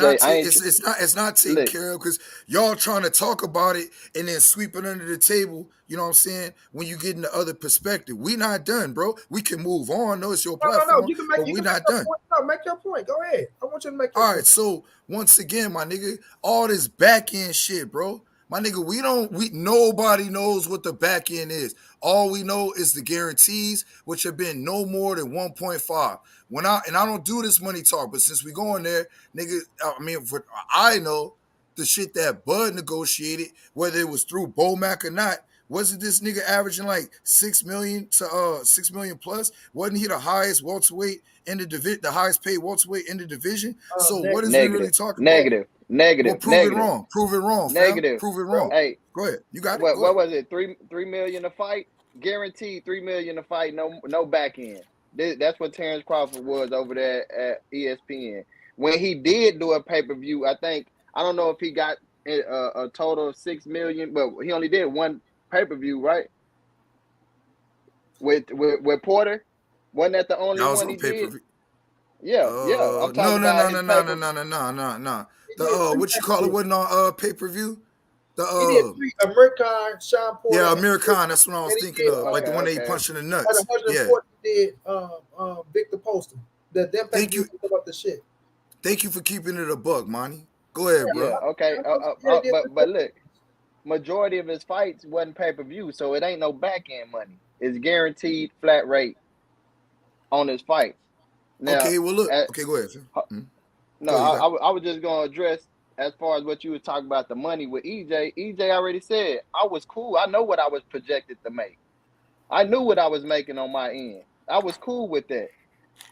not taken care of because y'all trying to talk about it and then sweep it under the table. You know what I'm saying? When you get in the other perspective, we not done, bro. We can move on. No, it's your platform. No. You can make, but we not done. Point. No, make your point. Go ahead. I want you to make your point. All point. right. So once again, my nigga, all this back end shit, bro. My nigga, nobody knows what the back end is. All we know is the guarantees, which have been no more than 1.5. I don't do this money talk, but since we going there, nigga, I know the shit that Bud negotiated, whether it was through Bomac or not. Wasn't this nigga averaging like 6 million plus? Wasn't he the highest welterweight in the division, the highest paid welterweight in the division? So what is we really talking about? Negative. Well, prove it wrong. Prove it wrong. Negative. Fam. Prove it wrong. Hey, go ahead. You got it. What was it? $3 million a fight? Guaranteed $3 million a fight. No back end. That's what Terence Crawford was over there at ESPN. When he did do a pay-per-view, I don't know if he got a total of $6 million, but he only did one pay-per-view, right? With Porter, wasn't that the only one he did? Yeah. I'm talking No. What you call it? Wasn't on pay-per-view. He did 3. Amir Khan, Sean Porter. Yeah, Amir Khan. That's what I was thinking of. Like the one that he punched in the nuts. Yeah. Did Victor Poston. Thank you about the shit. Thank you for keeping it a buck, Monty. Go ahead, bro. Yeah, okay. But look, majority of his fights wasn't pay-per-view, so it ain't no back-end money. It's guaranteed flat rate on his fights. Now, okay, well, look. Okay, go ahead. No, I was just going to address as far as what you were talking about, the money with EJ. EJ already said, I was cool. I know what I was projected to make. I knew what I was making on my end. I was cool with that.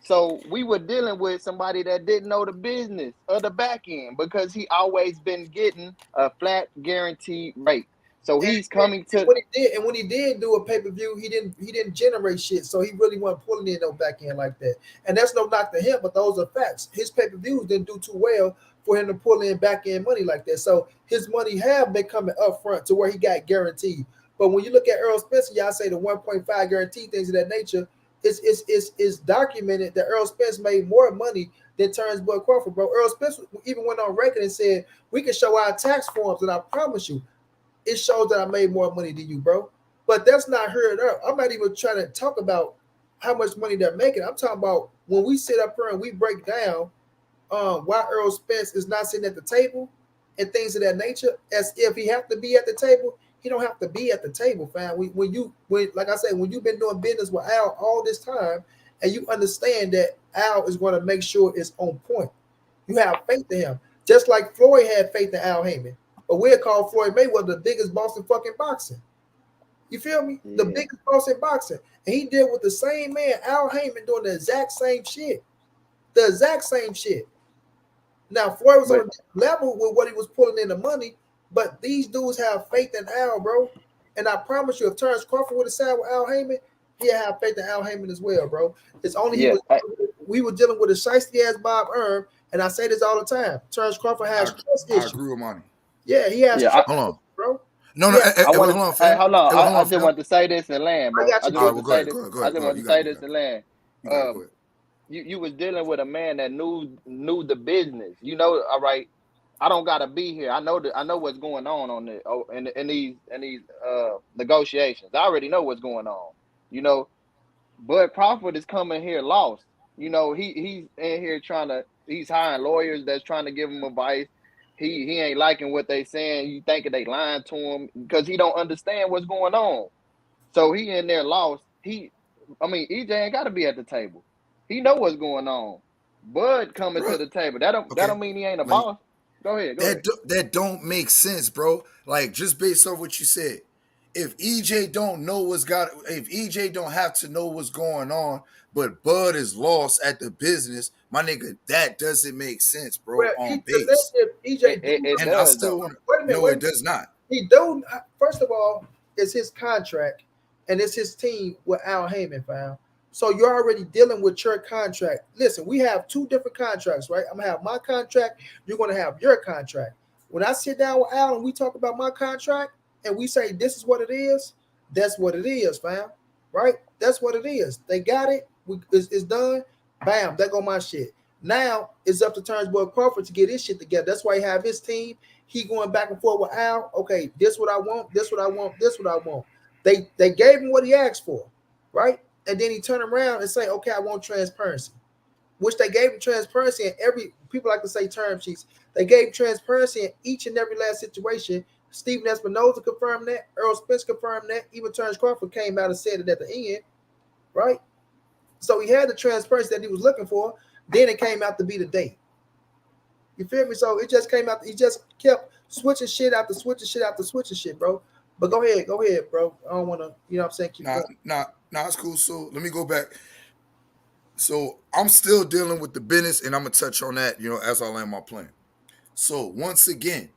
So we were dealing with somebody that didn't know the business of the back end because he always been getting a flat guaranteed rate. So he's coming to when he did do a pay-per-view, he didn't generate shit. So he really wasn't pulling in no back end like that. And that's no knock to him, but those are facts. His pay-per-views didn't do too well for him to pull in back end money like that. So his money have been coming up front to where he got guaranteed. But when you look at Errol Spence, y'all say the 1.5 guarantee, things of that nature, it's documented that Errol Spence made more money than Terence Bud Crawford, bro. Errol Spence even went on record and said, we can show our tax forms, and I promise you, it shows that I made more money than you, bro. But that's not heard up. I'm not even trying to talk about how much money they're making. I'm talking about when we sit up here and we break down why Errol Spence is not sitting at the table and things of that nature, as if he have to be at the table. He don't have to be at the table, fam. When like I said, when you've been doing business with Al all this time, and you understand that Al is going to make sure it's on point, you have faith in him. Just like Floyd had faith in Al Heyman, but we'll call Floyd Mayweather the biggest boss in fucking boxing. You feel me? Yeah. The biggest boss in boxing, and he did with the same man, Al Heyman, doing the exact same shit. The exact same shit. Now Floyd was on a level with what he was pulling in the money. But these dudes have faith in Al, bro. And I promise you, if Terence Crawford would have signed with Al Heyman, he have faith in Al Heyman as well, bro. It's only Yeah, we were dealing with a shiesty ass Bob Erm, and I say this all the time. Terence Crawford has trust I issues. agree with Monty. Yeah, he has Yeah, trust Hold on. issues, bro. No, Yeah, I want hold on, to. fam. Hold on. Hold I on, just fam. want to say this and land, bro. I got I you. just All right, want well, to go say ahead, this. go ahead, go I ahead, just go want ahead. to You got say it, you this got it. and land. You got it, go ahead. You was dealing with a man that knew the business. You know, all right. I don't gotta be here. I know what's going on the in these negotiations. I already know what's going on. You know, but Crawford is coming here lost. You know, he's in here he's hiring lawyers that's trying to give him advice. He ain't liking what they saying. You thinking they lying to him because he don't understand what's going on. So he in there lost. EJ ain't got to be at the table. He know what's going on. Bud coming Bro, to the table. That okay. don't mean he ain't a Let me, boss. Go ahead. that don't make sense, bro. Like just based off what you said. If EJ if EJ don't have to know what's going on, but Bud is lost at the business, my nigga, that doesn't make sense, bro, Well, on the thing base. is, EJ do It And I does still though. want to wait a minute, no, wait a it minute. does not. He don't. First of all, it's his contract, and it's his team with Al Heyman, fam. So you're already dealing with your contract. Listen, we have two different contracts, right? I'm gonna have my contract. You're gonna have your contract. When I sit down with Al and we talk about my contract, and we say this is what it is, that's what it is, fam. Right? That's what it is. They got it. It's done. Bam. There go my shit. Now it's up to Turnbull Crawford to get his shit together. That's why he have his team. He going back and forth with Al. Okay, this what I want. This what I want. This what I want. They gave him what he asked for, right? And then he turned around and say, okay, I want transparency, which they gave him transparency in every. People like to say term sheets. They gave transparency in each and every last situation. Stephen Espinoza confirmed that. Errol Spence confirmed that. Even Terence Crawford came out and said it at the end, right? So he had the transparency that he was looking for. Then it came out to be the date. You feel me? So it just came out. He just kept switching shit after switching shit after switching shit, bro. But go ahead, bro. I don't want to, you know what I'm saying? Keep going. Nah, it's cool. So let me go back. So I'm still dealing with the business, and I'm gonna touch on that, as I land my plane. So once again,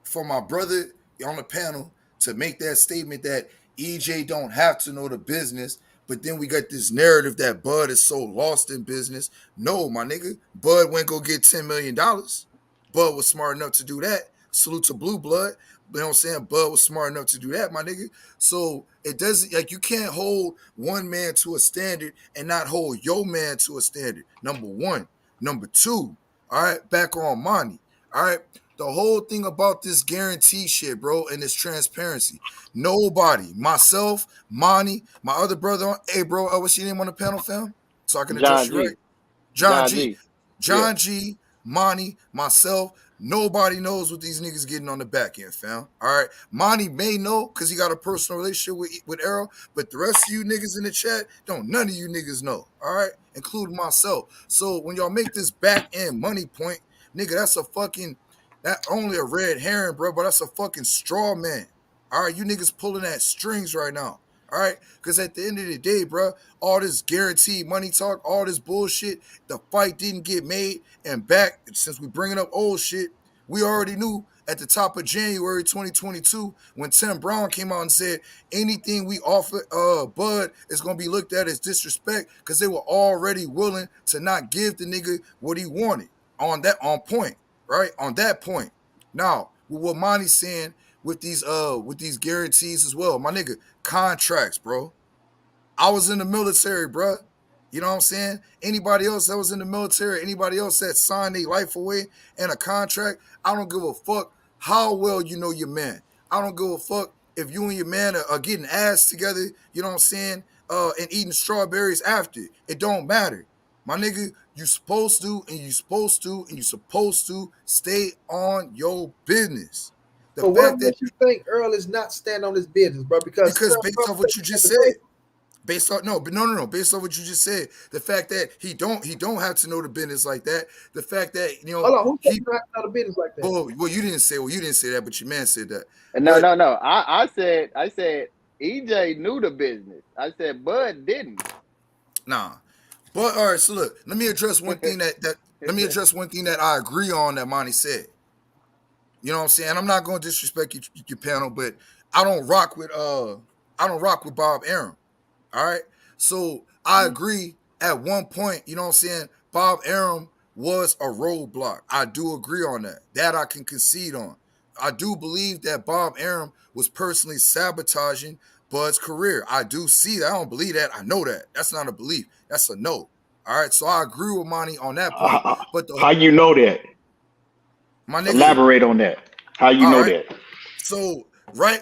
for my brother on the panel to make that statement that EJ don't have to know the business, but then we got this narrative that Bud is so lost in business. No, my nigga, Bud went go get $10 million. Bud was smart enough to do that. Salute to Blue Blood. You know what I'm saying? Bud was smart enough to do that, my nigga. So it doesn't, like, you can't hold one man to a standard and not hold your man to a standard. Number one. Number two, all right, back on Monty. All right, the whole thing about this guarantee shit, bro, and this transparency. Nobody, myself, Monty, my other brother, hey, bro, what's your name on the panel, fam? So I can address John you right. G. John John G. G. Yeah. John G, Monty, myself, nobody knows what these niggas getting on the back end, fam. All right. Monty may know because he got a personal relationship with Errol, but the rest of you niggas in the chat, none of you niggas know. All right. Including myself. So when y'all make this back end money point, nigga, that's a fucking, not only a red herring, bro, but that's a fucking straw man. All right. You niggas pulling at strings right now. All right. Because at the end of the day, bro, all this guaranteed money talk, all this bullshit, the fight didn't get made. And back, since we bringing up old shit, we already knew at the top of January 2022 when Tim Brown came out and said anything we offer Bud is going to be looked at as disrespect because they were already willing to not give the nigga what he wanted on point, right? On that point. Now, with what Monty's saying with these guarantees as well, my nigga, contracts, bro. I was in the military, bro. You know what I'm saying? Anybody else that was in the military, anybody else that signed their life away in a contract, I don't give a fuck how well you know your man. I don't give a fuck if you and your man are getting ass together, you know what I'm saying, and eating strawberries after. It don't matter. My nigga, you supposed to, and you supposed to, and you supposed to stay on your business. The But what fact that, makes you think Earl is not standing on his business, bro? Because because based off what you just said, based on no, based on what you just said, the fact that he don't have to know the business like that, the fact that hold on, who said he, you don't have to know the business like that? well you didn't say that, but your man said that. No. But I said EJ knew the business. I said Bud didn't. nah. But all right, so look, let me address one thing that I agree on that Monty said. You know what I'm saying? I'm not going to disrespect your panel, but I don't rock with Bob Arum. All right. So I agree at one point, you know what I'm saying, Bob Arum was a roadblock. I do agree on that. That I can concede on. I do believe that Bob Arum was personally sabotaging Bud's career. I do see that. I don't believe that. I know that. That's not a belief. That's a no. All right. So I agree with Monty on that point. But how you know that? My nigga, elaborate on that. How you know that? So right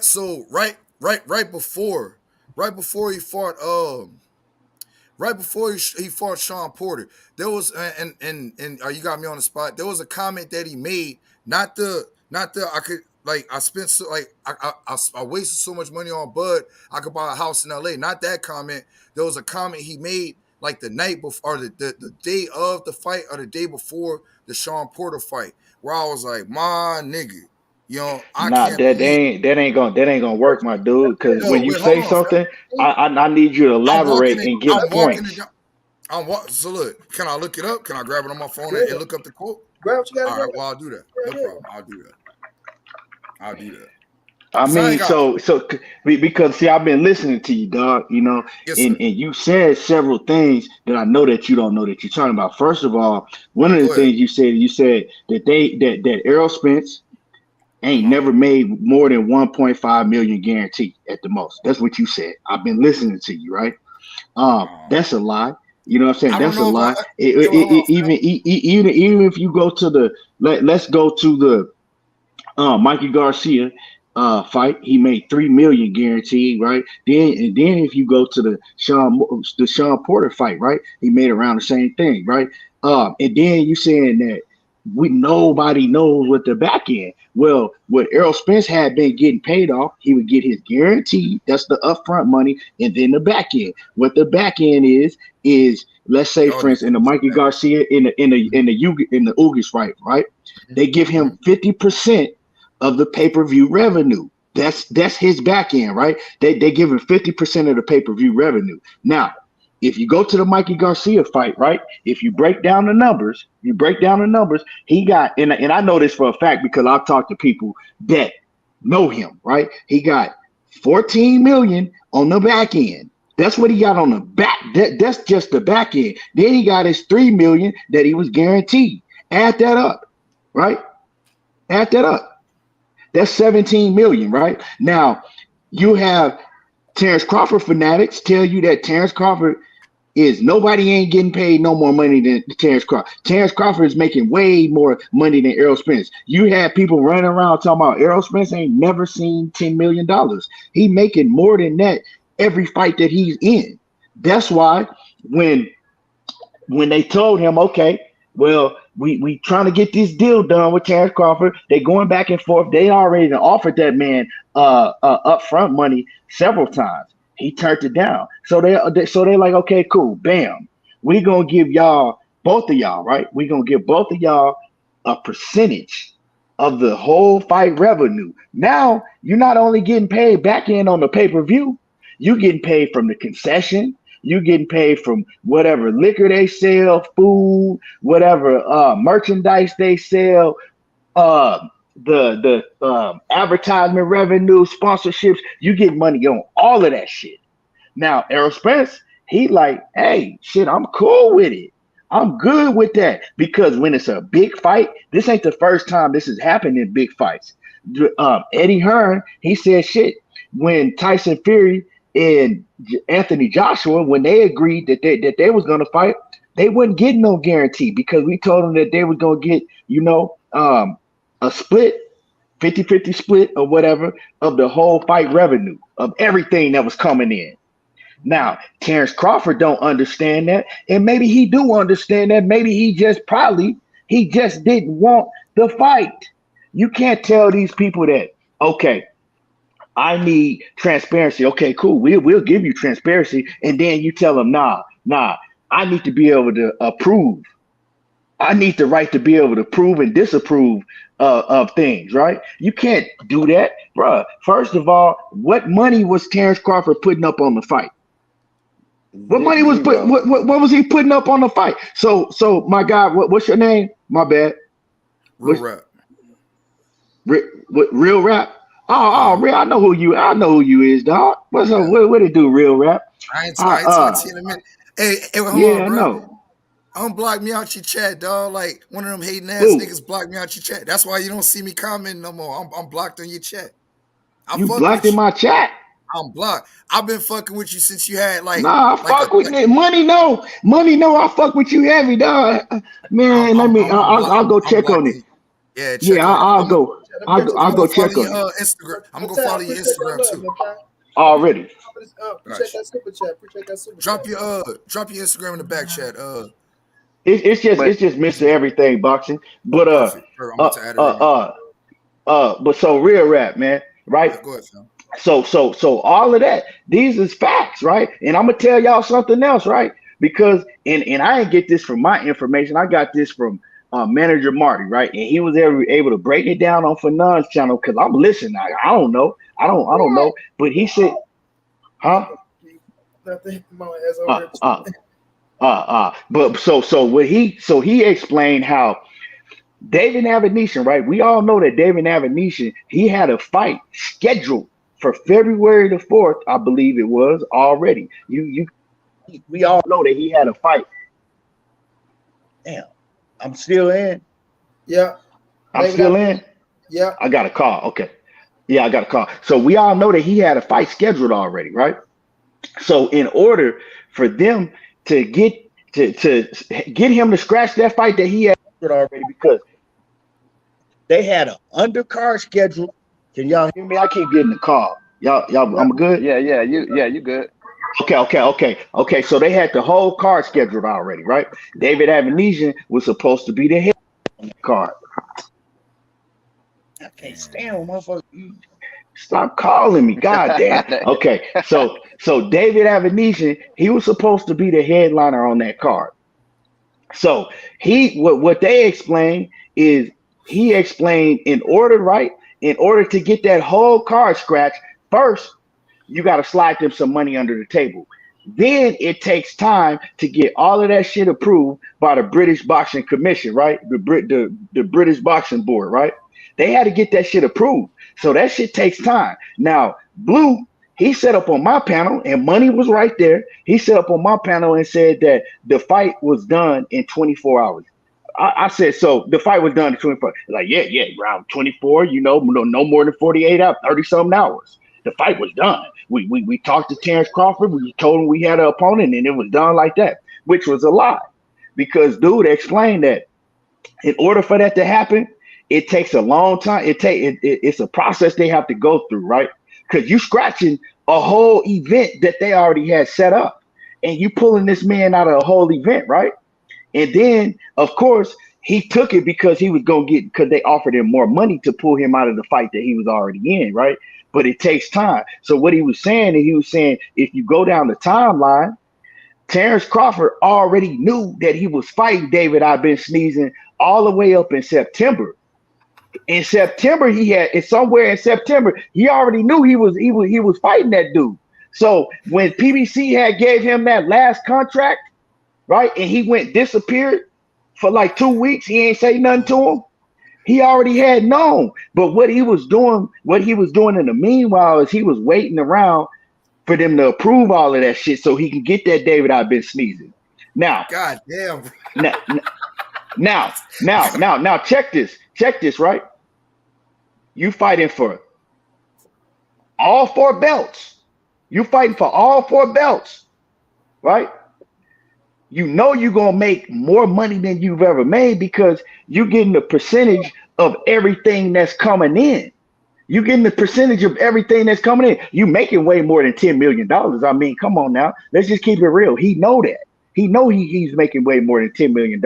before he fought right before he fought Sean Porter, there was and you got me on the spot. There was a comment that he made, not the I could like I spent so like I wasted so much money on Bud, I could buy a house in LA. Not that comment. There was a comment he made like the night before, or the day of the fight, or the day before the Sean Porter fight, where I was like, my nigga, you know, I can't that believe ain't gonna work, my dude. Because no, when you wait, say hold on, something, I need you to elaborate and give points. So look, can I look it up? Can I grab it on my phone and look up the quote? Grab what you gotta All right, grab. well, I'll do that. No problem. I'll do that. I mean, so because see, I've been listening to you, dog. You know, yes, and you said several things that I know that you don't know that you're talking about. First of all, one of the things you said that that Errol Spence ain't never made more than 1.5 million guaranteed at the most. That's what you said. I've been listening to you, right? That's a lie. You know what I'm saying? That's a lie. Even if you go to the let's go to the Mikey Garcia fight, he made 3 million guaranteed, right? Then if you go to the Sean Porter fight, right, he made around the same thing, right? And then you saying that nobody knows what the back end. Well, what Errol Spence had been getting paid off, he would get his guaranteed. That's the upfront money, and then the back end. What the back end is let's say, for instance, in the Mikey Garcia in the Ugas fight, right? They give him 50% of the pay-per-view revenue. That's his back end, right? They give him 50% of the pay-per-view revenue. Now, if you go to the Mikey Garcia fight, right? If you break down the numbers, he got, and I know this for a fact because I've talked to people that know him, right? He got 14 million on the back end. That's what he got on the back. That's just the back end. Then he got his 3 million that he was guaranteed. Add that up, right? Add that up. That's 17 million, right? Now, you have Terence Crawford fanatics tell you that Terence Crawford nobody ain't getting paid no more money than Terence Crawford. Terence Crawford is making way more money than Errol Spence. You had people running around talking about Errol Spence ain't never seen $10 million. He making more than that every fight that he's in. That's why when they told him, okay, well, we trying to get this deal done with Terence Crawford, they going back and forth. They already offered that man upfront money several times. He turned it down. So they're like, okay, cool, bam. We gonna give y'all, both of y'all, right? We gonna give both of y'all a percentage of the whole fight revenue. Now you're not only getting paid back end on the pay-per-view, you getting paid from the concession. You getting paid from whatever liquor they sell, food, whatever merchandise they sell, the advertisement revenue, sponsorships. You get money on all of that shit. Now, Errol Spence, he like, hey, shit, I'm cool with it. I'm good with that because when it's a big fight, this ain't the first time this has happened in big fights. Eddie Hearn, he said shit when Tyson Fury and Anthony Joshua, when they agreed that they was going to fight, they wouldn't get no guarantee because we told them that they were going to get, a split, 50-50 split or whatever of the whole fight revenue of everything that was coming in. Now, Terence Crawford don't understand that, and maybe he do understand that. Maybe he just didn't want the fight. You can't tell these people that, okay, I need transparency. Okay, cool. We'll give you transparency. And then you tell them, nah, I need to be able to approve. I need the right to be able to approve and disapprove of things, right? You can't do that, bruh. First of all, what money was Terence Crawford putting up on the fight? What money was what was he putting up on the fight? So my guy, what's your name? My bad. Real Rap. Real Rap? Oh, real. I know who you. I know who you is, dog. What's up? What it do, real rap? I ain't talk to you in a minute. Hey, hold Yeah, on, I bro. know. Unblock me out your chat, dog. Like one of them hating ass Who? niggas block me out your chat. That's why you don't see me commenting no more. I'm blocked on your chat. I You fuck blocked with in you. my chat? I'm blocked. I've been fucking with you since you had Nah, I like a. fuck with it. Money, no. Money, no. I fuck with you heavy, dog. Man, let me. I'll go I'm check on blocked it. in. Yeah, check Yeah, on it. I'll go. Let me catch you. I'll I'm go gonna follow check your on it Instagram. I'm gonna Matai, follow your appreciate that Instagram love, too. Matai. already. Appreciate Gotcha. that super chat. Appreciate that super Drop chat. your Instagram in the back chat. But It's just Mr. Everything boxing. But Perfect. I'm about to add it right now. but so real rap, man, right? Yeah, go ahead, fam. So all of that, these is facts, right? And I'm gonna tell y'all something else, right? Because and I didn't get this from my information. I got this from manager Marty, right? And he was able to break it down on Fanon's channel because I'm listening. I don't know. I don't know. But he said, huh? Nothing. Come on, as Uh, over uh, but he explained how David Avenetian, right? We all know that David Avenetian, he had a fight scheduled for February the 4th, I believe it was already. We all know that he had a fight. Damn, I'm still in. Yeah. I'm still in. Yeah. I got a call. Okay. Yeah, I got a call. So we all know that he had a fight scheduled already, right? So in order for them to get get him to scratch that fight that he had already, because they had an undercard schedule. Can y'all hear me? I keep getting the call. Y'all, I'm good. you good. Okay. So they had the whole card scheduled already, right? David Avenesian was supposed to be the head on the card. I can't stand motherfucker. Stop calling me. God damn. Okay. So David Avenesian, he was supposed to be the headliner on that card. So what they explained is he explained in order to get that whole card scratch, first you got to slide them some money under the table. Then it takes time to get all of that shit approved by the British Boxing Commission, right? The British Boxing Board, right? They had to get that shit approved. So that shit takes time. Now, Blue, he set up on my panel and money was right there. He set up on my panel and said that the fight was done in 24 hours. I said, so the fight was done in 24. Like, yeah, around 24, no more than 48 hours, 30 something hours. The fight was done. We talked to Terence Crawford. We told him we had an opponent, and it was done like that, which was a lie, because dude explained that in order for that to happen, it takes a long time. It's a process they have to go through, right? Because you scratching a whole event that they already had set up, and you pulling this man out of a whole event, right? And then, of course, he took it because because they offered him more money to pull him out of the fight that he was already in, right? But it takes time. So what he was saying if you go down the timeline, Terence Crawford already knew that he was fighting David I've been sneezing all the way up in September. In September, somewhere in September, he already knew he was fighting that dude. So when PBC had gave him that last contract, right, and he disappeared for like 2 weeks, he ain't say nothing to him. He already had known. But what he was doing in the meanwhile is he was waiting around for them to approve all of that shit so he can get that David I've been sneezing. Now, God damn. now, check this, right? You fighting for all 4 belts. You fighting for all 4 belts, right? You know you're going to make more money than you've ever made because you're getting the percentage of everything that's coming in. You're getting the percentage of everything that's coming in. You making way more than $10 million. I mean, come on now. Let's just keep it real. He know that. He know he's making way more than $10 million.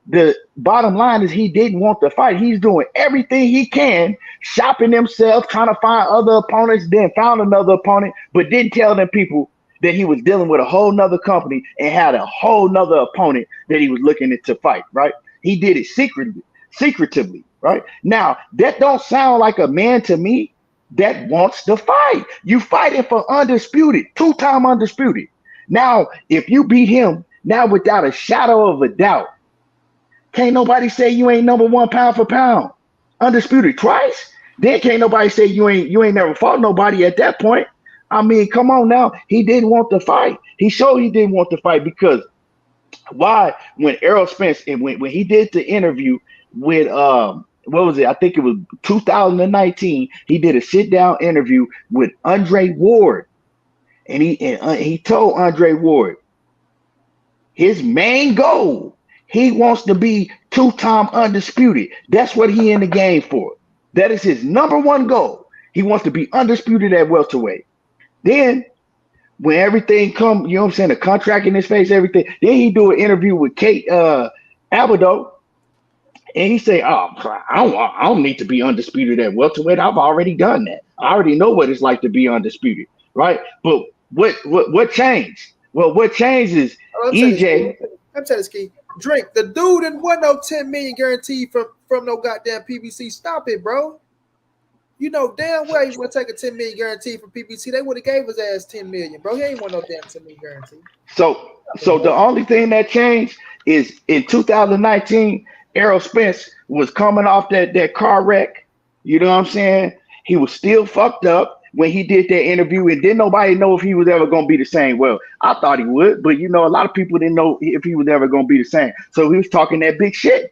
The bottom line is he didn't want the fight. He's doing everything he can, shopping himself, trying to find other opponents, then found another opponent, but didn't tell them people that he was dealing with a whole nother company and had a whole nother opponent that he was looking to fight, right? He did it secretively, right? Now, that don't sound like a man to me that wants to fight. You fighting for undisputed, 2-time undisputed. Now, if you beat him, now without a shadow of a doubt, can't nobody say you ain't number 1 pound for pound. Undisputed twice. Then can't nobody say you ain't never fought nobody at that point. I mean, come on now. He didn't want to fight. He showed he didn't want to fight because why? When Errol Spence and when he did the interview with what was it? I think it was 2019. He did a sit down interview with Andre Ward, and he told Andre Ward his main goal. He wants to be 2-time undisputed. That's what he in the game for. That is his number one goal. He wants to be undisputed at welterweight. Then when everything come, you know what I'm saying, the contract in his face, everything. Then he do an interview with Kate Abado, and he say, "Oh, I don't need to be undisputed at welterweight. I've already done that. I already know what it's like to be undisputed, right?" But what changed? Well, what changed is EJ. I'm telling you, Ski. Drink. The dude didn't want no 10 million guarantee from no goddamn PBC. Stop it, bro. You know damn well he would take a 10 million guarantee from PBC. They would have gave his ass 10 million, bro. He ain't want no damn 10 million guarantee. So the only thing that changed is in 2019, Errol Spence was coming off that car wreck. You know what I'm saying? He was still fucked up when he did that interview, and didn't nobody know if he was ever gonna be the same. Well, I thought he would, but you know, a lot of people didn't know if he was ever gonna be the same. So he was talking that big shit.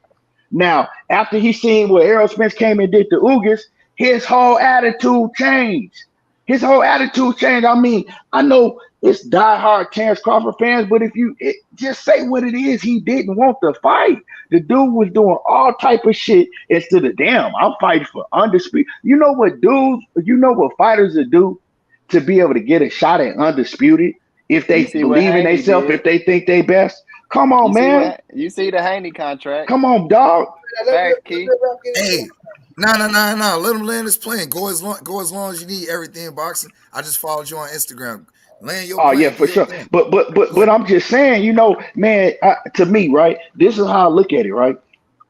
Now, after he seen what Errol Spence came and did to Ugas, his whole attitude changed. His whole attitude changed. I mean, I know it's diehard Terence Crawford fans, but if you just say what it is, he didn't want to fight. The dude was doing all type of shit instead of damn, I'm fighting for undisputed. You know what fighters would do to be able to get a shot at undisputed if they believe in themselves, if they think they best. Come on, man. You see the Haney contract. Come on, dog. Hey, no. Let him land his plane. Go as long as you need everything in boxing. I just followed you on Instagram. Land your plane. Yeah, for sure. But I'm just saying, you know, man, to me, right? This is how I look at it, right?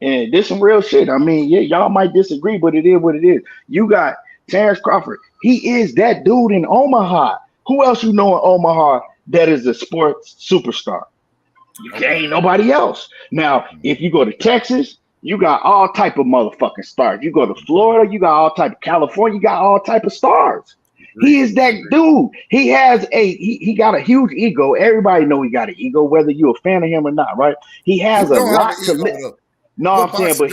And this some real shit. I mean, yeah, y'all might disagree, but it is what it is. You got Terence Crawford. He is that dude in Omaha. Who else you know in Omaha that is a sports superstar? Ain't nobody else. Now, if you go to Texas, you got all type of motherfucking stars. You go to Florida, you got all type of California, you got all type of stars. He is that dude. He has he got a huge ego. Everybody know he got an ego, whether you're a fan of him or not, right? He has a lot to live. No, I'm saying, but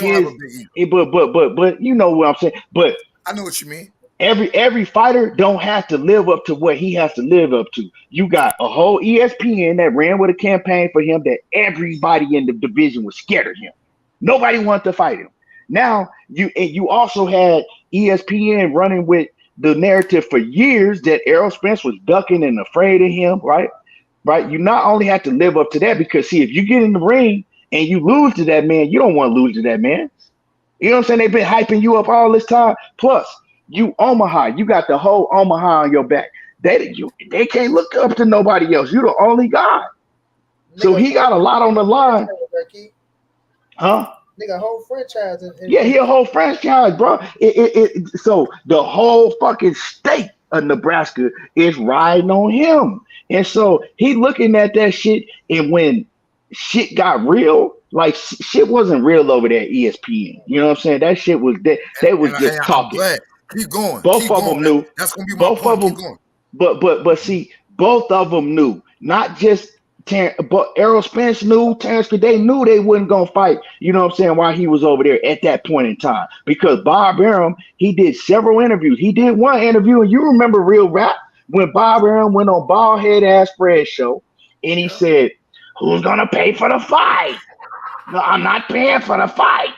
but you know what I'm saying. But I know what you mean. Every fighter don't have to live up to what he has to live up to. You got a whole ESPN that ran with a campaign for him that everybody in the division was scared of him. Nobody wanted to fight him. Now you also had ESPN running with the narrative for years that Errol Spence was ducking and afraid of him, right? Right. You not only have to live up to that, because see, if you get in the ring and you lose to that man, you don't want to lose to that man. You know what I'm saying? They've been hyping you up all this time. Plus, you Omaha, you got the whole Omaha on your back. They can't look up to nobody else. You're the only guy. So he got a lot on the line. Huh? Nigga, a whole franchise. Yeah, he a whole franchise, bro. So the whole fucking state of Nebraska is riding on him. And so he looking at that shit, and when shit got real, like shit wasn't real over there at ESPN. You know what I'm saying? That shit was they was just talking. Keep going. Both of them knew. That's gonna be my point. Keep going. But see, both of them knew. Not just but Errol Spence knew, Terence, they knew they wasn't gonna fight. You know what I'm saying? While he was over there at that point in time, because Bob Arum, he did several interviews. He did one interview, and you remember Real Rap when Bob Arum went on Bald Head Ass Fred show, and he said, "Who's gonna pay for the fight? No, I'm not paying for the fight.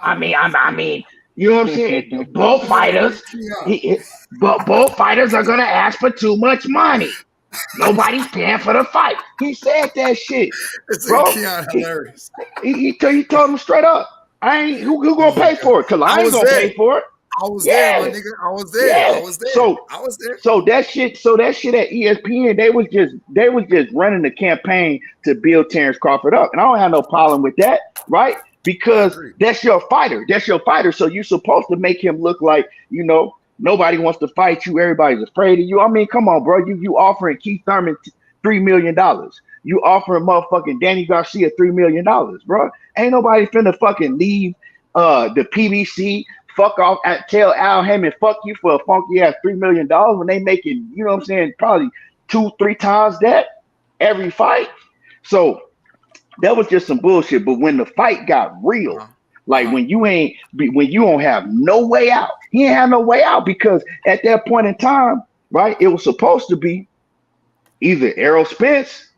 I mean, you know what I'm saying? Both fighters, both fighters are gonna ask for too much money. Nobody's paying for the fight." He said that shit, bro. Hilarious. He told him straight up, "I ain't who gonna pay for it? Cause I ain't gonna pay for it." I was there, my nigga. I was there. Yeah. I was there. I was there. So that shit at ESPN, they was just running the campaign to build Terence Crawford up, and I don't have no problem with that, right? Because that's your fighter. That's your fighter. So you're supposed to make him look like, you know, nobody wants to fight you. Everybody's afraid of you. I mean, come on, bro. You offering Keith Thurman $3 million. You offering motherfucking Danny Garcia $3 million, bro. Ain't nobody finna fucking leave the PBC fuck off and tell Al Heyman fuck you for a funky ass $3 million when they making, you know what I'm saying, probably 2-3 times that every fight. So that was just some bullshit. But when the fight got real, like when you don't have no way out, he ain't have no way out because at that point in time, right, it was supposed to be either Errol Spence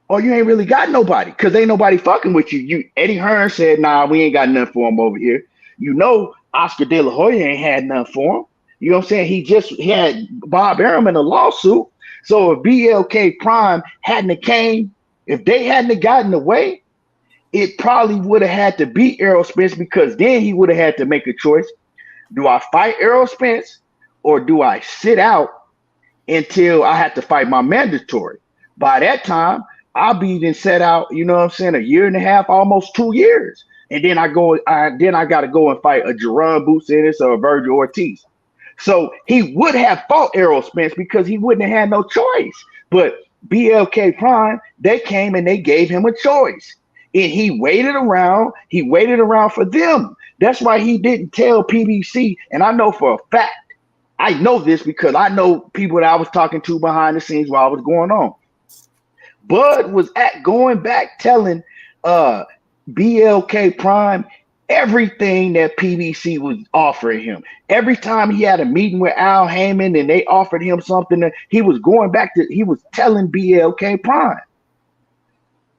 or you ain't really got nobody because ain't nobody fucking with you. Eddie Hearn said, nah, we ain't got nothing for him over here. You know, Oscar De La Hoya ain't had nothing for him. You know what I'm saying? He had Bob Arum in a lawsuit. So if BLK Prime hadn't came, if they hadn't gotten away, it probably would have had to beat Errol Spence because then he would have had to make a choice. Do I fight Errol Spence or do I sit out until I have to fight my mandatory? By that time, I'll be then set out, you know what I'm saying, 1.5 years, almost 2 years. And then I got to go and fight a Jerron Boots Ennis or a Virgil Ortiz. So he would have fought Errol Spence because he wouldn't have had no choice. But BLK Prime, they came and they gave him a choice. And he waited around. He waited around for them. That's why he didn't tell PBC. And I know for a fact, I know this because I know people that I was talking to behind the scenes while I was going on. Bud was going back telling BLK Prime everything that PBC was offering him. Every time he had a meeting with Al Heyman and they offered him something, he was telling BLK Prime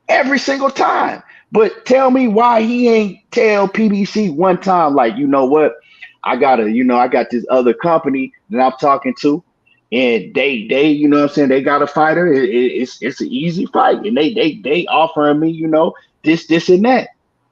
every single time. But tell me why he ain't tell PBC one time, like, you know what? I got this other company that I'm talking to, and they, you know what I'm saying, they got a fighter. It's an easy fight, and they offering me, you know, this and that.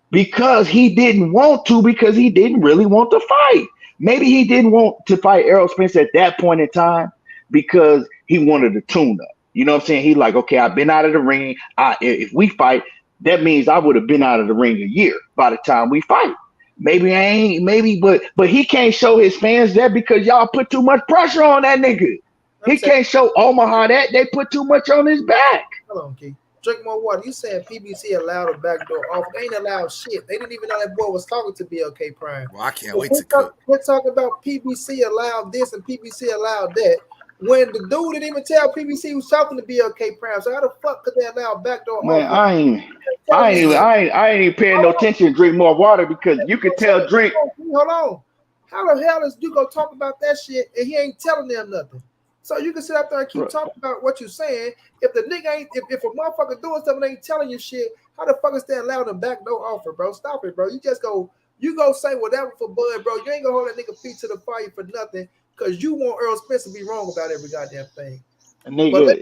Because he didn't want to, because he didn't really want to fight. Maybe he didn't want to fight Errol Spence at that point in time because he wanted a tune-up. You know what I'm saying? He like, okay, I've been out of the ring. If we fight, that means I would have been out of the ring a year by the time we fight. Maybe I ain't, but he can't show his fans that because y'all put too much pressure on that nigga. He can't show Omaha that. They put too much on his back. Hold on, Keith. Drink more water. You saying PBC allowed a backdoor offer? They ain't allowed shit. They didn't even know that boy was talking to BLK Prime. Well, I can't wait to cook. We're talking about PBC allowed this and PBC allowed that. When the dude didn't even tell PBC he was talking to BLK Prime, so how the fuck could they allow backdoor offer? Man, I ain't even paying no attention to Drink More Water because you can tell Drink. Hold on. How the hell is you gonna talk about that shit and he ain't telling them nothing? So you can sit up there and keep talking about what you're saying. If the nigga ain't, if a motherfucker doing something and ain't telling you shit, how the fuck is they allowed a backdoor offer, bro? Stop it, bro. You go say whatever for Bud, bro. You ain't gonna hold that nigga feet to the fire for nothing because you want Errol Spence to be wrong about every goddamn thing. Bud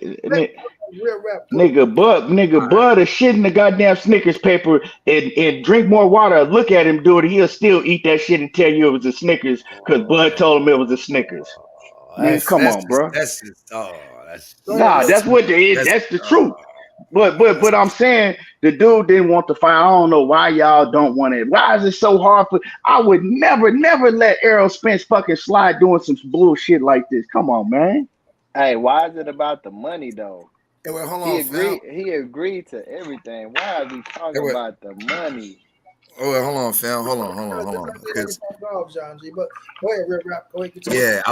is shit in the goddamn Snickers paper and Drink More Water. Look at him do it. He'll still eat that shit and tell you it was a Snickers because Bud told him it was a Snickers. Man, come on, bro. That's the truth. But I'm saying the dude didn't want to fight. I don't know why y'all don't want it. Why is it so hard for? I would never let Errol Spence fucking slide doing some bullshit like this. Come on, man. Hey, why is it about the money though? Hey, wait, hold on, he agreed to everything. Why is he talking about the money? Oh, wait, hold on, fam. Hold on. Yeah, I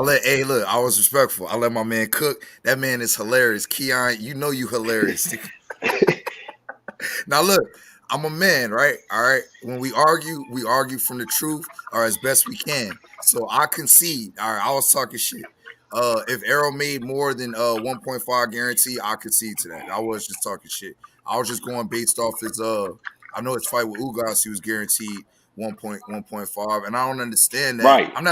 was respectful. I let my man cook. That man is hilarious. Keon, you know you hilarious. Now look, I'm a man, right? All right. When we argue from the truth or as best we can. So I concede. All right, I was talking shit. If Errol made more than 1.5 guarantee, I concede to that. I was just talking shit. I was just going based off his I know his fight with Ugas, he was guaranteed 1.5, and I don't understand that. Right. I'm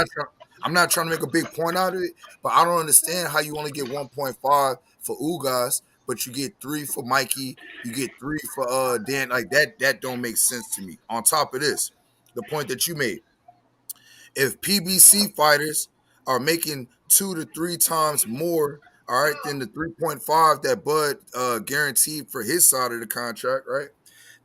not trying to make a big point out of it, but I don't understand how you only get 1.5 for Ugas, but you get 3 for Mikey, you get 3 for Dan. Like that don't make sense to me. On top of this, the point that you made, if PBC fighters are making 2 to 3 times more, all right, than the 3.5 that Bud guaranteed for his side of the contract, right?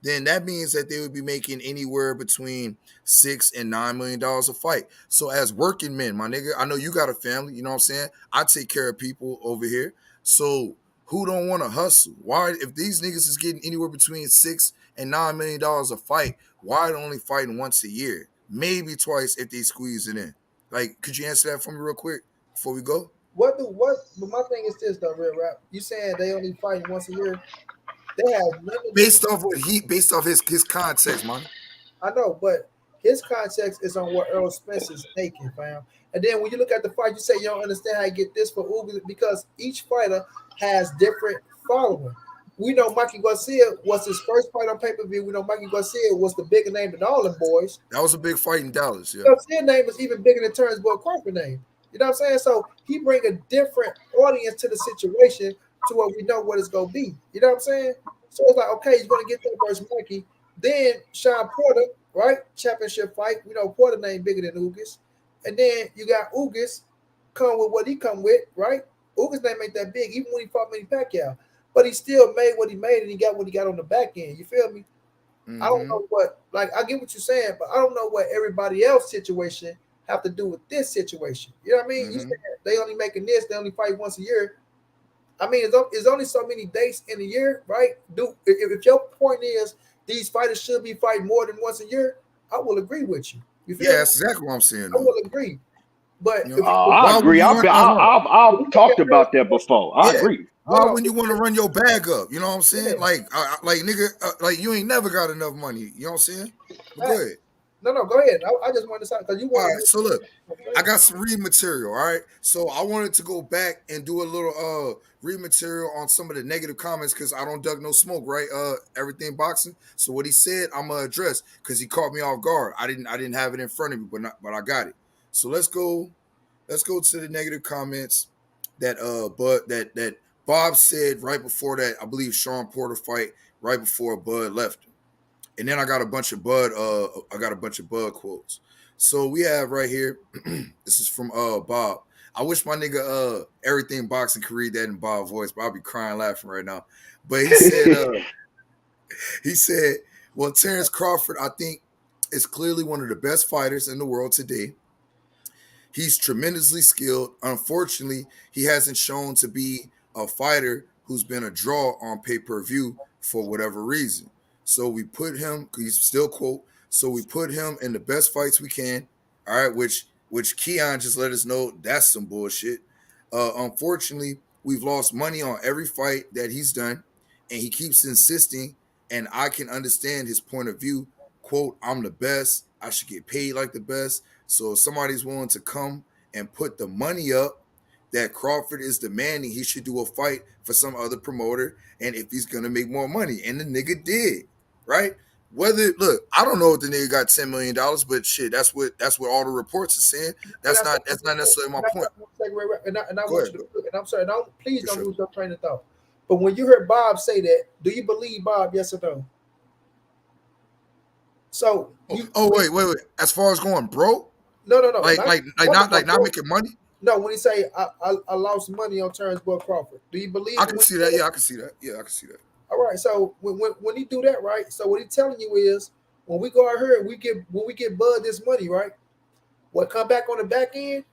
Then that means that they would be making anywhere between $6 and $9 million a fight. So as working men, my nigga, I know you got a family, you know what I'm saying? I take care of people over here. So who don't want to hustle? Why, if these niggas is getting anywhere between $6 and $9 million a fight, why are they only fighting once a year? maybe twice if they squeeze it in. Like, could you answer that for me real quick before we go? But my thing is this though, Real Rap. You saying they only fight once a year? They have limited. Based off his context, man. I know, but his context is on what Errol Spence is making, fam. And then when you look at the fight, you say you don't understand how you get this for Ugas because each fighter has different following. We know Mikey Garcia was his first fight on pay-per-view. We know Mikey Garcia was the bigger name than all them boys. That was a big fight in Dallas, yeah. Garcia's name is even bigger than Terence Crawford name. You know what I'm saying? So he bring a different audience to the situation to where we know what it's gonna be. You know what I'm saying? So it's like, okay, he's gonna get that versus Mikey. Then Sean Porter, right? Championship fight. We know Porter name bigger than Ugas. And then you got Ugas come with what he come with, right? Ugas name ain't that big, even when he fought Manny Pacquiao. But he still made what he made, and he got what he got on the back end. You feel me? I don't know what, like, I get what you're saying, but I don't know what everybody else situation have to do with this situation. You know what I mean? You said they only making this, they only fight once a year. I mean, it's only so many dates in a year, right? If your point is these fighters should be fighting more than once a year, I will agree with you. You feel me? That's exactly what I'm saying. I will agree. But I agree. I've talked about that before. I agree. Why when you want to run your bag up? You know what I'm saying? Like nigga, like you ain't never got enough money. You know what I'm saying? But go ahead. No, go ahead. I just wanted to say because you want. All right, so look, I got some read material. All right, so I wanted to go back and do a little read material on some of the negative comments because I don't duck no smoke, right? Everything boxing. So what he said, I'm gonna address because he caught me off guard. I didn't have it in front of me, but I got it. So let's go to the negative comments that that Bob said right before that. I believe Sean Porter fight right before Bud left him. And then I got a bunch of Bud quotes. So we have right here. This is from Bob. I wish my nigga Everything Boxing could read that in Bob's voice, but I'll be crying laughing right now. But he said, well, Terence Crawford, I think, is clearly one of the best fighters in the world today. He's tremendously skilled. Unfortunately, he hasn't shown to be a fighter who's been a draw on pay-per-view for whatever reason. So we put him, he's still quote, so we put him in the best fights we can. All right, which Keon just let us know that's some bullshit. Unfortunately, we've lost money on every fight that he's done, and he keeps insisting, and I can understand his point of view. Quote, I'm the best. I should get paid like the best. So if somebody's willing to come and put the money up that Crawford is demanding, he should do a fight for some other promoter, and if he's going to make more money. And the nigga did. Right? Look, I don't know if the nigga got $10 million, but shit, that's what all the reports are saying. That's not necessarily my point. And I want you to look, and I'm sorry, please don't lose your train of thought. But when you heard Bob say that, do you believe Bob, yes or no? So wait. As far as going broke? No. Like not making money? No, when he say I lost money on Terence Crawford, do you believe? I can see that. Yeah, I can see that. All right, so when he do that, right? So what he's telling you is when we go out here, when we get Bud this money, right? What come back on the back end,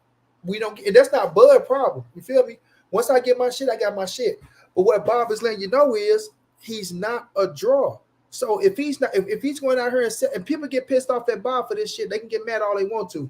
we don't get, and that's not Bud problem. You feel me? Once I get my shit, I got my shit. But what Bob is letting you know is he's not a draw. So if he's not, if he's going out here and people get pissed off at Bob for this shit, they can get mad all they want to.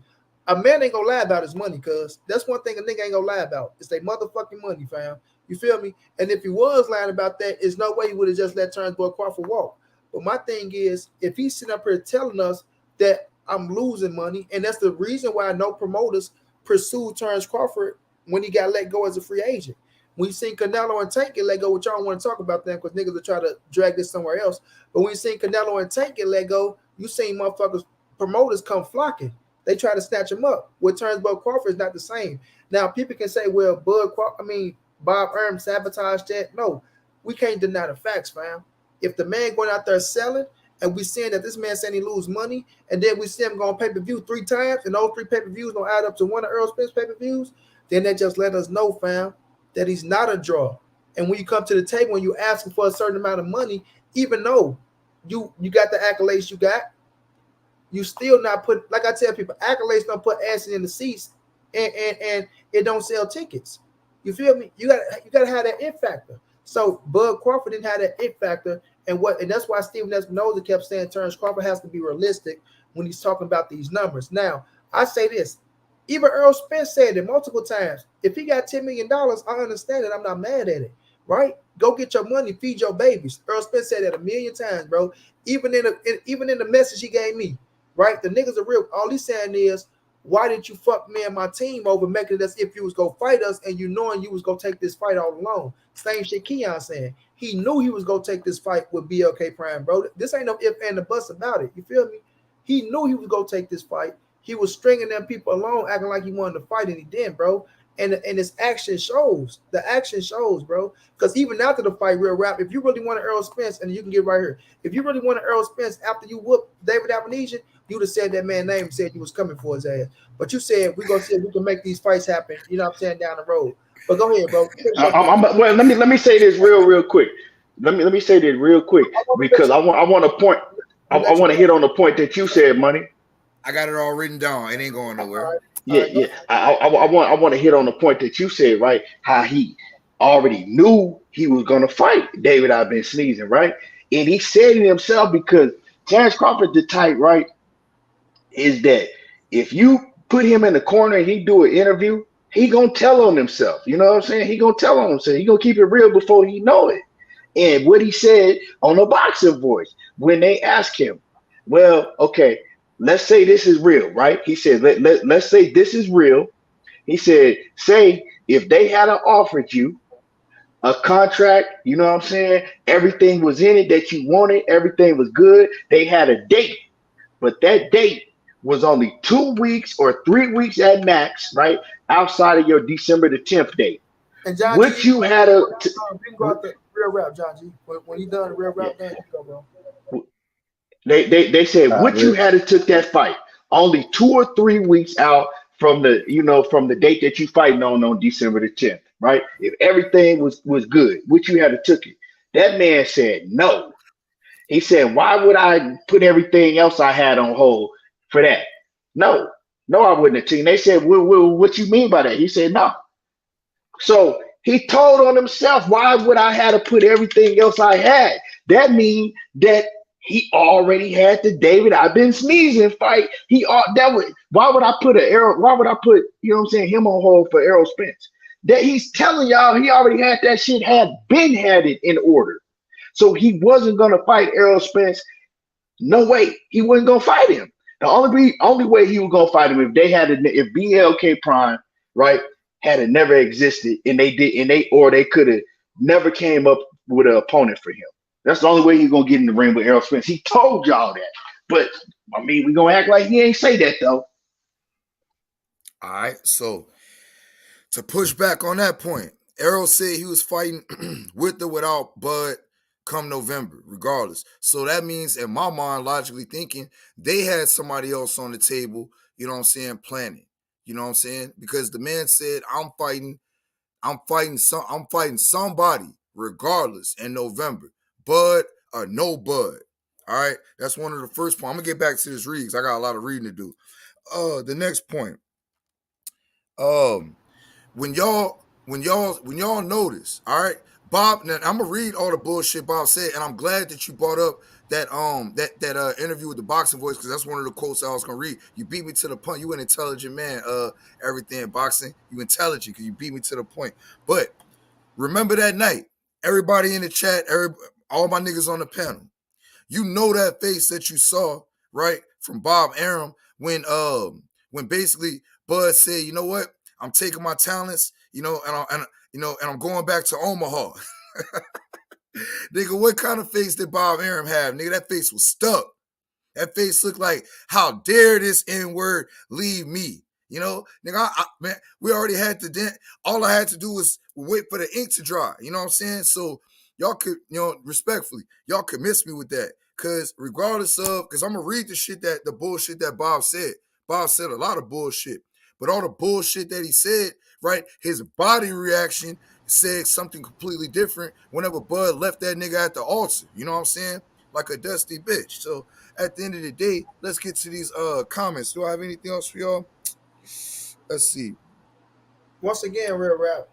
A man ain't gonna lie about his money, cuz that's one thing a nigga ain't gonna lie about. It's their motherfucking money, fam. You feel me? And if he was lying about that, there's no way he would have just let Terence Crawford walk. But my thing is, if he's sitting up here telling us that I'm losing money, and that's the reason why no promoters pursued Terence Crawford when he got let go as a free agent. When you seen Canelo and Tank get let go, which I don't want to talk about them because niggas will try to drag this somewhere else. But when you seen Canelo and Tank get let go, you seen motherfuckers, promoters come flocking. They try to snatch him up. With Terence Crawford is not the same. Now, people can say, well, Bob Erm sabotaged that. No, we can't deny the facts, fam. If the man going out there selling and we seeing that this man saying he lose money, and then we see him go on pay-per-view 3 times, and those 3 pay-per-views don't add up to one of Errol Spence pay-per-views, then that just let us know, fam, that he's not a draw. And when you come to the table and you asking for a certain amount of money, even though you got the accolades you got, you still not put, like I tell people, accolades don't put asses in the seats, and it don't sell tickets. You feel me? You gotta have that it factor. So Bud Crawford didn't have that it factor, and that's why Stephen Espinoza kept saying Terence Crawford has to be realistic when he's talking about these numbers. Now, I say this. Even Errol Spence said it multiple times. If he got $10 million, I understand it. I'm not mad at it, right? Go get your money, feed your babies. Errol Spence said that a million times, bro. Even in the message he gave me, right? The niggas are real. All he's saying is, why did you fuck me and my team over, making it as if you was gonna fight us and you knowing you was gonna take this fight all alone? Same shit Keon saying. He knew he was gonna take this fight with BLK Prime, bro. This ain't no if and the bus about it. You feel me? He knew he was gonna take this fight. He was stringing them people along, acting like he wanted to fight, and he didn't, bro. And his action shows. The action shows, bro. Because even after the fight, real rap, if you really want Errol Spence, and you can get right here, if you really want Errol Spence after you whoop David Avenesian, you would have said that man's name and said you was coming for his ass. But you said we're gonna see if we can make these fights happen. You know what I'm saying, down the road. But go ahead, bro. Well, let me say this real quick. Let me say this real quick because I want to point. I want to hit on the point that you said, Money. I got it all written down. It ain't going nowhere. Yeah. I want to hit on the point that you said, right? How he already knew he was gonna fight David. I've been sneezing, right? And he said it himself because Terence Crawford, the type, right, is that if you put him in the corner and he do an interview, he gonna tell on himself. You know what I'm saying? He gonna tell on himself. He gonna keep it real before he know it. And what he said on the boxing voice when they asked him, well, okay, let's say this is real, right? He said, let's say this is real. He said, say if they had offered you a contract, you know what I'm saying? Everything was in it that you wanted. Everything was good. They had a date, but that date was only 2 weeks or 3 weeks at max, right? Outside of your December the 10th date. And John what G, you had a the real rap, John G. When you done the real rap, then you go, bro. They said what you had to took that fight only 2 or 3 weeks out from the date that you fighting on December the 10th, right? If everything was good, what you had to took it. That man said no. He said, why would I put everything else I had on hold for that? No, I wouldn't have taken. They said, well, what you mean by that? He said, no. So he told on himself, why would I have to put everything else I had? That means that he already had the David I've been sneezing fight. Why would I put you know what I'm saying, him on hold for Errol Spence? That he's telling y'all he already had that shit, had it in order. So he wasn't gonna fight Errol Spence. No way. He wasn't gonna fight him. The only way he was gonna fight him if BLK Prime, right, had it never existed and they could have never came up with an opponent for him. That's the only way he's gonna get in the ring with Errol Spence. He told y'all that. But I mean, we're gonna act like he ain't say that though. All right. So to push back on that point, Errol said he was fighting with or without Bud come November, regardless. So that means, in my mind, logically thinking, they had somebody else on the table, you know what I'm saying, planning. You know what I'm saying? Because the man said, I'm fighting somebody regardless in November. Bud or no Bud. All right. That's one of the first points. I'm gonna get back to this read because I got a lot of reading to do. The next point. When y'all notice, all right, Bob, now I'm gonna read all the bullshit Bob said, and I'm glad that you brought up that interview with the boxing voice, because that's one of the quotes I was gonna read. You beat me to the point. You an intelligent man. Everything in boxing, you intelligent because you beat me to the point. But remember that night, everybody in the chat, all my niggas on the panel, you know that face that you saw, right, from Bob Arum when basically Bud said, you know what, I'm taking my talents, and I'm going back to Omaha. Nigga, what kind of face did Bob Arum have? Nigga, that face was stuck. That face looked like, how dare this N-word leave me? Nigga, man, we already had the dent. All I had to do was wait for the ink to dry. You know what I'm saying? So y'all could, respectfully, y'all could miss me with that. Because regardless of, because I'm going to read the bullshit that Bob said. Bob said a lot of bullshit. But all the bullshit that he said, right, his body reaction said something completely different whenever Bud left that nigga at the altar. You know what I'm saying? Like a dusty bitch. So at the end of the day, let's get to these comments. Do I have anything else for y'all? Let's see. Once again, real rap,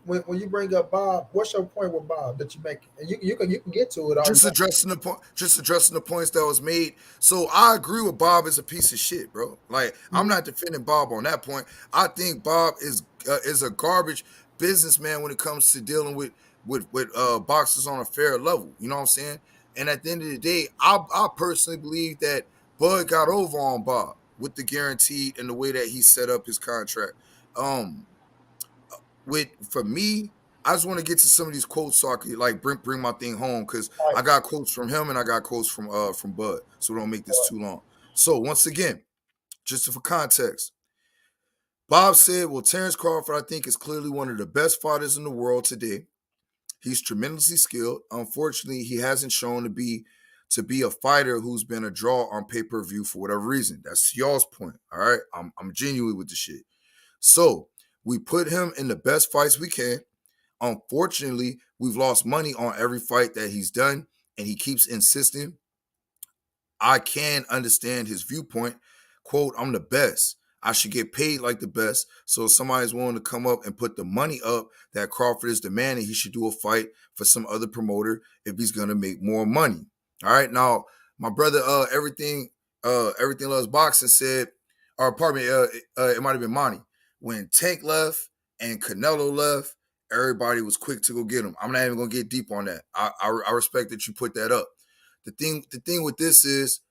when you bring up Bob, what's your point with Bob that you make? And you can get to it all you Just want. addressing the point, just addressing the points that was made. So I agree with Bob is a piece of shit, bro. Like I'm not defending Bob on that point. I think Bob is a garbage businessman when it comes to dealing with boxers on a fair level. You know what I'm saying? And at the end of the day, I personally believe that Bud got over on Bob with the guaranteed and the way that he set up his contract. Um, with for me, I just want to get to some of these quotes so I could like bring my thing home because I got quotes from him and I got quotes from Bud. So we don't make this too long. So once again, just for context, Bob said, "Well, Terence Crawford, I think, is clearly one of the best fighters in the world today. He's tremendously skilled. Unfortunately, he hasn't shown to be a fighter who's been a draw on pay-per-view for whatever reason. That's y'all's point. All right, I'm genuine with the shit. So we put him in the best fights we can. Unfortunately, we've lost money on every fight that he's done, and he keeps insisting. I can understand his viewpoint. Quote, I'm the best. I should get paid like the best. So if somebody's willing to come up and put the money up that Crawford is demanding, he should do a fight for some other promoter if he's gonna make more money. All right. Now, my brother, everything loves boxing said, or pardon me, it might have been Monty. When Tank left and Canelo left, everybody was quick to go get him. I'm not even gonna get deep on that. I respect that you put that up. The thing with this is,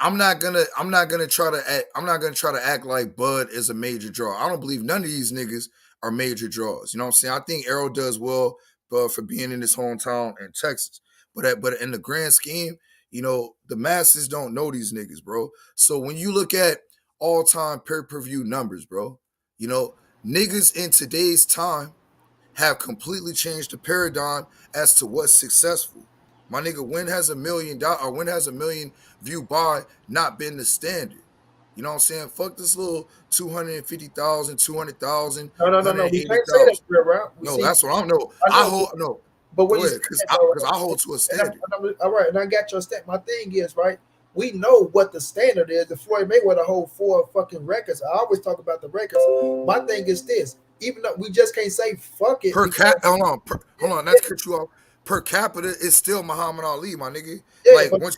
I'm not gonna try to act like Bud is a major draw. I don't believe none of these niggas are major draws. You know what I'm saying? I think Errol does well for being in his hometown in Texas. But in the grand scheme, the masses don't know these niggas, bro. So when you look at all-time pay-per-view numbers, bro, niggas in today's time have completely changed the paradigm as to what's successful. My nigga, when has a million view buy not been the standard? You know what I'm saying? Fuck this little 250,000, 200,000, No. We can't say that real rap. We No, see. that's what I'm no. I I know, hold no. but when Go you ahead, say that, though, because I hold to a standard. all right, and I got your step. My thing is right. We know what the standard is. The Floyd Mayweather hold 4 fucking records. I always talk about the records. My thing is this: even though we just can't say fuck it. Hold on, not to cut you off. Per capita is still Muhammad Ali, my nigga. Yeah, Like but once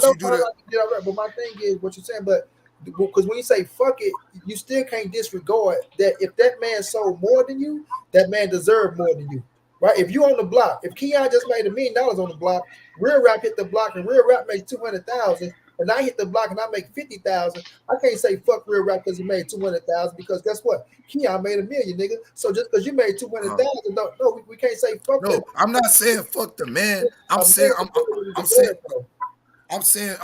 know you do the right. But my thing is what you're saying. But because when you say fuck it, you still can't disregard that if that man sold more than you, that man deserved more than you, right? If you on the block, if Keon just made $1 million on the block, Real Rap hit the block and Real Rap makes 200,000, and I hit the block and I make 50,000, I can't say fuck Real Rap because he made 200,000 because guess what? Keon made $1 million, nigga. So just because you made 200,000, we can't say fuck that. No, I'm not saying fuck the man. I'm saying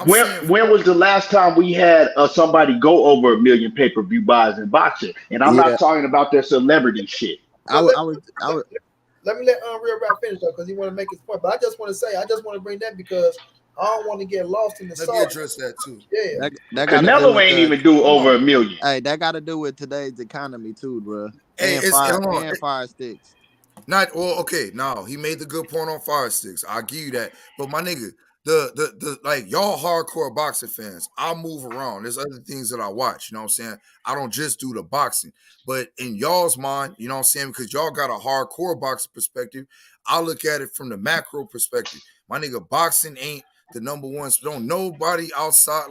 when was the last time we had somebody go over 1 million pay-per-view buys in boxing? And I'm not talking about their celebrity shit. Let me let Real Rap finish though, because he want to make his point. But I just want to bring that because I don't want to get lost in the sauce. Let me address that too. Yeah, that Canelo ain't even do over 1 million. Hey, that got to do with today's economy too, bro. Hey, and fire sticks. Not well. Okay, no, he made the good point on fire sticks. I'll give you that. But my nigga, the like y'all hardcore boxing fans, I move around. There's other things that I watch. You know what I'm saying? I don't just do the boxing. But in y'all's mind, you know what I'm saying? Because y'all got a hardcore boxing perspective, I look at it from the macro perspective. My nigga, boxing ain't the number one. So don't nobody outside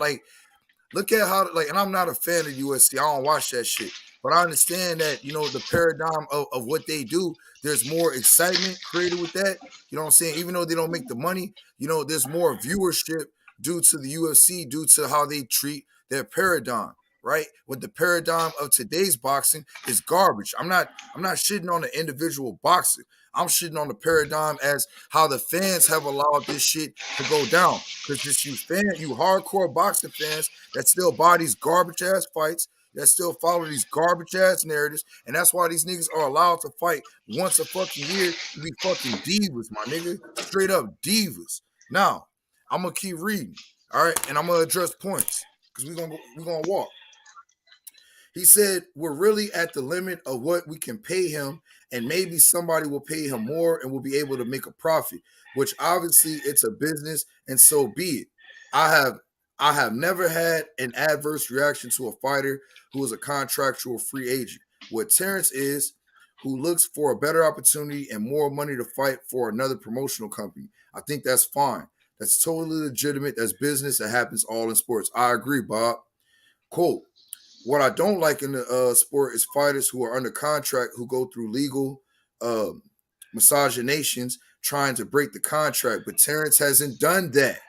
look at how and I'm not a fan of USC. I don't watch that shit. But I understand that, the paradigm of what they do, there's more excitement created with that. You know what I'm saying? Even though they don't make the money, there's more viewership due to the UFC, due to how they treat their paradigm, right? With the paradigm of today's boxing is garbage. I'm not shitting on the individual boxer. I'm shitting on the paradigm as how the fans have allowed this shit to go down. Because just you hardcore boxing fans that still buy these garbage ass fights, that still follow these garbage ass narratives, and that's why these niggas are allowed to fight once a fucking year to be fucking divas, my nigga. Straight up divas. Now, I'm gonna keep reading, all right, and I'm gonna address points because we're gonna walk. He said we're really at the limit of what we can pay him, and maybe somebody will pay him more and will be able to make a profit. Which obviously it's a business, and so be it. I have never had an adverse reaction to a fighter who is a contractual free agent. what Terence is, who looks for a better opportunity and more money to fight for another promotional company. I think that's fine. That's totally legitimate. That's business. That happens all in sports. I agree, Bob. Quote, what I don't like in the sport is fighters who are under contract who go through legal misoginations trying to break the contract. But Terence hasn't done that,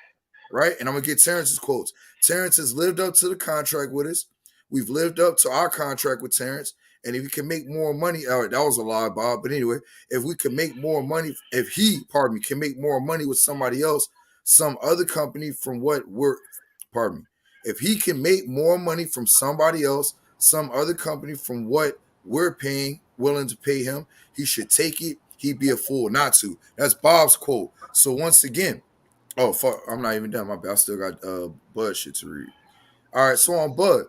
right? And I'm going to get Terence's quotes. Terence has lived up to the contract with us. We've lived up to our contract with Terence. And if he can make more money, that was a lie, Bob. But anyway, if we can make more money, if he, pardon me, can make more money with somebody else, some other company from what we're, pardon me, if he can make more money from somebody else, some other company from what we're paying, willing to pay him, he should take it. He'd be a fool not to. That's Bob's quote. So once again, oh, fuck, I'm not even done. My bad. I still got Bud shit to read. All right, so on Bud,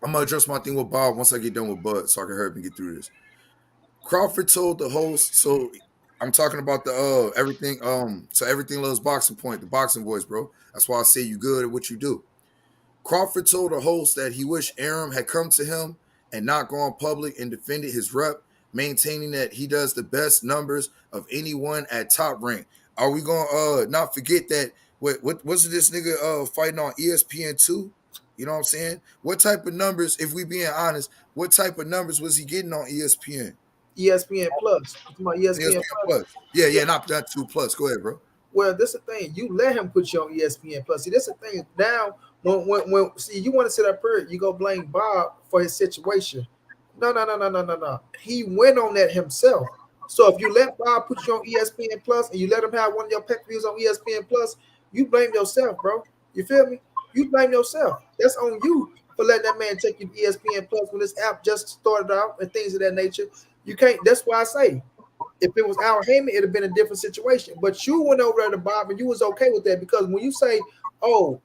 I'm going to address my thing with Bob once I get done with Bud so I can hurry up and get through this. Crawford told the host, so I'm talking about the everything, so everything loves boxing point, the boxing voice, bro. That's why I say you good at what you do. Crawford told the host that he wished Errol had come to him and not gone public and defended his rep, maintaining that he does the best numbers of anyone at Top Rank. Are we gonna not forget that? What wasn't this nigga fighting on ESPN 2? You know what I'm saying? What type of numbers, if we being honest, what type of numbers was he getting on ESPN? ESPN Plus. My ESPN Plus. Yeah, not that 2 Plus. Go ahead, bro. Well, this is the thing. You let him put you on ESPN Plus. See, this is the thing. Now, when see, you want to sit up here, you go blame Bob for his situation. No. He went on that himself. So if you let Bob put you on ESPN Plus and you let him have one of your pay-per-views on ESPN Plus, you blame yourself, bro. You feel me? You blame yourself. That's on you for letting that man take you to ESPN Plus when this app just started out and things of that nature. You can't. That's why I say, if it was Al Heyman, it'd have been a different situation. But you went over there to Bob and you was okay with that because when you say, "Oh,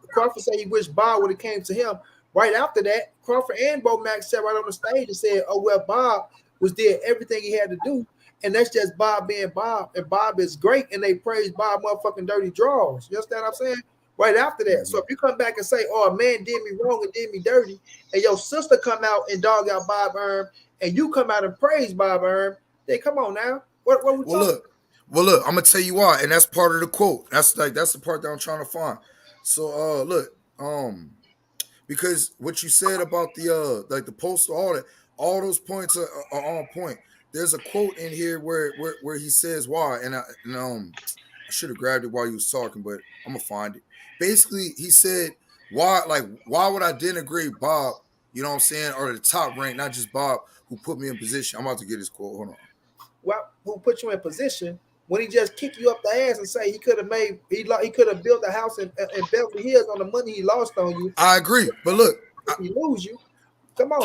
Crawford said he wished Bob would have came to him," right after that, Crawford and Bo Max sat right on the stage and said, "Oh well, Bob did everything he had to do, and that's just Bob being Bob, and Bob is great." And they praised Bob motherfucking dirty draws. You understand what I'm saying? Right after that. So if you come back and say, "Oh, a man did me wrong and did me dirty," and your sister come out and dog out Bob Erm, and you come out and praise Bob Erm, then come on now. What we talking? Well, look, I'm gonna tell you why, and that's part of the quote. That's the part that I'm trying to find. So look, because what you said about the like the post, all those points are on point. There's a quote in here where he says why, and I should have grabbed it while you was talking, but I'm gonna find it. Basically, he said why would I denigrate Bob? You know what I'm saying, or the Top Rank, not just Bob, who put me in position. I'm about to get his quote. Hold on. Well, who put you in position when he just kick you up the ass and say he could have built a house in Beverly Hills on the money he lost on you. I agree, but look, if he lose you, come on.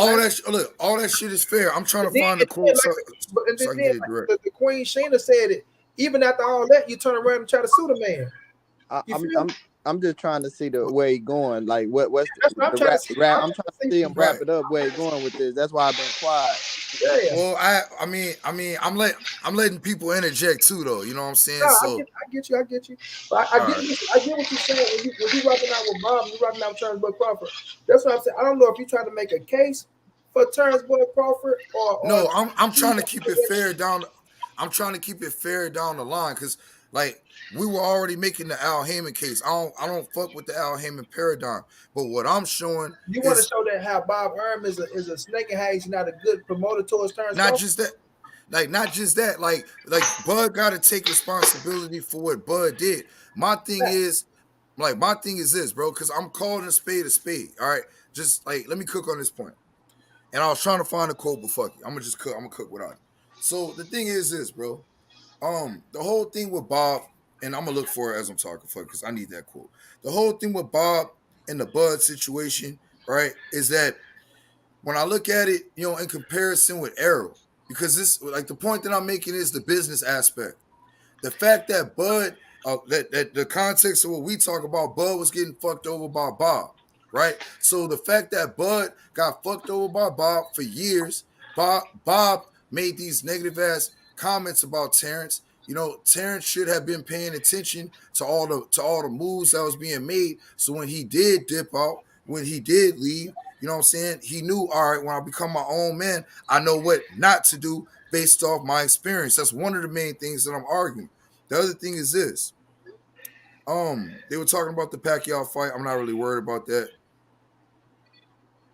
All that shit is fair. I'm trying to find the quote so I can get it direct. The Queen Shayna said it. Even after all that, you turn around and try to sue the man. I'm just trying to see the way he going. Like what's I'm trying to see him wrap it up where he going with this. That's why I've been quiet. Yeah. Well, I mean, I'm letting people interject too, though. You know what I'm saying? No, so I get you. But I get what you're saying. When you rapping out with Bob, you rapping out with Terence Boyd Crawford. That's what I'm saying. I don't know if you're trying to make a case for Terence Boyd Crawford or no. I'm trying to keep it fair down. I'm trying to keep it fair down the line because like we were already making the Al Heyman case. I don't fuck with the Al Heyman paradigm. But what I'm showing want to show that how Bob Erm is a snake and how he's not a good promoter towards Terence. Not just that. Like Bud got to take responsibility for what Bud did. My thing is this, bro, because I'm calling a spade a spade. All right, just like let me cook on this point. And I was trying to find a quote, but fuck it, I'm gonna just cook. I'm gonna cook without it. So the thing is this, bro. The whole thing with Bob, and I'm gonna look for it as I'm talking, fuck, because I need that quote. The whole thing with Bob and the Bud situation, right, is that when I look at it, you know, in comparison with Errol, because this, like, the point that I'm making is the business aspect. The fact that Bud, that the context of what we talk about, Bud was getting fucked over by Bob, right? So the fact that Bud got fucked over by Bob for years, Bob made these negative ass comments about Terence. You know, Terence should have been paying attention to all the moves that was being made. So when he did dip out, when he did leave, You know what I'm saying? He knew, all right, when I become my own man, I know what not to do based off my experience. That's one of the main things that I'm arguing. The other thing is this. They were talking about the Pacquiao fight. I'm not really worried about that.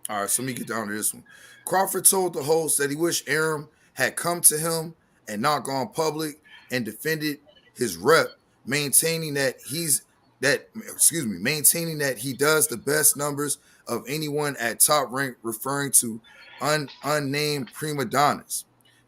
All right, so let me get down to this one. Crawford told the host that he wished Errol had come to him and not gone public and defended his rep, maintaining that he does the best numbers of anyone at Top Rank, referring to unnamed prima donnas.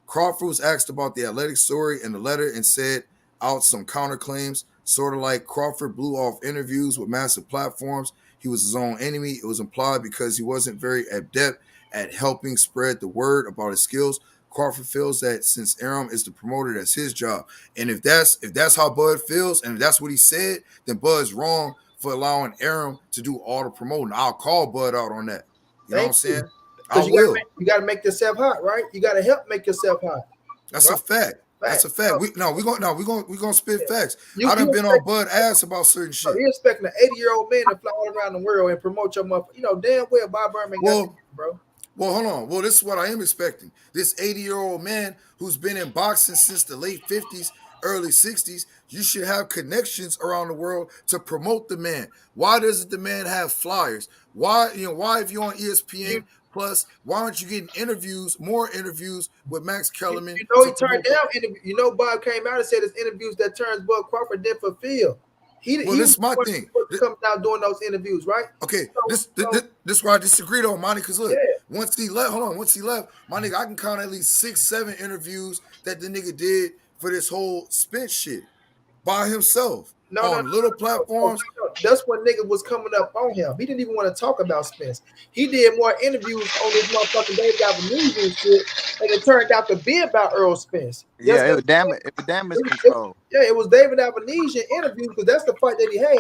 Crawford was asked about the athletic story in the letter and said out some counterclaims, sort of like Crawford blew off interviews with massive platforms. He was his own enemy. It was implied because he wasn't very adept at helping spread the word about his skills. Crawford feels that since Errol is the promoter, that's his job. And if that's how Bud feels, and if that's what he said, then Bud's wrong for allowing Errol to do all the promoting. I'll call Bud out on that. You know what I'm saying? I will. You gotta make yourself hot, right? You gotta help make yourself hot. That's right? A fact. That's a fact. We're gonna spit facts. I done been on Bud ass about certain shit. You're expecting an 80-year-old man to fly all around the world and promote your motherfucker. You know damn well Bob Berman got it, bro. Well, hold on. Well, this is what I am expecting. This 80-year-old man who's been in boxing since the late 50s, early 60s, you should have connections around the world to promote the man. Why doesn't the man have flyers? Why if you're on ESPN Plus, why aren't you getting more interviews with Max Kellerman? You know he turned down interviews. You know Bob came out and said his interviews that Terence Bud Crawford didn't fulfill. This is my thing. Coming out doing those interviews, right? Okay, this is where I disagree though, Monty. Because look, once he left, my nigga, I can count at least 6-7 interviews that the nigga did for this whole Spence shit by himself on little platforms. That's when nigga was coming up on him. He didn't even want to talk about Spence. He did more interviews on this motherfucking David Avenue and shit, and it turned out to be about Errol Spence. Yeah, it was damage control. It was David Avenesian interviews because that's the fight that he had,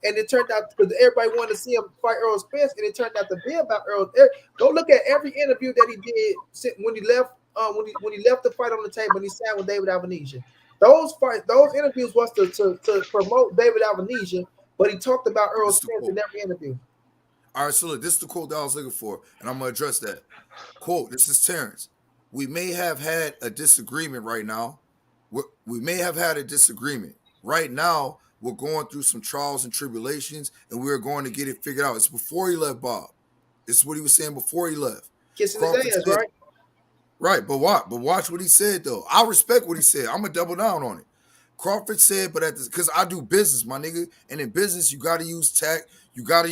and it turned out because everybody wanted to see him fight Errol Spence, and it turned out to be about Errol. Go look at every interview that he did when he left. When he left the fight on the table and he sat with David Avenesian. Those interviews was to promote David Avenesian, but he talked about Errol Spence in every interview. All right, so look, this is the quote that I was looking for, and I'm gonna address that. Quote, this is Terence. We may have had a disagreement right now. We may have had a disagreement. Right now, we're going through some trials and tribulations, and we're going to get it figured out. It's before he left Bob. This is what he was saying before he left. Kissing his ass, right? Right, but watch what he said though. I respect what he said. I'm gonna double down on it. Crawford said, but because I do business, my nigga, and in business you gotta use tact, you gotta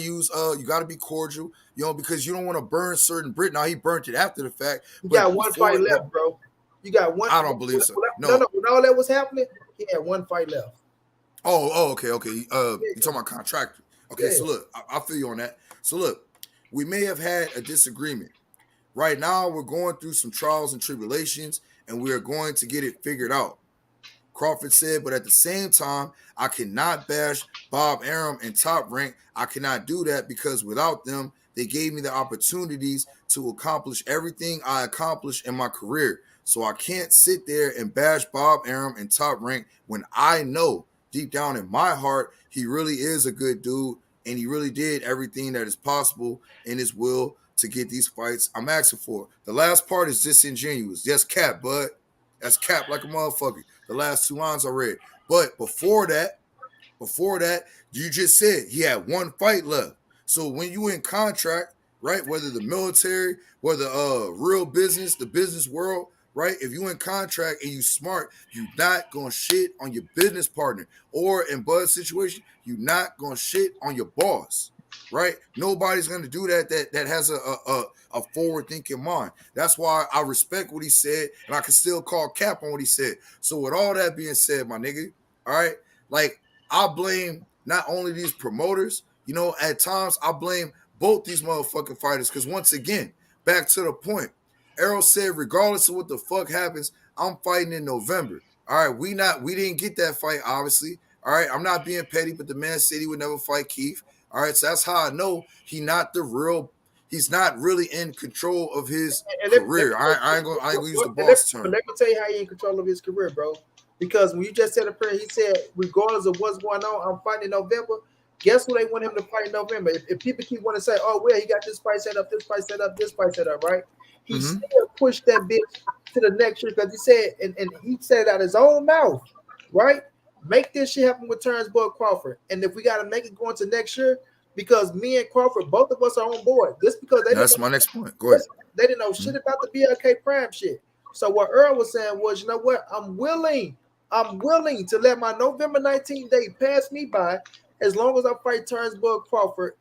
be cordial, because you don't want to burn certain Brit. Now he burnt it after the fact. You got one fight left, bro. You got one. I don't believe so. No. When all that was happening, he had one fight left. Oh, okay. You talking about contractor? Okay, so look, I feel you on that. So look, we may have had a disagreement. Right now, we're going through some trials and tribulations, and we are going to get it figured out. Crawford said, but at the same time, I cannot bash Bob Arum and Top Rank. I cannot do that because without them, they gave me the opportunities to accomplish everything I accomplished in my career. So I can't sit there and bash Bob Arum and Top Rank when I know deep down in my heart, he really is a good dude, and he really did everything that is possible in his will to get these fights I'm asking for. The last part is disingenuous. That's cap, bud. That's cap like a motherfucker. The last 2 lines I read. But before that, you just said he had one fight left. So when you in contract, right, whether the military, whether real business, the business world, right, if you in contract and you smart, you not going to shit on your business partner. Or in Bud's situation, you not going to shit on your boss. Right? Nobody's going to do that has a forward-thinking mind. That's why I respect what he said, and I can still call cap on what he said. So with all that being said, my nigga, all right, like I blame not only these promoters, at times I blame both these motherfucking fighters because once again, back to the point, Errol said regardless of what the fuck happens, I'm fighting in November. All right, we didn't get that fight, obviously. All right, I'm not being petty, but the man said he would never fight Keith. All right, so that's how I know he's not really in control of his career. I ain't gonna use the boss term. But let me tell you how he's in control of his career, bro. Because when you just said a prayer, he said, regardless of what's going on, I'm fighting in November. Guess who they want him to fight in November? If people keep wanting to say, "Oh, well, he got this fight set up, this fight set up, this fight set up," right? He still pushed that bitch to the next year because he said, and he said it out his own mouth, right? Make this shit happen with Terence Crawford, and if we got to make it go into next year, because me and Crawford, both of us are on board. Just because that's my next point. Go ahead. They didn't know shit about the BLK Prime shit. So what Errol was saying was, you know what? I'm willing to let my November 19th date pass me by as long as I fight Terence Crawford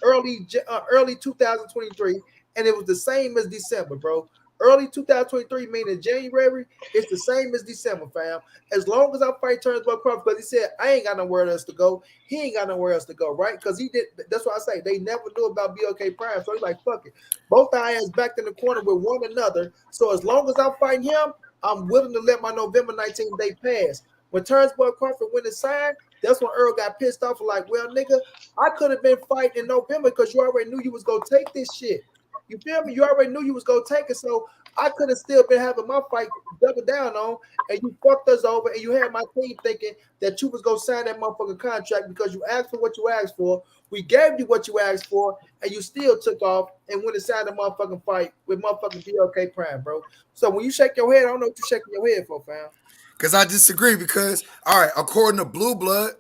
early 2023, and it was the same as December, bro. Early 2023, meaning January, it's the same as December, fam. As long as I fight Terence Crawford, because he said I ain't got nowhere else to go. He ain't got nowhere else to go, right? Because he did. That's why I say they never knew about BLK Prime, so he's like, fuck it. Both our ass back in the corner with one another. So as long as I'm fighting him, I'm willing to let my November 19th date pass. When Terence Crawford went and signed, that's when Errol got pissed off. Like, well, nigga, I could have been fighting in November because you already knew you was gonna take this shit. You feel me? You already knew you was gonna take it, so I could have still been having my fight double down on, and you fucked us over, and you had my team thinking that you was gonna sign that motherfucking contract because you asked for what you asked for. We gave you what you asked for, and you still took off and went and signed a motherfucking fight with motherfucking BLK Prime, bro. So when you shake your head, I don't know what you're shaking your head for, fam. Because I disagree. Because, all right, according to Blue Blood,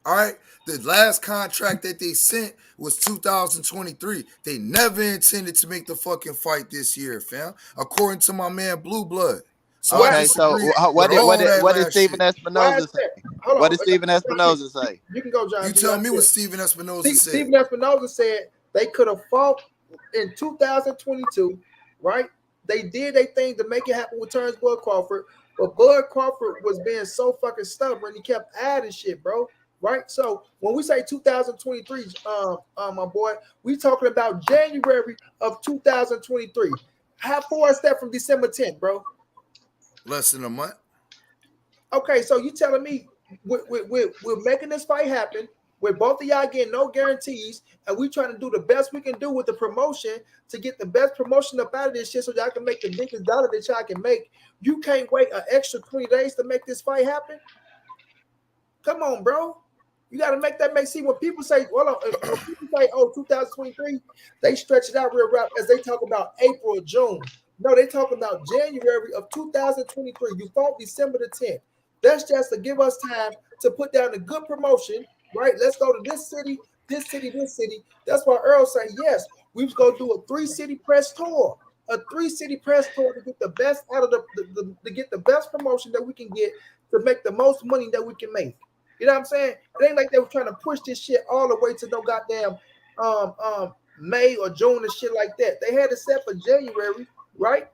all right, the last contract that they sent was 2023. They never intended to make the fucking fight this year, fam. According to my man Blue Blood. So okay, so what did Steven Espinoza say? What did Steven Espinoza say? You can go, John. You tell me what Steven Espinoza said. Steven Espinoza said they could have fought in 2022, right? They did their thing to make it happen with Terence Crawford, but Bud Crawford was being so fucking stubborn. He kept adding shit, bro. Right? So when we say 2023, my boy, we talking about January of 2023. How far is that from December 10th, bro? Less than a month. Okay, so you telling me we're making this fight happen with both of y'all getting no guarantees, and we trying to do the best we can do with the promotion to get the best promotion up out of this shit so y'all can make the biggest dollar that y'all can make. You can't wait an extra 20 days to make this fight happen? Come on, bro. You got to make that make sense. When people say, well, when people say, oh, 2023, they stretch it out real rough as they talk about April or June. No, they talking about January of 2023. You fought December the 10th. That's just to give us time to put down a good promotion, right? Let's go to this city, this city, this city. That's why Errol said, yes, we was going to do a 3-city press tour. A 3-city press tour to get the best out of to get the best promotion that we can get to make the most money that we can make. You know what I'm saying? It ain't like they were trying to push this shit all the way to no goddamn May or June and shit like that. They had it set for January, right?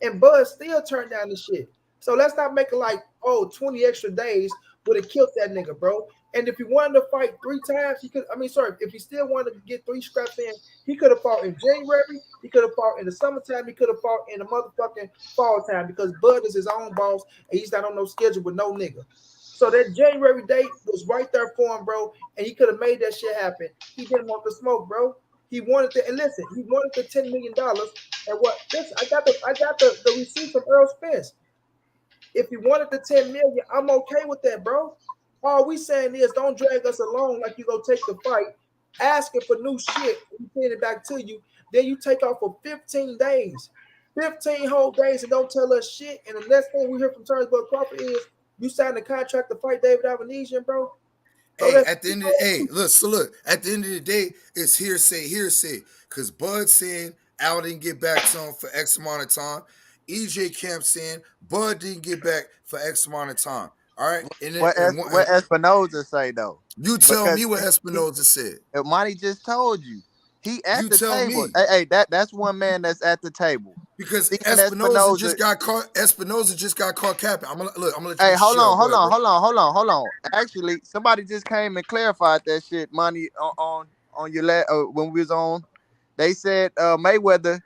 And Bud still turned down the shit. So let's not make it like, 20 extra days would have killed that nigga, bro. And if he wanted to fight 3 times, if he still wanted to get 3 scraps in, he could have fought in January, he could have fought in the summertime, he could have fought in the motherfucking fall time because Bud is his own boss and he's not on no schedule with no nigga. So that January date was right there for him, bro, and he could have made that shit happen. He didn't want the smoke, bro. He wanted to, and listen, he wanted the $10 million. And what? Listen, I got the receipt from Errol Spence. If he wanted the $10 million, I'm okay with that, bro. All we saying is don't drag us along like you go take the fight, asking for new shit, we send it back to you. Then you take off for 15 days, 15 whole days, and don't tell us shit. And the next thing we hear from Terence Crawford is you signed a contract to fight David Avanesian, bro. So hey, at the end of the day, look, at the end of the day, it's hearsay. Because Bud saying Al didn't get back to him for X amount of time. EJ Camp saying Bud didn't get back for X amount of time. All right. What Espinoza say though? You tell me what Espinoza said. Monty just told you. He at the table. Me. Hey, that's one man that's at the table. Because Espinoza just got caught. Espinoza just got caught capping. I'm gonna let you. Hey, hold on. Actually, somebody just came and clarified that shit. Money on your when we was on. They said Mayweather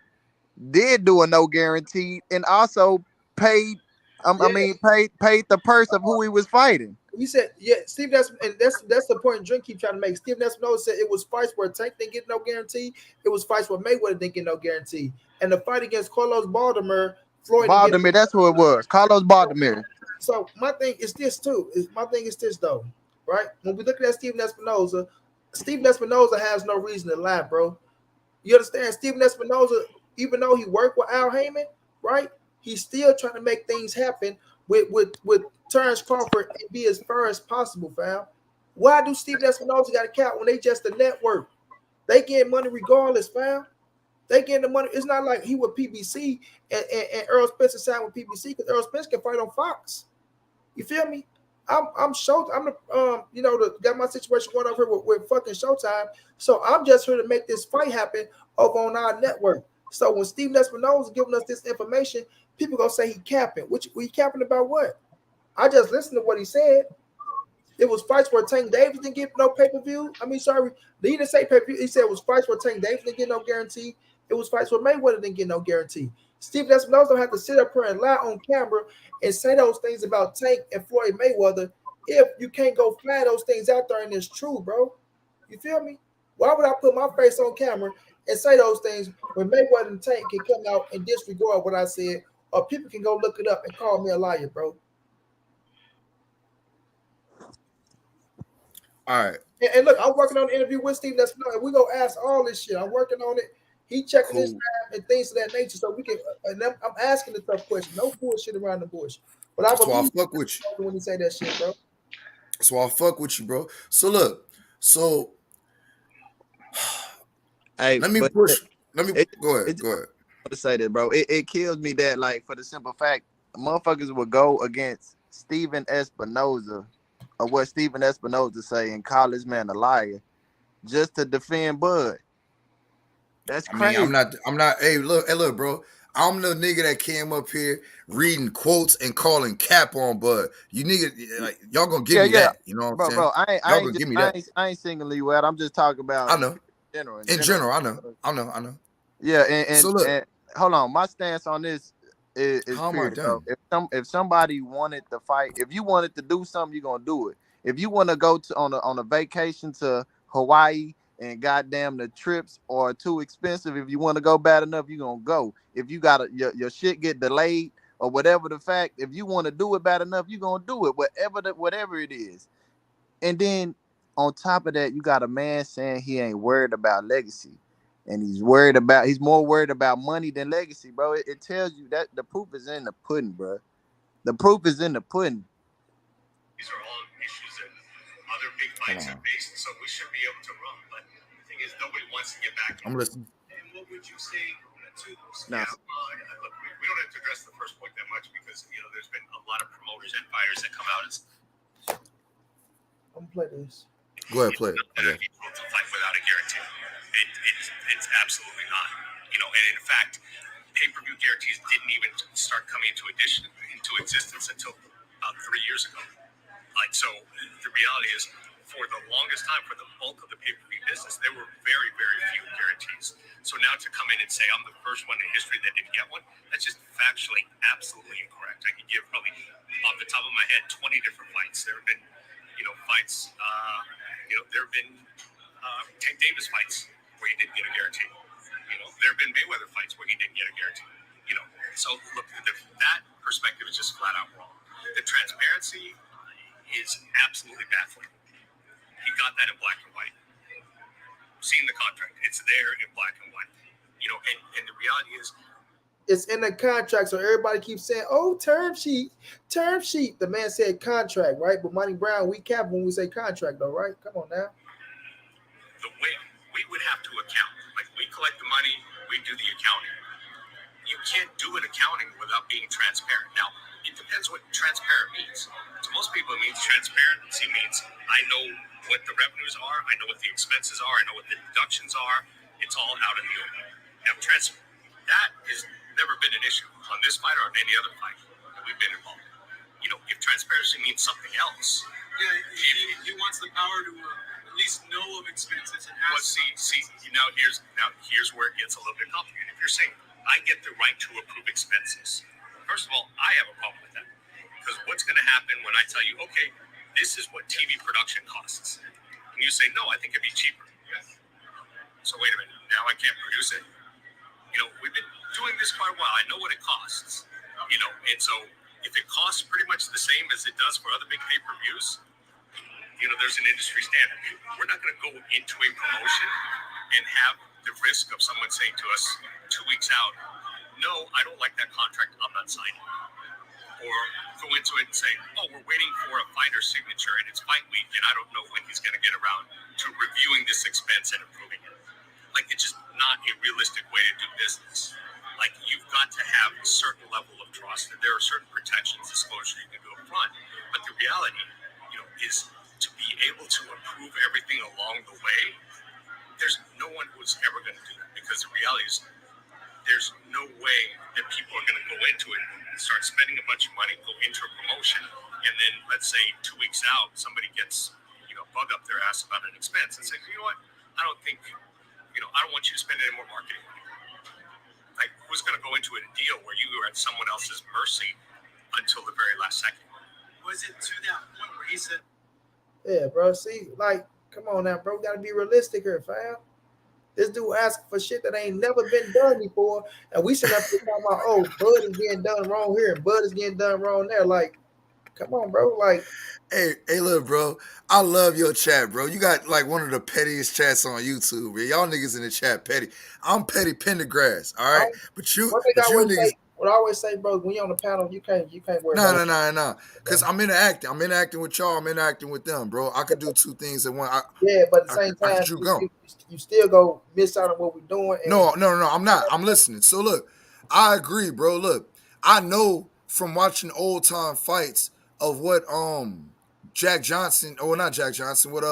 did do a no guarantee and also paid. Paid the purse of who he was fighting. He said, yeah, Steve, that's the point Drink keep trying to make. Steve Espinoza said it was fights where Tank didn't get no guarantee. It was fights where Mayweather didn't get no guarantee. And the fight against Carlos Baldomir, that's who it was. Carlos Baldomir. So my thing is this too. My thing is this though, right? When we look at Steve Espinoza, Stephen Espinosa has no reason to lie, bro. You understand? Stephen Espinosa, even though he worked with Al Heyman, right? He's still trying to make things happen with Terence Crawford and be as fair as possible, fam. Why do Stephen Espinosa got a count when they just a network? They get money regardless, fam. They getting the money. It's not like he with PBC and Errol Spence signed with PBC because Errol Spence can fight on Fox. You feel me? I'm show. I'm the got my situation going over here with fucking Showtime. So I'm just here to make this fight happen over on our network. So when Stephen Espinosa giving us this information, people gonna say he capping. Which he capping about what? I just listened to what he said. It was fights where Tank Davis didn't get no pay-per-view. I mean, sorry, he didn't say pay-per-view. He said it was fights where Tank Davis didn't get no guarantee. It was fights where Mayweather didn't get no guarantee. Steve Espinosa don't have to sit up here and lie on camera and say those things about Tank and Floyd Mayweather if you can't go fly those things out there and it's true, bro. You feel me? Why would I put my face on camera and say those things when Mayweather and Tank can come out and disregard what I said, or people can go look it up and call me a liar, bro? All right. And look, I'm working on an interview with Steve Espinosa, and we gonna ask all this shit. I'm working on it. He checking his time and things of that nature, so we can. And I'm asking the tough question. No bullshit around the bush. But I So I believe fuck with you when he say that shit, bro. So I fuck with you, bro. So look, Hey, let me but push. Let me it- go ahead. it's- Go ahead. to say that, bro. It kills me that, like, for the simple fact, motherfuckers would go against Stephen Espinosa or what Stephen Espinosa say and call this man a liar just to defend Bud. That's I mean, crazy. I'm not. Hey, look, bro. I'm the nigga that came up here reading quotes and calling cap on Bud. You nigga, like, y'all gonna give me that. You know what I'm bro, saying? I Y'all ain't gonna just, give me that. I ain't singling you out. I'm just talking about I know. in general. I know. Yeah, So look, and hold on, my stance on this is how am I period, bro. done? If somebody wanted to fight, if you wanted to do something, you're gonna do it. If you want to go to on a vacation to Hawaii and goddamn the trips are too expensive, if you want to go bad enough, you're gonna go. If you got your shit get delayed or whatever the fact, if you want to do it bad enough, you're gonna do it, whatever it is. And then on top of that, you got a man saying he ain't worried about legacy. And he's more worried about money than legacy, bro. It tells you that the proof is in the pudding, bro. The proof is in the pudding. These are all issues that other big fights are faced, so we should be able to run. But the thing is, nobody wants to get back. I'm listening. And what would you say to those? Nah. Look, we don't have to address the first point that much because there's been a lot of promoters and fighters that come out and I'm gonna play this. Go ahead, play it. Okay. To fight without a guarantee. It's absolutely not. And in fact, pay-per-view guarantees didn't even start coming into existence until about 3 years ago. Like, so the reality is, for the longest time, for the bulk of the pay-per-view business, there were very, very few guarantees. So now to come in and say I'm the first one in history that didn't get one, that's just factually absolutely incorrect. I could give probably off the top of my head 20 different fights. There have been fights. There have been Tank Davis fights where he didn't get a guarantee. There have been Mayweather fights where he didn't get a guarantee. So look, that perspective is just flat out wrong. The transparency is absolutely baffling. He got that in black and white. Seen the contract; it's there in black and white. And the reality is, it's in the contract, so everybody keeps saying, "Oh, term sheet." The man said contract, right? But Monty Brown, we cap when we say contract, though, right? Come on now. the way we would have to account, like we collect the money, we do the accounting. You can't do an accounting without being transparent. Now, it depends what transparent means. To most people, it means transparency means I know what the revenues are, I know what the expenses are, I know what the deductions are. It's all out in the open. Now, that has never been an issue on this fight or on any other fight that we've been involved in. If transparency means something else. Yeah, he wants the power to at least know of expenses and have. Well, see, now here's where it gets a little bit complicated. If you're saying I get the right to approve expenses, first of all, I have a problem with that because what's going to happen when I tell you, okay, this is what TV production costs, and you say no, I think it'd be cheaper. So wait a minute, now I can't produce it. We've been doing this quite a while. I know what it costs. And so if it costs pretty much the same as it does for other big pay-per-views, there's an industry standard. We're not going to go into a promotion and have the risk of someone saying to us 2 weeks out, no, I don't like that contract, I'm not signing. Or go into it and say, oh, we're waiting for a fighter's signature and it's fight week and I don't know when he's going to get around to reviewing this expense and approving it. Like, it's just not a realistic way to do business. Like, you've got to have a certain level of trust, and there are certain protections, disclosure you can do up front. But the reality, is to be able to approve everything along the way. There's no one who's ever going to do that, because the reality is there's no way that people are going to go into it and start spending a bunch of money, go into a promotion, and then let's say 2 weeks out, somebody gets, bug up their ass about an expense and say, you know what, I don't think, I don't want you to spend any more marketing money. Like, who's going to go into a deal where you are at someone else's mercy until the very last second? Was it to that point where he said, yeah, bro, see, like, come on now, bro, gotta be realistic here, fam. This dude asking for shit that ain't never been done before, and we should have to talk about, oh, Bud is getting done wrong here, and Bud is getting done wrong there. Like, come on, bro. Like, Hey, look, bro. I love your chat, bro. You got like one of the pettiest chats on YouTube, man. Y'all niggas in the chat petty. I'm petty Pendergrass, all right. But you one thing I always niggas. say, what I always say, bro, when you're on the panel, you can't worry about No. Because I'm interacting. I'm interacting with y'all. I'm interacting with them, bro. I could do two things at once. Yeah, but at the same I time, could going. you still go miss out on what we're doing. And No. I'm not. I'm listening. So look, I agree, bro. Look, I know from watching old time fights of what Jack Johnson, or not Jack Johnson, what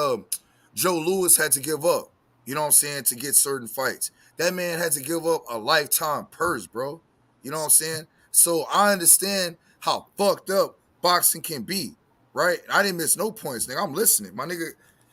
Joe Louis had to give up. You know what I'm saying, to get certain fights. That man had to give up a lifetime purse, bro. You know what I'm saying? So I understand how fucked up boxing can be, right? I didn't miss no points, nigga. I'm listening, my nigga.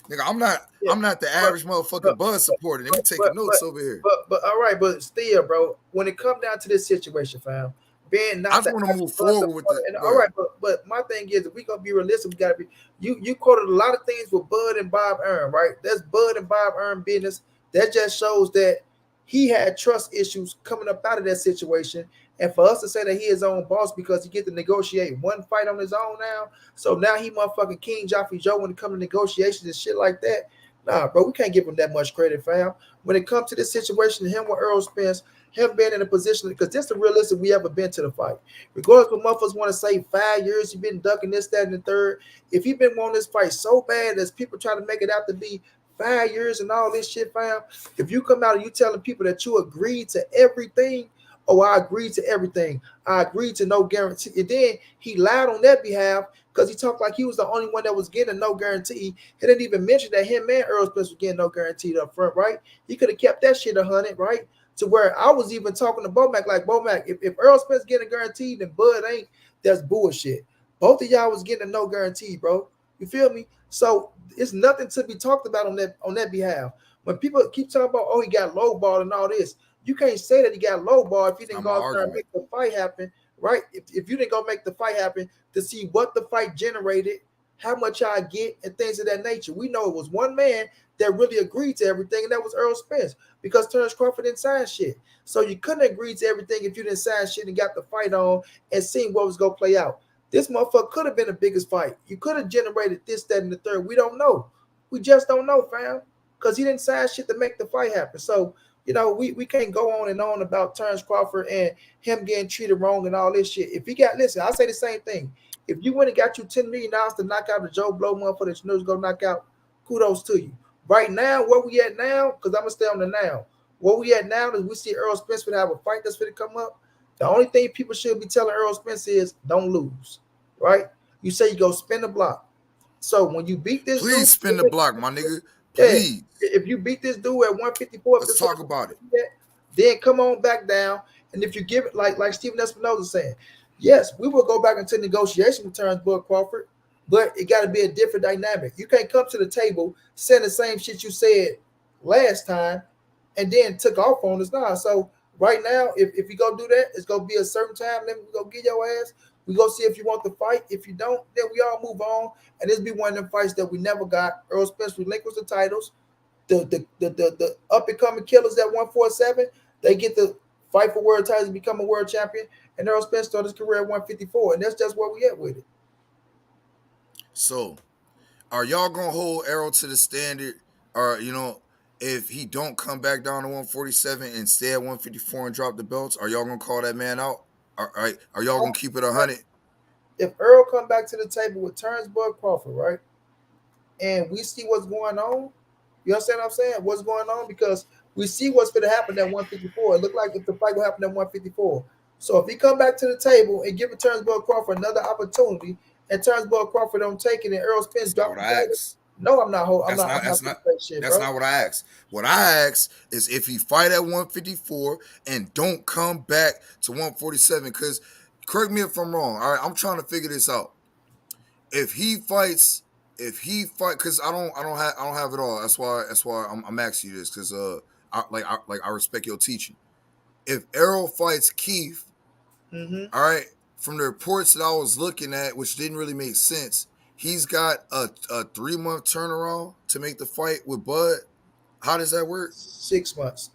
Nigga, I'm not the average motherfucking Buzz supporter. Nigga, we taking notes over here. But all right, but still, bro, when it come down to this situation, fam, being not I just want to move forward with it. All right, but my thing is, if we gonna be realistic, we gotta be. You quoted a lot of things with Bud and Bob Arum, right? That's Bud and Bob Arum business. That just shows that he had trust issues coming up out of that situation. And for us to say that he is his own boss because he get to negotiate one fight on his own now, so now he motherfucking King Joffrey Joe when it comes to negotiations and shit like that. Nah, bro, we can't give him that much credit, fam. When it comes to this situation, him with Errol Spence, him being in a position, because this is the realest we ever been to the fight. Regardless of what motherfuckers want to say, 5 years, he been ducking this, that, and the third. If he been wanting this fight so bad as people trying to make it out to be 5 years and all this shit, fam, if you come out and you telling people that you agreed to everything, oh, I agreed to everything. I agreed to no guarantee. And then he lied on that behalf because he talked like he was the only one that was getting a no guarantee. He didn't even mention that him and Errol Spence was getting no guarantee up front, right? He could have kept that shit 100, right? To where I was even talking to Bomac like, Bomac, if Errol Spence getting a guarantee, then Bud ain't, that's bullshit. Both of y'all was getting a no guarantee, bro. You feel me? So it's nothing to be talked about on that behalf. When people keep talking about, oh, he got lowballed and all this, you can't say that he got lowballed if he didn't go out there and make the fight happen, right? If you didn't go make the fight happen to see what the fight generated, how much I get, and things of that nature. We know it was one man that really agreed to everything, and that was Errol Spence, because Terence Crawford didn't sign shit. So you couldn't agree to everything if you didn't sign shit and got the fight on and seen what was going to play out. This motherfucker could have been the biggest fight. You could have generated this, that, and the third. We don't know. We just don't know, fam, because he didn't sign shit to make the fight happen. So, we can't go on and on about Terence Crawford and him getting treated wrong and all this shit. If he got, listen, I'll say the same thing. If you went and got you $10 million to knock out the Joe Blow motherfucker that you know is going to knock out, kudos to you. Right now, where we at now, because I'm going to stay on the now. Where we at now is we see Errol Spence would have a fight that's going to come up. The only thing people should be telling Errol Spence is don't lose, right? You say you go spin the block. So when you beat this Please spin the block, my nigga. Please. Yeah, if you beat this dude at 154, let's talk about it. Then come on back down. And if you give it like Stephen Espinoza saying, yes, we will go back into negotiation with Terence Bud Crawford, but it got to be a different dynamic. You can't come to the table saying the same shit you said last time and then took off on us now. So right now, if you go do that, it's gonna be a certain time. Then we go get your ass. We go see if you want the fight. If you don't, then we all move on. And this be one of them fights that we never got. Errol Spence relinquished the titles. The up and coming killers at 147, they get the fight for world titles and become a world champion. And Errol Spence started his career at 154, and that's just where we at with it. So, Are y'all gonna hold Errol to the standard, or if he don't come back down to 147 and stay at 154 and drop the belts, are y'all gonna call that man out? Are y'all gonna keep it 100? If Errol come back to the table with Terence Crawford, right, and we see what's going on, you understand what I'm saying? What's going on? Because we see what's going to happen at 154. It looked like if the fight will happen at 154. So if he come back to the table and give it Terence Crawford another opportunity, and Terence Crawford don't take it, and Errol Spence That's not what I asked. No, I'm not. I'm not. That's Bro. not what I asked. What I asked is if he fight at 154 and don't come back to 147. Because correct me if I'm wrong. All right, I'm trying to figure this out. If he fight, because I don't have it all. That's why I'm asking you this, because I respect your teaching. If Errol fights Keith, all right, from the reports that I was looking at, which didn't really make sense, he's got a 3-month turnaround to make the fight with Bud. How does that work? 6 months.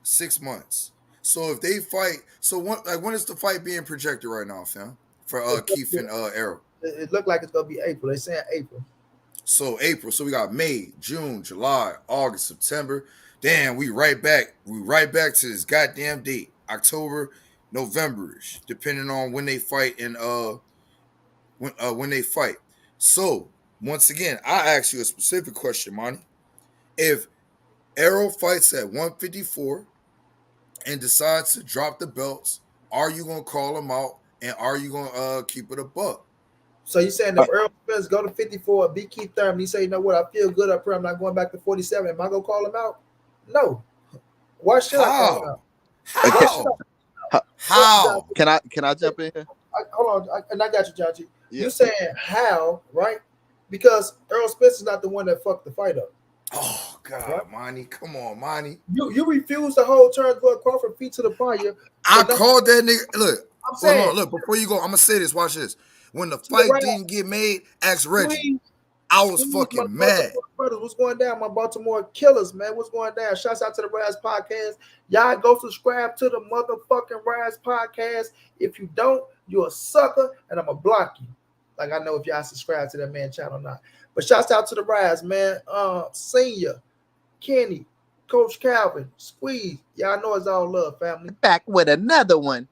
6 months. So if they fight, when is the fight being projected right now, fam? For Keith and Errol. It looked like it's gonna be April. They're saying April. So April. So we got May, June, July, August, September. Damn, we right back. We right back to this goddamn date. October, November-ish, depending on when they fight and when they fight. So once again, I ask you a specific question, Monty. If Errol fights at 154 and decides to drop the belts, are you gonna call him out and are you gonna keep it a buck? So you saying if Errol Spence go to 54, beat Keith Thurman, he say, you know what, I feel good up here, I'm not going back to 47. Am I gonna call him out? No. Why should I call him out? How? Can I jump in here? Hold on, and I got you, John G. Yeah. You saying how, right? Because Errol Spence is not the one that fucked the fight up. Oh God, right? Monty, come on, Monty. You refuse to hold Terence Crawford feet to the fire. I called that nigga. Look, I'm saying, look, before you go, I'm gonna say this. Watch this. When the fight didn't get made, ask Reggie. I was fucking mad. Brothers, what's going down, my Baltimore killers, man? What's going down? Shouts out to the Rise Podcast. Y'all go subscribe to the motherfucking Rise Podcast. If you don't, you're a sucker, and I'm gonna block you. Like, I know if y'all subscribe to that man channel or not. But shouts out to the Rise, man. Senior, Kenny, Coach Calvin, Squeeze. Y'all know it's all love, family. Back with another one.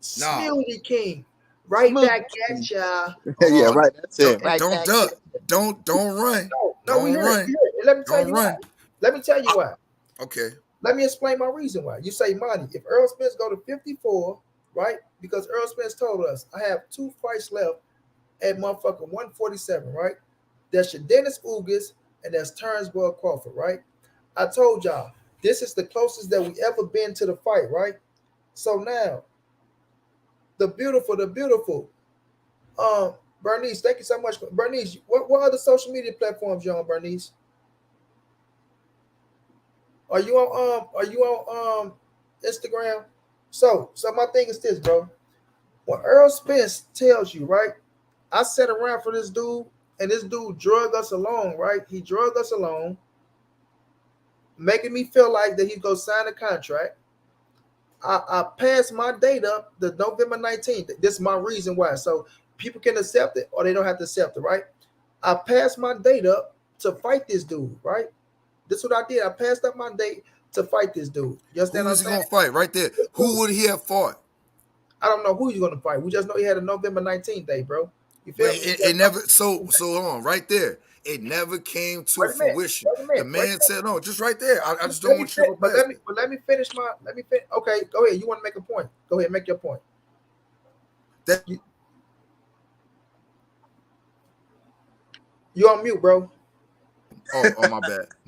Smoothie King. Right back at y'all. Yeah, right. That's it. Right, don't duck. Don't run. No, we heard it. Let me tell you why. Let me tell you why. Okay. Let me explain my reason why. You say, Monty, if Errol Spence go to 54, right? Because Errol Spence told us, I have 2 fights left at motherfucking 147, right? That's your Dennis Ugas and that's Terence Crawford, right? I told y'all, this is the closest that we ever been to the fight, right? So now, the beautiful, Bernice, thank you so much. Bernice, what other social media platforms you on, Bernice? Are you on Instagram? So my thing is this, bro. When Errol Spence tells you, right? I sat around for this dude, and this dude drug us along, right? He drug us along, making me feel like that he's gonna sign a contract. I passed my date up the November 19th. This is my reason why. So people can accept it or they don't have to accept it, right? I passed my date up to fight this dude, right? This is what I did. I passed up my date to fight this dude. You understand? Who was he gonna fight right there? Who would he have fought? I don't know who he's gonna fight. We just know he had a November 19th day, bro. You feel me? It never so hold on, right there. It never came to fruition. The man said, "No, just right there. I just don't want you to go past it." Let me finish. Okay, go ahead. You want to make a point? Go ahead, make your point. You on mute, bro. Oh, my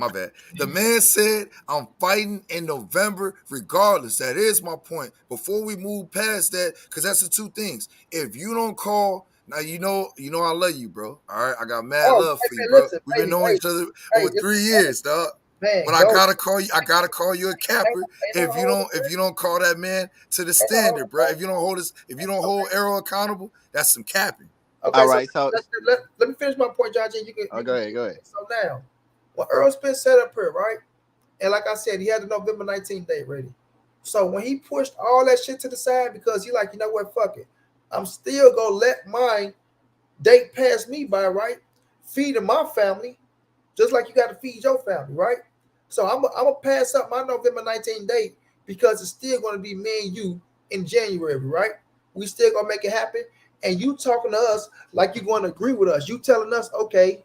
bad. The man said, "I'm fighting in November, regardless." That is my point. Before we move past that, because that's the 2 things. If you don't call. Now you know I love you, bro. All right, I got mad love for you, bro. Listen, We've been knowing each other over 3 years, dog. Man, but I gotta call you. I gotta call you a capper if you don't call that man to the standard, bro. If you don't hold Errol accountable, that's some capping. Okay, all right. So let me finish my point, John G. You can. Go ahead. So now, when Errol Spence set up here, right, and like I said, he had the November 19th date ready. So when he pushed all that shit to the side because he like, you know what, fuck it. I'm still gonna let my date pass me by, right? feeding my family, just like you got to feed your family, right? So I'm gonna pass up my November 19th date because it's still gonna be me and you in January, right? We still gonna make it happen. And you talking to us like you're gonna agree with us. You telling us, okay,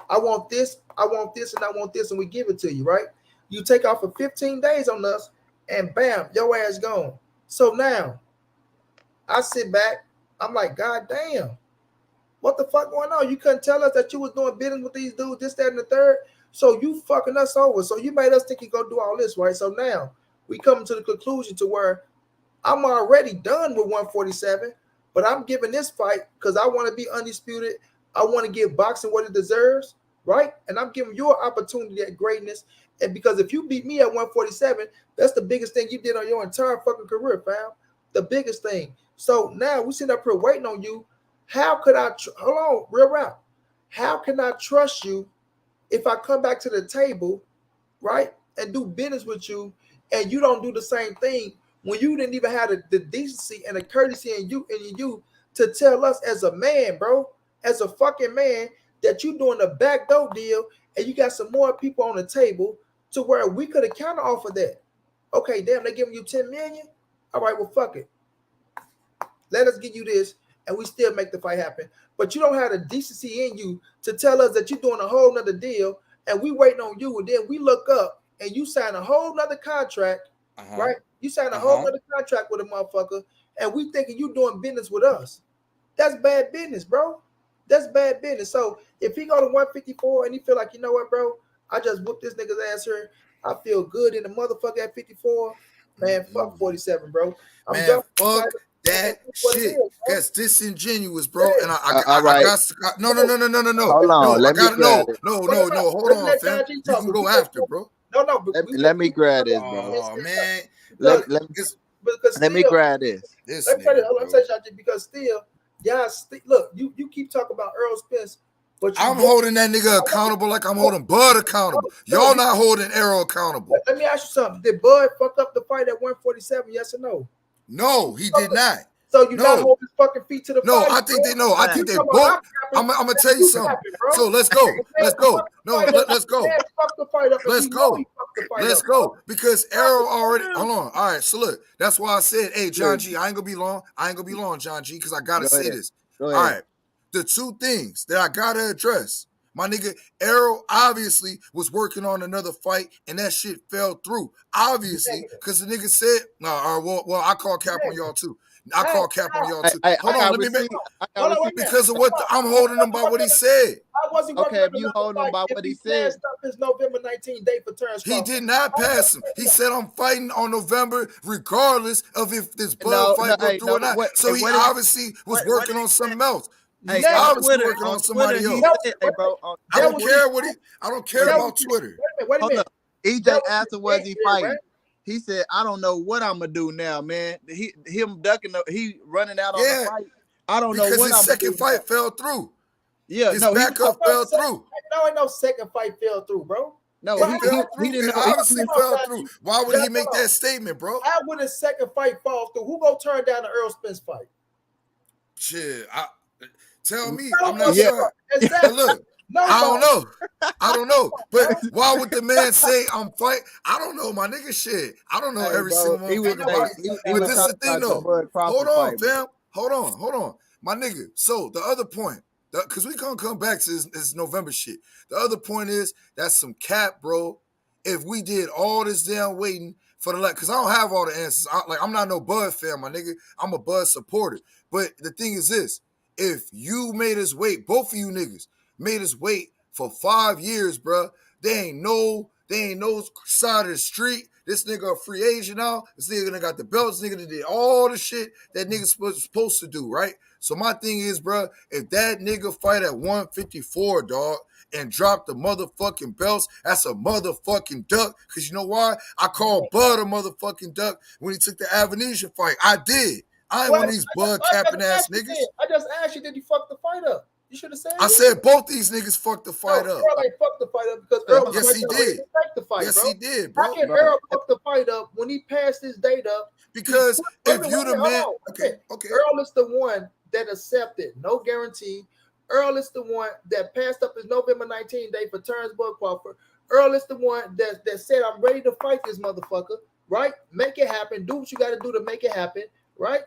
I want this, and I want this, and we give it to you, right? You take off for 15 days on us, and bam, your ass gone. So now I sit back, I'm like, God damn, what the fuck going on? You couldn't tell us that you was doing business with these dudes, this, that, and the third. So you fucking us over. So you made us think you go do all this, right? So now we come to the conclusion to where I'm already done with 147, but I'm giving this fight because I want to be undisputed. I want to give boxing what it deserves, right? And I'm giving you an opportunity at greatness. And because if you beat me at 147, that's the biggest thing you did on your entire fucking career, fam. The biggest thing. So now we sitting up here waiting on you. How could I, hold on, real rap. How can I trust you if I come back to the table, right, and do business with you, and you don't do the same thing when you didn't even have the decency and the courtesy in you to tell us as a man, bro, as a fucking man, that you doing a backdoor deal and you got some more people on the table to where we could have counter offered that. Okay, damn, they giving you 10 million? All right, well, fuck it. Let us give you this, and we still make the fight happen. But you don't have the decency in you to tell us that you're doing a whole nother deal, and we waiting on you, and then we look up, and you sign a whole nother contract, right? You sign a whole nother contract with a motherfucker, and we thinking you doing business with us. That's bad business, bro. That's bad business. So if he go to 154 and he feel like, you know what, bro, I just whooped this nigga's ass here. I feel good in the motherfucker at 54. Man, fuck 47, bro. Man, fuck that shit. That's disingenuous, bro. And I got no. Hold on, let me grab it. No. Hold on, fam. You can go after, bro. No. Let me grab this, bro. Oh man. Let me grab this. Let me tell you, because still, look, you keep talking about Errol Spence, but I'm holding that nigga accountable like I'm holding Bud accountable. Y'all not holding Errol accountable. Let me ask you something. Did Bud fuck up the fight at 147? Yes or no? No, he did not. So you not holding his fucking feet to the no, fight? I think they know. I think they both. I'm gonna tell you something. So let's go. Let's go. No, let's go. Let's go. Because Errol already. Hold on. All right. So look, that's why I said, hey, John G, I ain't gonna be long, John G, because I gotta say this. All right. The two things that I gotta address. My nigga Errol obviously was working on another fight, and that shit fell through. Obviously, because the nigga said, well, I call cap on y'all too. Hold on, let me make because of what I'm holding him by what he said. Okay, if you hold him by what he said, his November 19th date for Terence. He did not pass him. He said I'm fighting on November, regardless of if this Bud fight go through or not. So he obviously was working on something else. He's obviously working on somebody else. I don't care about Twitter. Wait a minute. EJ asked him, was he fighting? He said, I don't know what I'm gonna do now, man. Him ducking, he running out on the fight. I don't know what I'm gonna do. Because his second fight fell through. Yeah, his backup fell through. No second fight fell through, bro. No, he didn't obviously fell through. Why would he make that statement, bro? How would his second fight fall through? Who gonna turn down the Errol Spence fight? Shit, tell me. I'm not sure. Look. I don't know. But why would the man say I'm fighting? I don't know, my nigga. Shit. I don't know every single motherfucker about it. But this is the thing, though. Hold on, fam. Hold on. My nigga. So the other point, because we gonna come back to this November shit. The other point is that's some cap, bro. If we did all this damn waiting for the because I don't have all the answers. I'm not no Bud fan, my nigga. I'm a Bud supporter. But the thing is this: if you made us wait, both of you niggas made us wait for 5 years, bro. They ain't no side of the street. This nigga a free agent now. This nigga got the belts. This nigga did all the shit that nigga's supposed to do, right? So my thing is, bro, if that nigga fight at 154, dog, and drop the motherfucking belts, that's a motherfucking duck. Because you know why? I called Bud a motherfucking duck when he took the Avenesian fight. I did. I ain't one of these Bud capping ass niggas. I just asked you, did he fuck the fight up? You should have said. I said both these niggas fucked the fight up. Errol ain't fucked the fight up because Errol he did. He did, bro. How can Errol fuck the fight up when he passed his date up? Because if you the man, okay. Errol is the one that accepted no guarantee. Errol is the one that passed up his November 19th date for Terence Crawford. Errol is the one that said, I'm ready to fight this motherfucker, right? Make it happen. Do what you got to do to make it happen, right?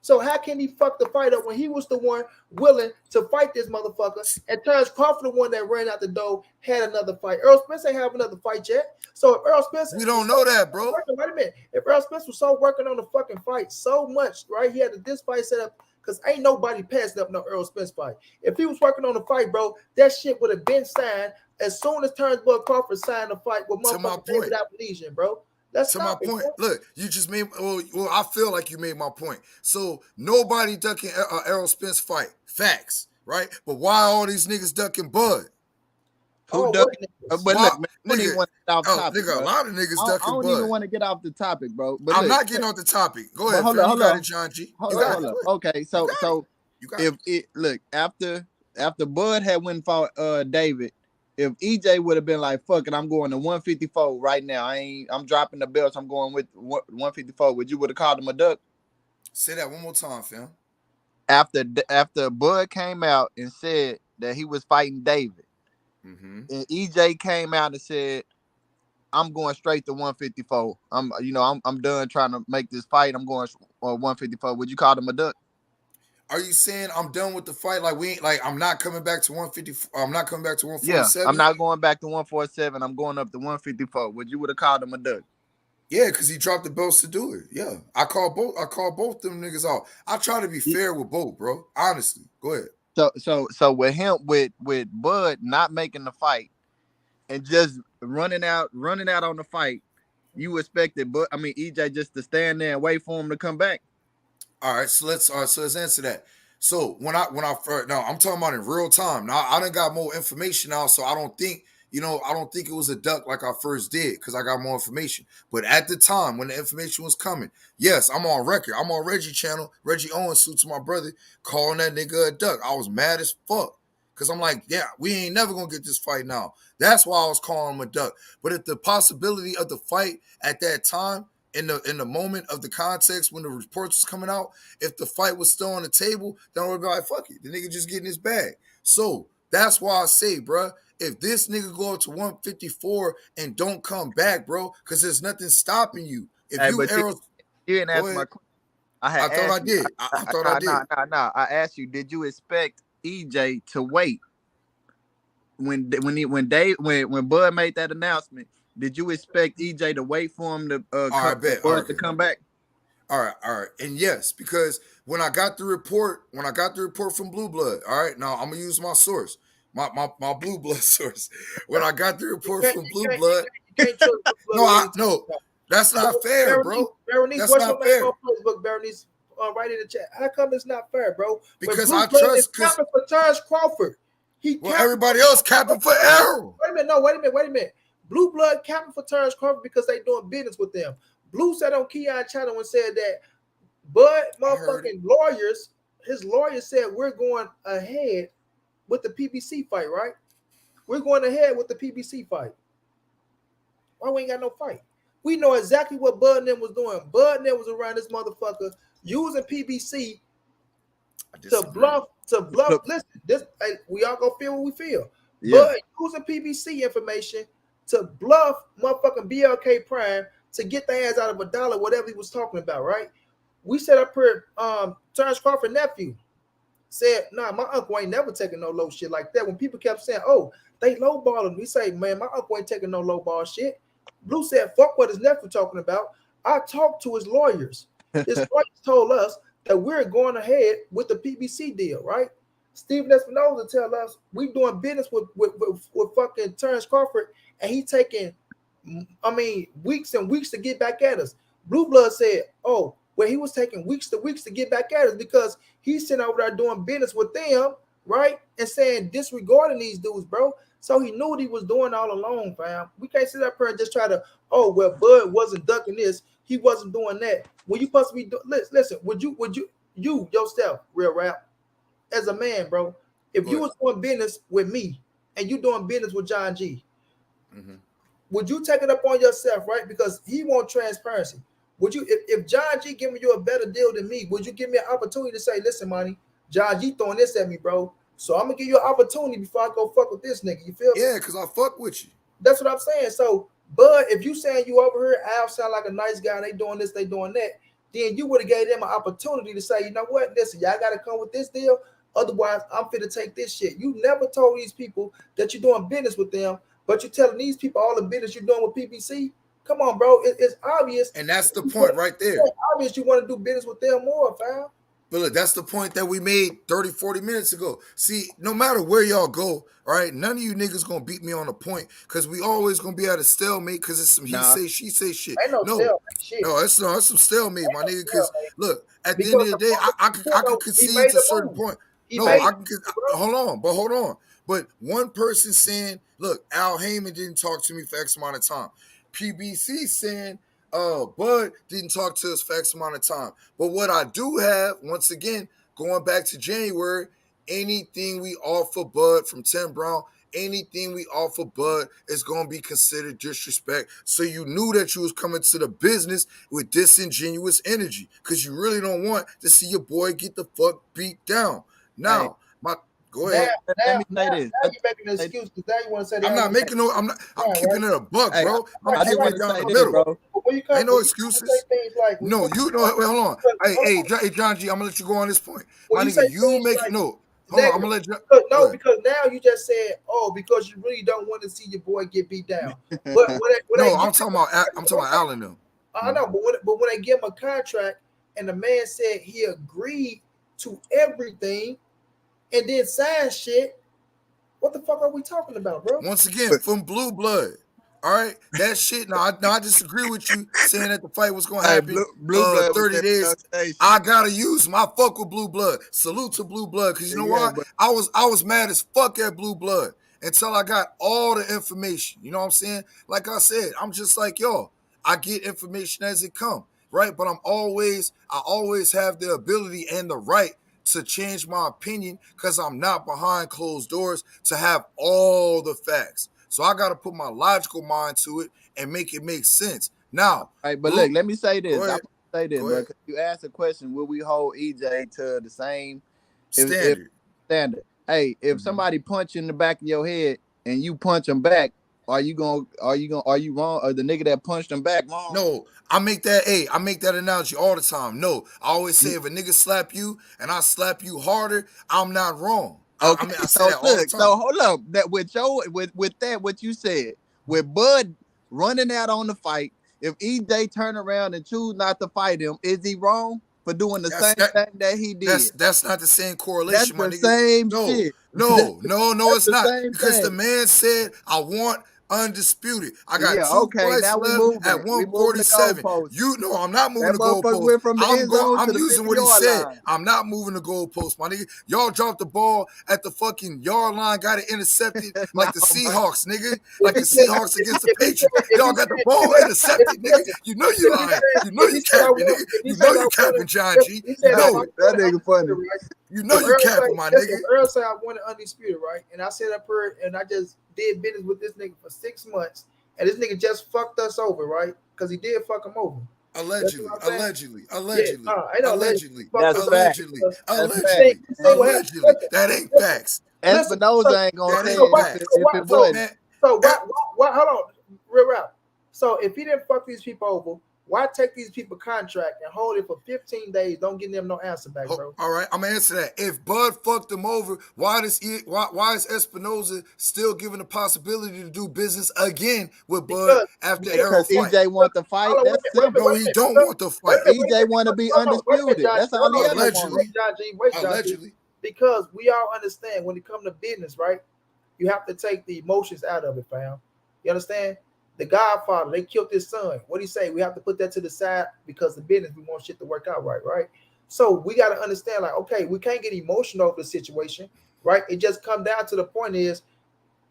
So how can he fuck the fight up when he was the one willing to fight this motherfucker? And Terence Crawford, the one that ran out the door, had another fight. Errol Spence ain't have another fight yet. So if Errol Spence, we don't know that, bro. Wait a minute. If Errol Spence was so working on the fucking fight so much, right? He had this fight set up because ain't nobody passing up no Errol Spence fight. If he was working on the fight, bro, that shit would have been signed as soon as Terence Crawford signed the fight with motherfucking David Appalachian, bro. That's my point. Look, you just made. Well, I feel like you made my point. So nobody ducking Errol Spence fight. Facts, right? But why all these niggas ducking Bud? Who ducking? But look, man, I don't even want to get off topic. Nigga, a lot of niggas ducking Bud. I don't even want to get off the topic, bro. But I'm not getting off the topic. Go ahead. Hold on, it, John G. Hold on. Okay, so if it look after Bud had went for David. If EJ would have been like, fuck it, I'm going to 154 right now. I'm dropping the belts. I'm going with 154. Would you would have called him a duck? Say that one more time, fam. After Bud came out and said that he was fighting David, and EJ came out and said, I'm going straight to 154. I'm done trying to make this fight. I'm going 154. Would you call him a duck? Are you saying I'm done with the fight? Like we ain't like I'm not coming back to 150. I'm not coming back to 147. Yeah, I'm not going back to 147. I'm going up to 154. Would you would have called him a duck? Yeah, because he dropped the belts to do it. Yeah, I call both them niggas out. I try to be fair with both, bro. Honestly, go ahead. So with him with Bud not making the fight and just running out on the fight, you expected EJ just to stand there and wait for him to come back. All right, so let's answer that. So when I first, now I'm talking about in real time. Now I done got more information now, so I don't think it was a duck like I first did because I got more information. But at the time when the information was coming, yes, I'm on record. I'm on Reggie channel, Reggie Owens, suits my brother, calling that nigga a duck. I was mad as fuck because I'm like, yeah, we ain't never gonna get this fight now. That's why I was calling him a duck. But if the possibility of the fight at that time, in the moment of the context when the reports was coming out, if the fight was still on the table, then I would be like, fuck it. The nigga just getting his bag. So that's why I say, bro, if this nigga go up to 154 and don't come back, bro, because there's nothing stopping you. If you didn't ask my question. I thought I did. I thought I did. No. I asked you, did you expect EJ to wait when Bud made that announcement? Did you expect EJ to wait for him to come back? All right. And yes, because when I got the report from Blue Blood, all right, now I'm gonna use my source, my Blue Blood source. When I got the report from Blue Blood, no, that's not fair, bro. That's not fair. Berenice, right in the chat. How come it's not fair, bro? Because I trust. Capping for Terence Crawford. Everybody else capping for Errol. Wait a minute. Blue Blood capping for Terence Crawford because they doing business with them. Blue said on Keon channel and said that Bud motherfucking lawyers, his lawyers said we're going ahead with the PBC fight, right? We're going ahead with the PBC fight. Why we ain't got no fight? We know exactly what Bud and them was doing. Bud and them was around this motherfucker using PBC to bluff. Listen, we all gonna feel what we feel. Yeah. Bud using PBC information to bluff motherfucking BLK Prime to get their ass out of $1, whatever he was talking about, right? We set up here, Terence Crawford nephew said, nah, my uncle ain't never taking no low shit like that. When people kept saying, oh, they lowballing, we say, man, my uncle ain't taking no lowball shit. Blue said, fuck what his nephew talking about. I talked to his lawyers. His lawyers told us that we're going ahead with the PBC deal, right? Steven Espinosa tell us we doing business with fucking Terence Crawford, and he taking, weeks and weeks to get back at us. Blue Blood said, oh, well, he was taking weeks to get back at us because he's sitting over there doing business with them, right? And saying disregarding these dudes, bro. So he knew what he was doing all along, fam. We can't sit up here and just try to, oh, well, Bud wasn't ducking this, he wasn't doing that. When you supposed to be doing, listen, would you yourself, real rap, as a man, bro, if you was doing business with me and you doing business with John G, would you take it up on yourself, right? Because he want transparency. Would you, if John G giving you a better deal than me, would you give me an opportunity to say, listen, money, John G throwing this at me, bro, So I'm gonna give you an opportunity before I go fuck with this nigga. You feel me? Yeah, because I fuck with you. That's what I'm saying. So, Bud, if you saying you over here, Al sound like a nice guy, and they doing this, they doing that, then you would have gave them an opportunity to say, you know what, listen, y'all got to come with this deal. Otherwise, I'm finna take this shit. You never told these people that you're doing business with them, but you're telling these people all the business you're doing with PBC. Come on, bro. It's obvious. And that's the point right there. It's obvious you want to do business with them more, fam. But look, that's the point that we made 30, 40 minutes ago. See, no matter where y'all go, all right, none of you niggas gonna beat me on the point because we always gonna be at a stalemate because it's some he say, she say shit. Ain't no stalemate shit. No, it's some stalemate, my nigga. Because look, at the end of the day, I could concede to a certain point. No, I can hold on. But one person saying, look, Al Heyman didn't talk to me for X amount of time. PBC saying, Bud didn't talk to us for X amount of time. But what I do have, once again, going back to January, anything we offer Bud from Tim Brown, anything we offer Bud is going to be considered disrespect. So you knew that you was coming to the business with disingenuous energy because you really don't want to see your boy get the fuck beat down. Now, go ahead. Let me say this. Now you're making an excuse because now you want to say I'm not making no. I'm keeping it a buck, bro. I'm keeping it down the middle. Bro. Ain't no excuses. No, you know. Wait, hold on. Hey, John G. I'm gonna let you go on this point. My nigga, you make it. No, hold on. I'm gonna let you. No, because now you just said, because you really don't want to see your boy get beat down. But I'm talking about Allen though. I know, but when they give him a contract and the man said he agreed to everything and then sign shit, what the fuck are we talking about, bro? Once again, from Blue Blood. All right, that shit. Now I disagree with you saying that the fight was gonna happen. Blue Blood 30 days. I gotta use him. I fuck with Blue Blood. Salute to Blue Blood, because you know why? I was mad as fuck at Blue Blood until I got all the information. You know what I'm saying? Like I said, I'm just like y'all. I get information as it come, right? But I always have the ability and the right to change my opinion because I'm not behind closed doors to have all the facts. So I got to put my logical mind to it and make it make sense. Now, all right, but look, let me say this. I'm say this, bro. You asked a question: will we hold EJ to the same standard? Standard. Hey, if somebody punch you in the back of your head and you punch them back, are you wrong? Or the nigga that punched him back wrong? No, I make that analogy all the time. No, I always say if a nigga slap you and I slap you harder, I'm not wrong. Okay, I say that all the time. So hold up, that with what you said, with Bud running out on the fight, if EJ turn around and choose not to fight him, is he wrong for doing the same thing that he did? That's not the same correlation, my nigga. Same shit. No, it's not. Because the man said, I want undisputed. I got two fights left at 147. You know I'm not moving the goalpost. I'm using what he said. I'm not moving the goalpost, my nigga. Y'all dropped the ball at the fucking yard line, got it intercepted like the Seahawks, nigga. Like the Seahawks against the Patriots. Y'all got the ball intercepted, nigga. You know you lying. You know you capping, nigga. You know you capping, John G. You know it. That nigga funny. You know you capping, my nigga. Errol said I wanted undisputed, right? And I said up here, and I just did business with this nigga for 6 months, and this nigga just fucked us over, right? Because he did fuck him over. Allegedly. That ain't facts. Espinosa ain't gonna say if it wasn't. So why? Hold on, real rap. So if he didn't fuck these people over, why take these people contract and hold it for 15 days? Don't give them no answer back, bro. All right, I'm gonna answer that. If Bud fucked them over, why is Espinosa still given the possibility to do business again with Bud after Errol fight? EJ want the fight. That's simple. No, he don't want the fight. EJ want to be undisputed. That's all he ever wants. Allegedly. Because we all understand when it comes to business, right? You have to take the emotions out of it, fam. You understand? The Godfather, they killed his son. What do you say? We have to put that to the side because the business, we want shit to work out right? So we got to understand, like, okay, we can't get emotional over the situation, right? It just comes down to the point is,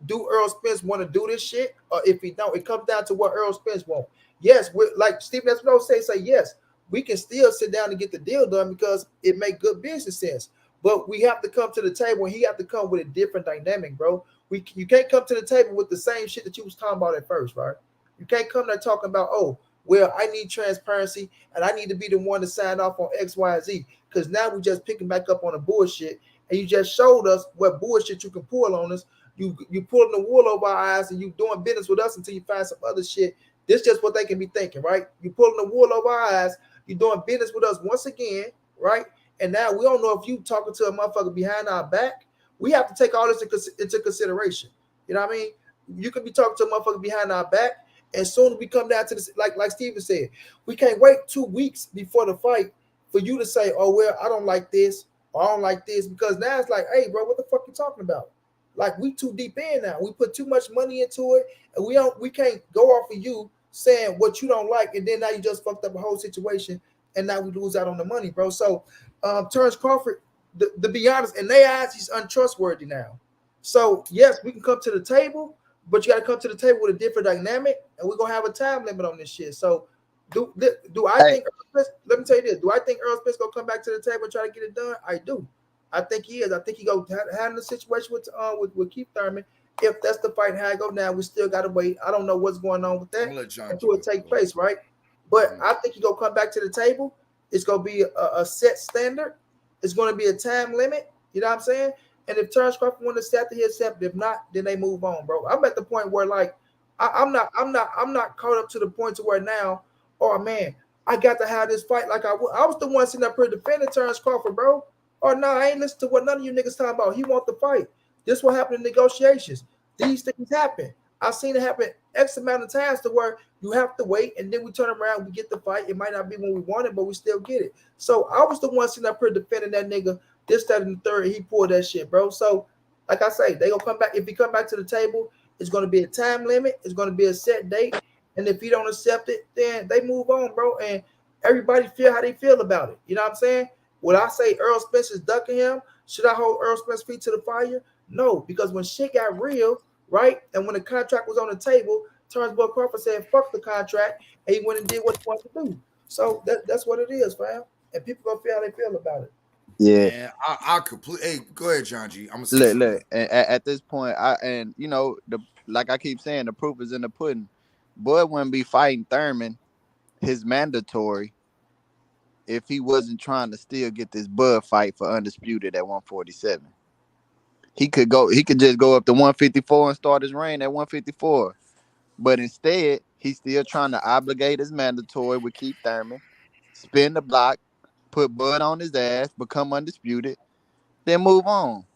do Errol Spence want to do this shit? Or if he don't, it comes down to what Errol Spence want. Yes, like Stephen Espinosa say yes, we can still sit down and get the deal done because it make good business sense. But we have to come to the table and he have to come with a different dynamic, bro. You can't come to the table with the same shit that you was talking about at first, right? You can't come there talking about, oh, well, I need transparency and I need to be the one to sign off on X, Y, Z. Because now we're just picking back up on the bullshit and you just showed us what bullshit you can pull on us. You pulling the wool over our eyes, and you doing business with us until you find some other shit. This just what they can be thinking, right? You pulling the wool over our eyes. You doing business with us once again, right? And now we don't know if you talking to a motherfucker behind our back. We have to take all this into consideration. You know what I mean? You could be talking to a motherfucker behind our back, and soon as we come down to this, like Steven said, we can't wait 2 weeks before the fight for you to say, "Oh well, I don't like this or I don't like this," because now it's like, "Hey, bro, what the fuck you talking about?" Like we too deep in now. We put too much money into it, and we can't go off of you saying what you don't like, and then now you just fucked up a whole situation, and now we lose out on the money, bro. So, Terence Crawford, to be honest, in their eyes, he's untrustworthy now. So yes, we can come to the table, but you got to come to the table with a different dynamic, and we're gonna have a time limit on this shit. So, do I think? Let me tell you this: do I think Errol Spence gonna come back to the table and try to get it done? I do. I think he is. I think he go handle the situation with Keith Thurman. If that's the fight, how it go now, we still gotta wait. I don't know what's going on with that until it take place, right? But I think he gonna come back to the table. It's gonna be a set standard. It's gonna be a time limit. You know what I'm saying? And if Terence Crawford want to accept it, he accept it. If not, then they move on, bro. I'm at the point where like I'm not caught up to the point to where now, oh man, I got to have this fight like I was the one sitting up here defending Terence Crawford, bro. Oh no, I ain't listen to what none of you niggas talking about. He want the fight. This what happened in negotiations. These things happen. I've seen it happen X amount of times to where you have to wait, and then we turn around, we get the fight. It might not be when we want it, but we still get it. So I was the one sitting up here defending that nigga. This, that, and the third. He pulled that shit, bro. So, like I say, they gonna come back. If he come back to the table, it's gonna be a time limit. It's gonna be a set date. And if he don't accept it, then they move on, bro. And everybody feel how they feel about it. You know what I'm saying? Would I say Errol Spence is ducking him? Should I hold Errol Spence's feet to the fire? No, because when shit got real, right, and when the contract was on the table, Terence Crawford said, "Fuck the contract," and he went and did what he wanted to do. So that's what it is, fam. And people gonna feel how they feel about it. Yeah, man, I completely. Hey, go ahead, John G. I'm gonna look. At this point, like I keep saying, the proof is in the pudding. Bud wouldn't be fighting Thurman, his mandatory, if he wasn't trying to still get this Bud fight for undisputed at 147. He could just go up to 154 and start his reign at 154. But instead, he's still trying to obligate his mandatory with Keith Thurman, spin the block, put Bud on his ass, become undisputed, then move on.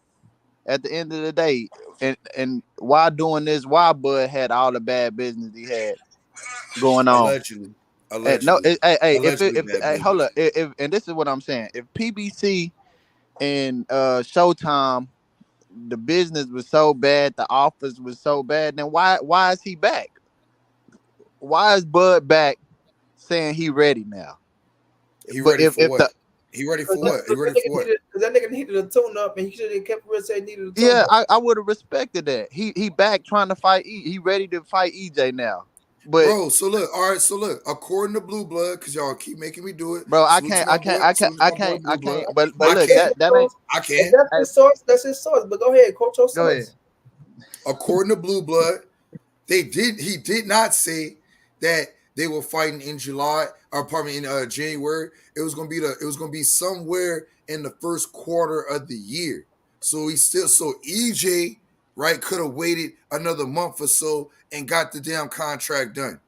At the end of the day, and while doing this, while Bud had all the bad business he had going on. Allegedly. Hold up. And this is what I'm saying. If PBC and Showtime, the business was so bad, the offers was so bad, then why is he back? Why is Bud back saying he ready now? He ready for what? He ready for what? He ready for what? Because that nigga needed a tune up, and he should have kept real saying needed a tune yeah, up. I would have respected that. He back trying to fight. He ready to fight EJ now. But bro, so look, all right, so look, according to Blue Blood, because y'all keep making me do it, bro. I can't. But look, that ain't. I can't. That's his source. That's his source. But go ahead, quote your source. Go ahead. According to Blue Blood, he did not say that they were fighting in July, or pardon me, in January. It was gonna be somewhere in the first quarter of the year. So EJ, right, could have waited another month or so and got the damn contract done.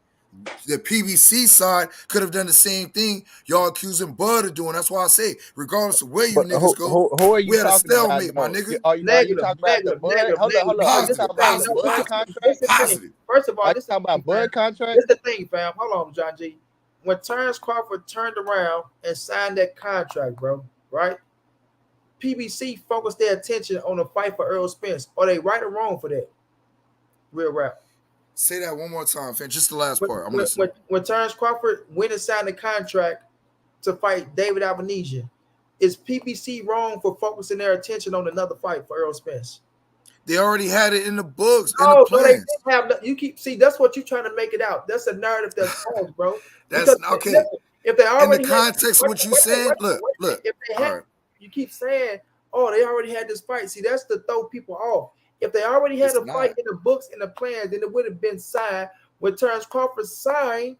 The PBC side could have done the same thing y'all accusing Bud of doing. That's why I say, regardless of where you niggas go, who are you we had a talking stalemate, about, my nigga. Are you talking about the Bud? Hold up. Are you talking about the Bud contract? Positive. First of all, this is about Bud contract. This is the thing, fam. Hold on, John G. When Terence Crawford turned around and signed that contract, bro, right? PBC focused their attention on the fight for Errol Spence. Are they right or wrong for that? Real rap. Say that one more time, fam. Just the last part. I'm listening. When Terence Crawford went and signed the contract to fight David Albanese, is PBC wrong for focusing their attention on another fight for Errol Spence? They already had it in the books, in the plans. They didn't have. That's what you're trying to make it out. That's a narrative that's false, bro. That's okay. Listen, if they already in the context of what you said, look. If they had, you keep saying, "Oh, they already had this fight." See, that's to throw people off. If they already had a fight in the books and the plans, then it would have been signed when Terence Crawford signed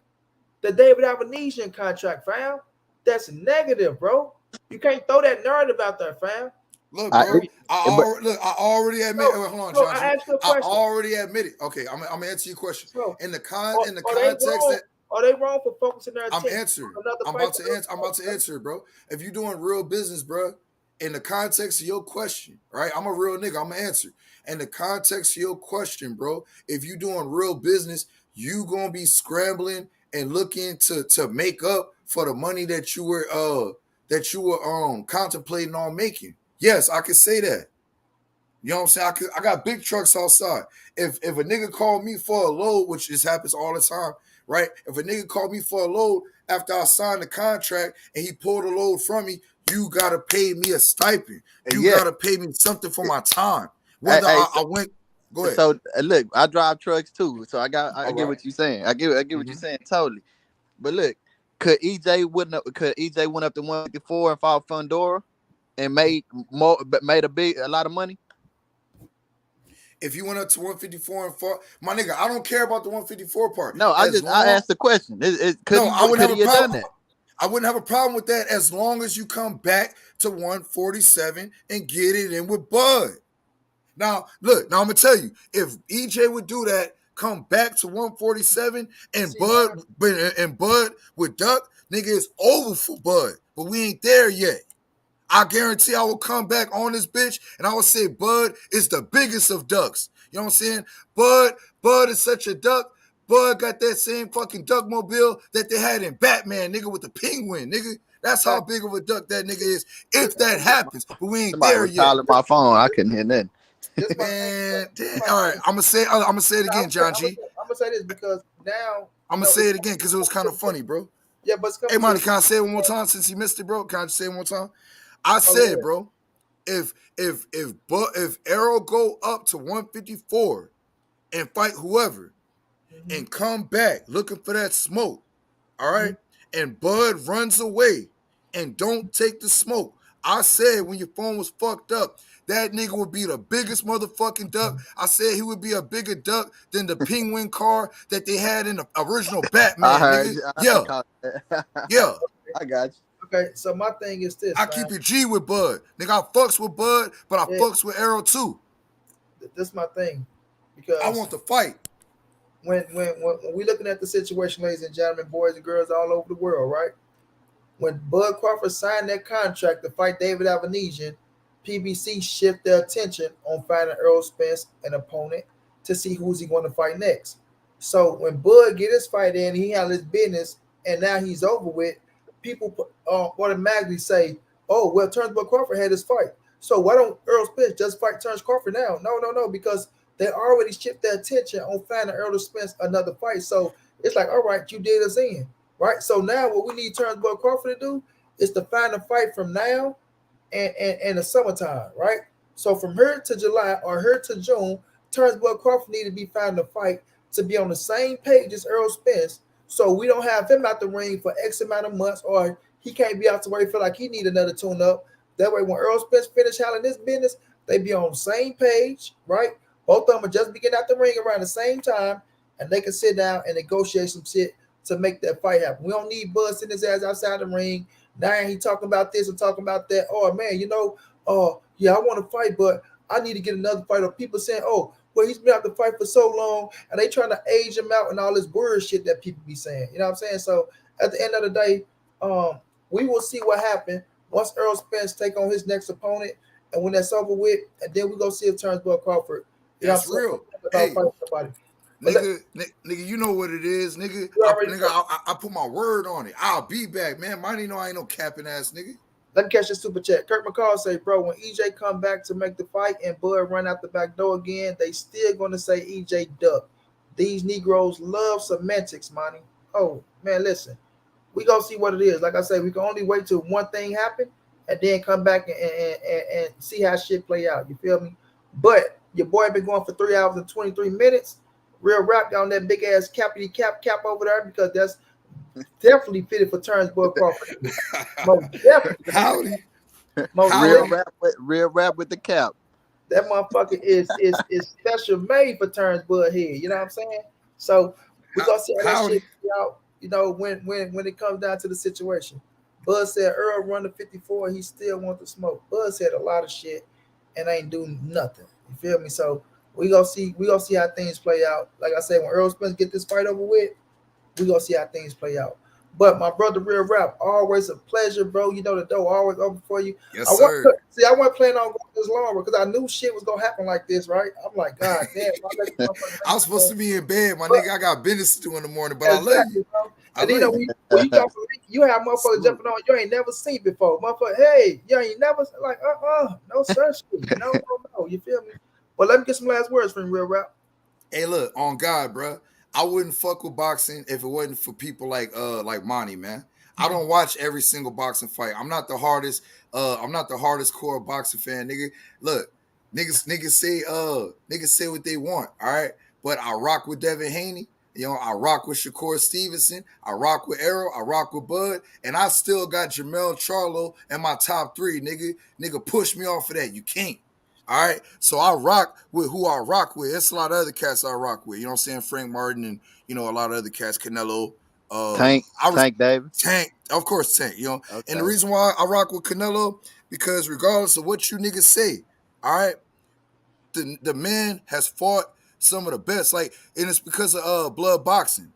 the David Albanese contract, fam. That's negative, bro. You can't throw that narrative out there, fam. Look, bro. I already admit. So, Hold on, so John I G. asked you a I question. already admit it. Okay, I'm gonna answer your question. So, In the are they context wrong? that Are they wrong for focusing their I'm attention answering. on another I'm fight? about to answer it, bro. If you're doing real business, bro, in the context of your question, right? I'm a real nigga. I'm gonna answer. In the context of your question, bro, if you doing real business, you gonna be scrambling and looking to make up for the money that you were contemplating on making. Yes, I can say that. You know what I'm saying? I got big trucks outside. If a nigga called me for a load, which just happens all the time, right? If a nigga called me for a load after I signed the contract and he pulled a load from me, you gotta pay me a stipend. You gotta pay me something for my time. Whether I went, go ahead. So look, I drive trucks too, so I get what you're saying. I get what you're saying totally. But look, could EJ went up to 154 and fought Fundora and made a lot of money? If you went up to 154 and fought, my nigga, I don't care about the 154 part. No, I asked the question. Could he have done that? I wouldn't have a problem with that as long as you come back to 147 and get it in with Bud. Now I'm gonna tell you, if EJ would do that, come back to 147 and Bud with Duck, nigga, it's over for Bud. But we ain't there yet. I guarantee I will come back on this bitch and I will say Bud is the biggest of ducks. You know what I'm saying? Bud is such a duck. Bud got that same fucking duck mobile that they had in Batman, nigga, with the penguin, nigga. That's how big of a duck that nigga is. If that happens, but we ain't there yet. Calling my phone, I couldn't hear nothing. Man, damn. All right, I'm gonna say it again, John G. I'm gonna say this because now I'm gonna say it again because it was kind of funny, bro. Yeah, but hey, Monty, can I say it one more time since he missed it, bro? Can I just say it one more time? I said, bro, if Errol go up to 154 and fight whoever and come back looking for that smoke, all right, and Bud runs away and don't take the smoke, I said when your phone was fucked up, that nigga would be the biggest motherfucking duck. I said he would be a bigger duck than the penguin car that they had in the original Batman, I heard nigga. Yeah. I got you. Okay, so my thing is this. I keep it G with Bud. Nigga, I fucks with Bud, but I fucks with Errol too. This is my thing. Because I want to fight. When we looking at the situation, ladies and gentlemen, boys and girls all over the world, right? When Bud Crawford signed that contract to fight David Avanesian, PBC shift their attention on finding Errol Spence an opponent to see who's he going to fight next. So when Bud get his fight in, he had his business, and now he's over with. People automatically say, "Oh, well, Terence Crawford had his fight, so why don't Errol Spence just fight Terence Crawford now?" No, because they already shift their attention on finding Errol Spence another fight. So it's like, all right, you did us in, right? So now what we need Terence Crawford to do is to find a fight from now and the summertime, right? So from here to July or here to June, Terence Crawford need to be finding a fight to be on the same page as Errol Spence. So we don't have him out the ring for X amount of months, or he can't be out to where he feel like he need another tune-up. That way, when Errol Spence finish handling this business, they be on the same page, right? Both of them are just be getting out the ring around the same time, and they can sit down and negotiate some shit to make that fight happen. We don't need Bud sitting his ass outside the ring. Now he talking about this and talking about that. Oh, man, yeah, I want to fight, but I need to get another fight. Or people saying, oh, well, he's been out to fight for so long, and they trying to age him out and all this bullshit that people be saying. You know what I'm saying? So at the end of the day, we will see what happened once Errol Spence take on his next opponent, and when that's over with, and then we go see if Terence Crawford. That's real. Hey, nigga, you know what it is, nigga. I put my word on it. I'll be back, man. Money know I ain't no capping ass nigga. Let me catch this super chat. Kirk McCall say, bro, when EJ come back to make the fight and Bud run out the back door again, they still going to say EJ duck. These Negroes love semantics, money. Oh, man, listen. We going to see what it is. Like I say, we can only wait till one thing happen and then come back and see how shit play out. You feel me? But your boy been going for 3 hours and 23 minutes. Real rap down that big-ass cappity cap over there because that's definitely fitted for Terence Crawford. Most definitely. Howdy. Real rap with the cap. That motherfucker is special made for Terence Bud here. You know what I'm saying? So we gonna see how that shit out. You know when it comes down to the situation. Bud said Earl run the 54. He still want to smoke. Bud said a lot of shit and ain't do nothing. You feel me? So we gonna see how things play out. Like I said, when Errol Spence get this fight over with, we gonna see how things play out. But my brother, Real Rap, always a pleasure, bro. You know the door always open for you. Yes, sir. I wasn't planning on going this long because I knew shit was gonna happen like this, right? I'm like, God damn. I was supposed to be in bed, my nigga. I got business to do in the morning, but exactly, I love you. Bro. And you know, when you talk, you have motherfuckers jumping on you ain't never seen before. Motherfucker, hey, you ain't never like, no such shit. No. You feel me? But let me get some last words from Real Rap. Hey, look, on God, bro. I wouldn't fuck with boxing if it wasn't for people like Monty, man. I don't watch every single boxing fight. I'm not the hardest core boxing fan, nigga. Look, niggas say what they want, all right? But I rock with Devin Haney. You know, I rock with Shakur Stevenson. I rock with Errol. I rock with Bud. And I still got Jamel Charlo in my top 3, nigga. Nigga, push me off of that. You can't. All right. So I rock with who I rock with. It's a lot of other cats I rock with. You know what I'm saying? Frank Martin and, you know, a lot of other cats. Canelo. Tank Davis. Tank. Of course, Tank. You know. Okay. And the reason why I rock with Canelo, because regardless of what you niggas say, all right, the man has fought some of the best. Like, and it's because of blood boxing.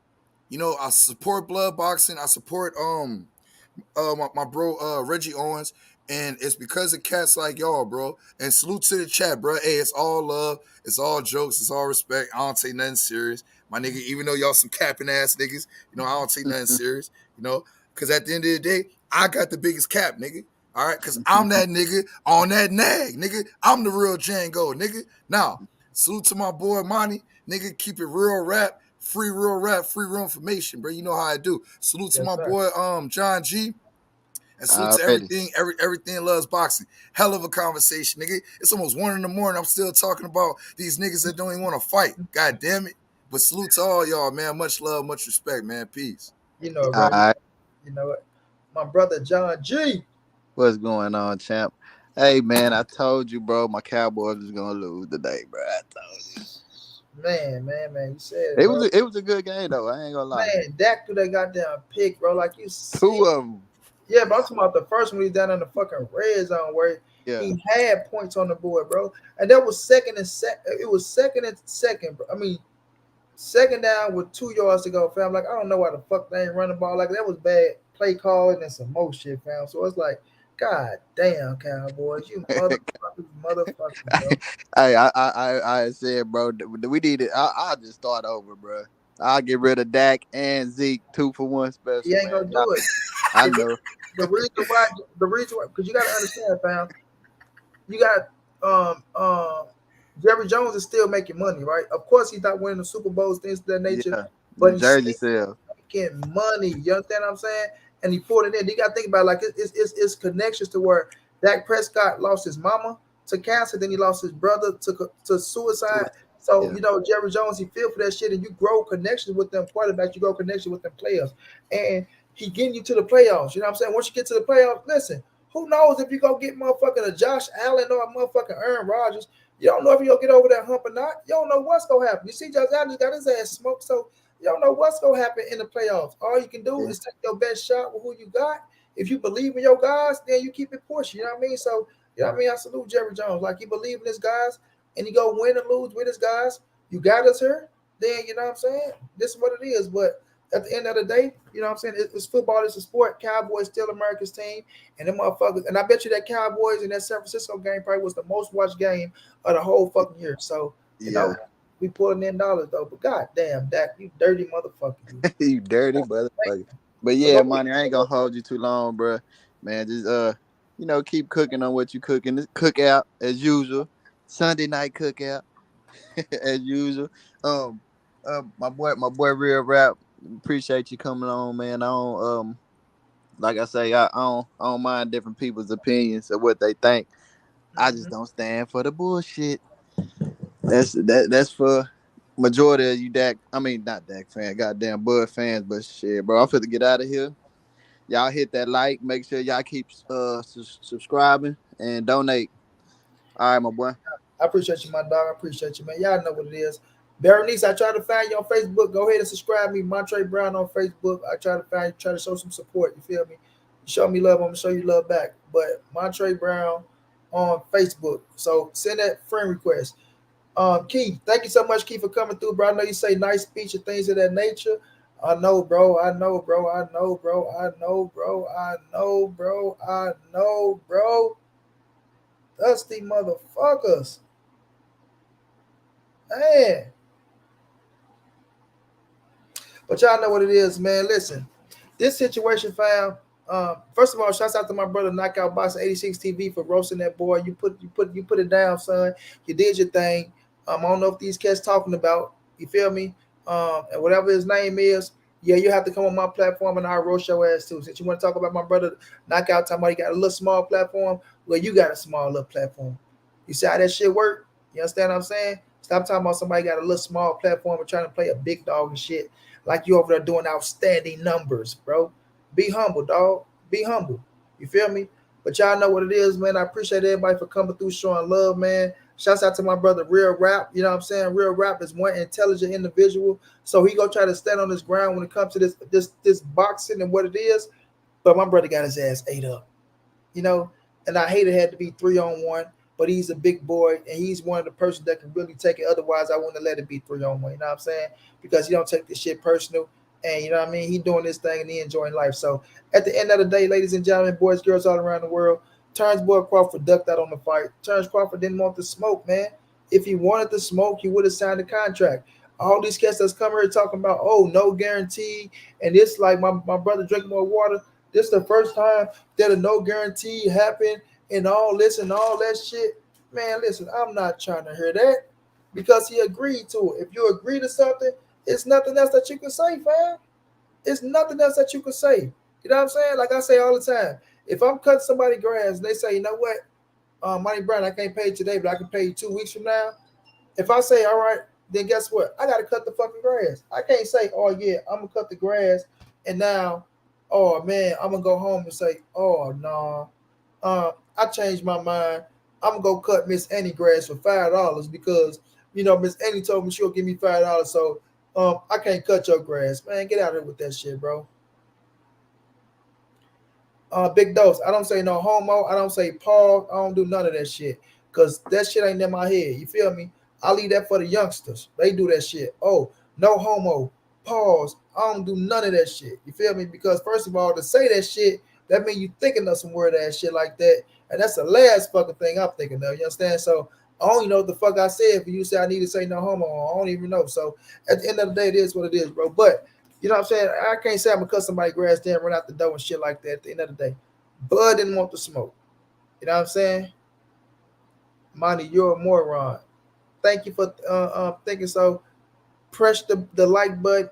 You know, I support blood boxing. I support my bro Reggie Owens. And it's because of cats like y'all, bro. And salute to the chat, bro. Hey, it's all love. It's all jokes. It's all respect. I don't take nothing serious. My nigga, even though y'all some capping ass niggas, you know, I don't take nothing serious, you know. Because at the end of the day, I got the biggest cap, nigga. All right? Because I'm that nigga on that nag, nigga. I'm the real Django, nigga. Now, salute to my boy Monty. Nigga, keep it real rap, free real information, bro. You know how I do. Salute to my boy John G. And salute to everything loves boxing. Hell of a conversation, nigga. It's almost 1 in the morning. I'm still talking about these niggas that don't even want to fight. God damn it. But salute to all y'all, man. Much love, much respect, man. Peace. You know, right? You know what? My brother John G. What's going on, champ? Hey, man, I told you, bro, my Cowboys was gonna lose today, bro. I told you. Man, you said it was a good game though. I ain't gonna lie. Man, Dak threw that goddamn pick, bro. Like you see. 2 of them. Yeah, but I'm talking about the first one. He's down in the fucking red zone where he had points on the board, bro. And that was second and second. It was second and second. Bro. I mean, second down with 2 yards to go, fam. Like I don't know why the fuck they ain't running the ball. Like that was bad play calling and some more shit, fam. So it's like, God damn, Cowboys, you motherfuckers, bro. I said, bro, we need it. I'll just start over, bro. I'll get rid of Dak and Zeke 2 for 1 special. He ain't gonna do it. I know. The reason why, because you gotta understand, fam. You got Jerry Jones is still making money, right? Of course, he's not winning the Super Bowls, things of that nature, but he's jersey sales making money. You understand what I'm saying? And he pulled it in. You got to think about it, like it's connections to where Dak Prescott lost his mama to cancer, then he lost his brother to suicide. So you know Jerry Jones, he feel for that shit, and you grow connections with them quarterbacks, you grow connections with them players, and he getting you to the playoffs. You know what I'm saying? Once you get to the playoffs, listen, who knows if you go get motherfucking a Josh Allen or a motherfucking Aaron Rodgers? You don't know if you're gonna get over that hump or not. You don't know what's gonna happen. You see, Josh Allen got his ass smoked, so you don't know what's gonna happen in the playoffs. All you can do is take your best shot with who you got. If you believe in your guys, then you keep it pushing. You know what I mean? So, you know what I mean? I salute Jerry Jones. Like he believe in his guys, and he go win and lose with his guys. You got us here, then you know what I'm saying? This is what it is. But at the end of the day, you know what I'm saying? It's football, it's a sport. Cowboys still America's team. And them motherfuckers, and I bet you that Cowboys and that San Francisco game probably was the most watched game of the whole fucking year. So, you know, we pulling in dollars though. But goddamn, Dak, you dirty motherfucker. You dirty motherfucker. But yeah, Monty, I ain't gonna hold you too long, bro. Man, just you know, keep cooking on what you cooking. This cookout as usual. Sunday night cookout as usual. My boy Real Rap. Appreciate you coming on, man. I don't like I say, I don't mind different people's opinions of what they think. I just don't stand for the bullshit. That's for majority of you Dak. I mean, not Dak fan, goddamn Bud fans, but shit, bro. I'm finna get out of here. Y'all hit that like. Make sure y'all keep subscribing and donate. All right, my boy. I appreciate you, my dog. I appreciate you, man. Y'all know what it is. Berenice, I try to find you on Facebook. Go ahead and subscribe me, Montray-Brown on Facebook. I try to find you, try to show some support. You feel me? You show me love, I'm gonna show you love back. But montray-brown on Facebook. So send that friend request. Keith, thank you so much, Keith, for coming through, bro. I know you say nice speech and things of that nature. I know, bro. I know, bro. I know, bro. I know, bro. I know, bro. I know, bro. Dusty motherfuckers. Man. But y'all know what it is, man. Listen, this situation, fam. First of all, shouts out to my brother KNOCKOUTBOXING86TV for roasting that boy. You put it down, son. You did your thing. I don't know if these cats talking about. You feel me? And whatever his name is, yeah, you have to come on my platform and I'll roast your ass too. Since you want to talk about my brother Knockout, talking about he got a little small platform, well, you got a small little platform. You see how that shit work? You understand what I'm saying? Stop talking about somebody got a little small platform and trying to play a big dog and shit like you over there doing outstanding numbers, bro. Be humble, dog. Be humble. You feel me? But y'all know what it is, man. I appreciate everybody for coming through, showing love, man. Shouts out to my brother, Real Rap. You know what I'm saying? Real Rap is one intelligent individual. So he gonna try to stand on his ground when it comes to this boxing and what it is. But my brother got his ass ate up. You know, and I hate it had to be 3-on-1, but he's a big boy and he's one of the persons that can really take it. Otherwise, I wouldn't have let it be 3-on-1. You know what I'm saying? Because he don't take this shit personal. And you know what I mean? He doing this thing and he enjoying life. So at the end of the day, ladies and gentlemen, boys, girls all around the world, Terence boy Crawford ducked out on the fight. Terence Crawford didn't want the smoke, man. If he wanted the smoke, he would have signed a contract. All these cats that's come here talking about, oh, no guarantee. And it's like my brother drinking more water. This is the first time that a no guarantee happened and all this and all that shit. Man, listen, I'm not trying to hear that because he agreed to it. If you agree to something, it's nothing else that you can say, fam. It's nothing else that you can say. You know what I'm saying? Like I say all the time, if I'm cutting somebody's grass and they say, you know what, Money Brown, I can't pay you today, but I can pay you 2 weeks from now. If I say, all right, then guess what? I got to cut the fucking grass. I can't say, oh, yeah, I'm going to cut the grass. And now, oh, man, I'm going to go home and say, oh, no, I changed my mind. I'm going to go cut Miss Annie grass for $5 because, you know, Miss Annie told me she'll give me $5. So I can't cut your grass. Man, get out of here with that shit, bro. Big Dose. I don't say no homo. I don't say pause. I don't do none of that shit. Because that shit ain't in my head. You feel me? I leave that for the youngsters. They do that shit. Oh, no homo. Pause. I don't do none of that shit. You feel me? Because first of all, to say that shit, that means you thinking of some weird ass shit like that. And that's the last fucking thing I'm thinking of. You understand? So I don't even know what the fuck I said for you to say I need to say no homo. I don't even know. So at the end of the day, it is what it is, bro. But you know what I'm saying? I can't say I'm gonna cut somebody grass down, run out the door and shit like that at the end of the day. Bud didn't want the smoke. You know what I'm saying? Monty, you're a moron. Thank you for thinking so. Press the like button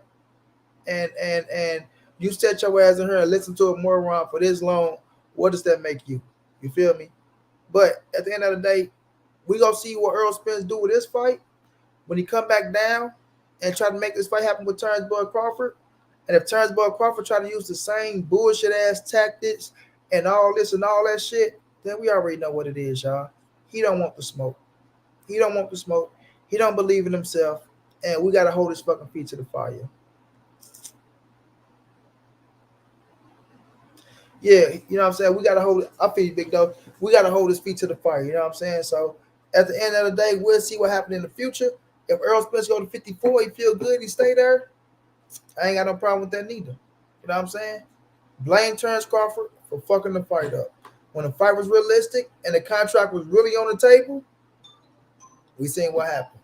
and you set your ass in here and listen to a moron for this long. What does that make you? You feel me? But at the end of the day, we gonna see what Errol Spence do with this fight when he come back down and try to make this fight happen with Terence boy Crawford. And if Terence boy Crawford try to use the same bullshit ass tactics and all this and all that shit, then we already know what it is, y'all. He don't want the smoke. He don't want the smoke. He don't believe in himself. And we got to hold his fucking feet to the fire. Yeah, you know what I'm saying? We got to hold it. I feel you, big dog. We got to hold his feet to the fire. You know what I'm saying? So at the end of the day, we'll see what happens in the future. If Errol Spence go to 54, he feel good, he stay there. I ain't got no problem with that neither. You know what I'm saying? Blame Terence Crawford for fucking the fight up. When the fight was realistic and the contract was really on the table, we seen what happened.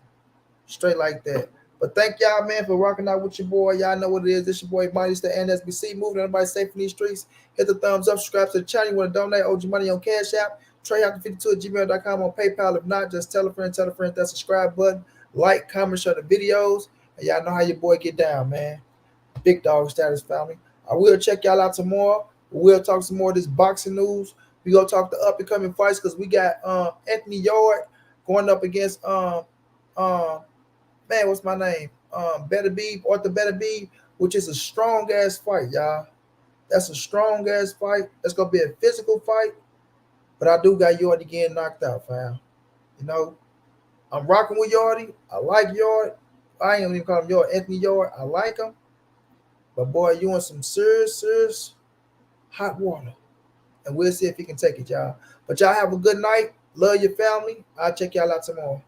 Straight like that. But thank y'all, man, for rocking out with your boy. Y'all know what it is. This your boy, Money, the NSBC. Moving everybody safe in these streets. Hit the thumbs up. Subscribe to the channel. You want to donate OG Money on Cash App. Treyhockey52@gmail.com on PayPal. If not, just tell a friend that subscribe button. Like, comment, share the videos. And y'all know how your boy get down, man. Big dog status, family. I will check y'all out tomorrow. We'll talk some more of this boxing news. We gonna talk the up and coming fights because we got Anthony Yard going up against man, what's my name? Better Be, Arthur Better Be, which is a strong ass fight, y'all. That's a strong ass fight. That's gonna be a physical fight. But I do got Yardy getting knocked out, fam. You know, I'm rocking with Yardy. I like Yard. I ain't even call him Yard. Anthony Yard. I like him. But boy, you in some serious hot water. And we'll see if he can take it, y'all. But y'all have a good night. Love your family. I'll check y'all out tomorrow.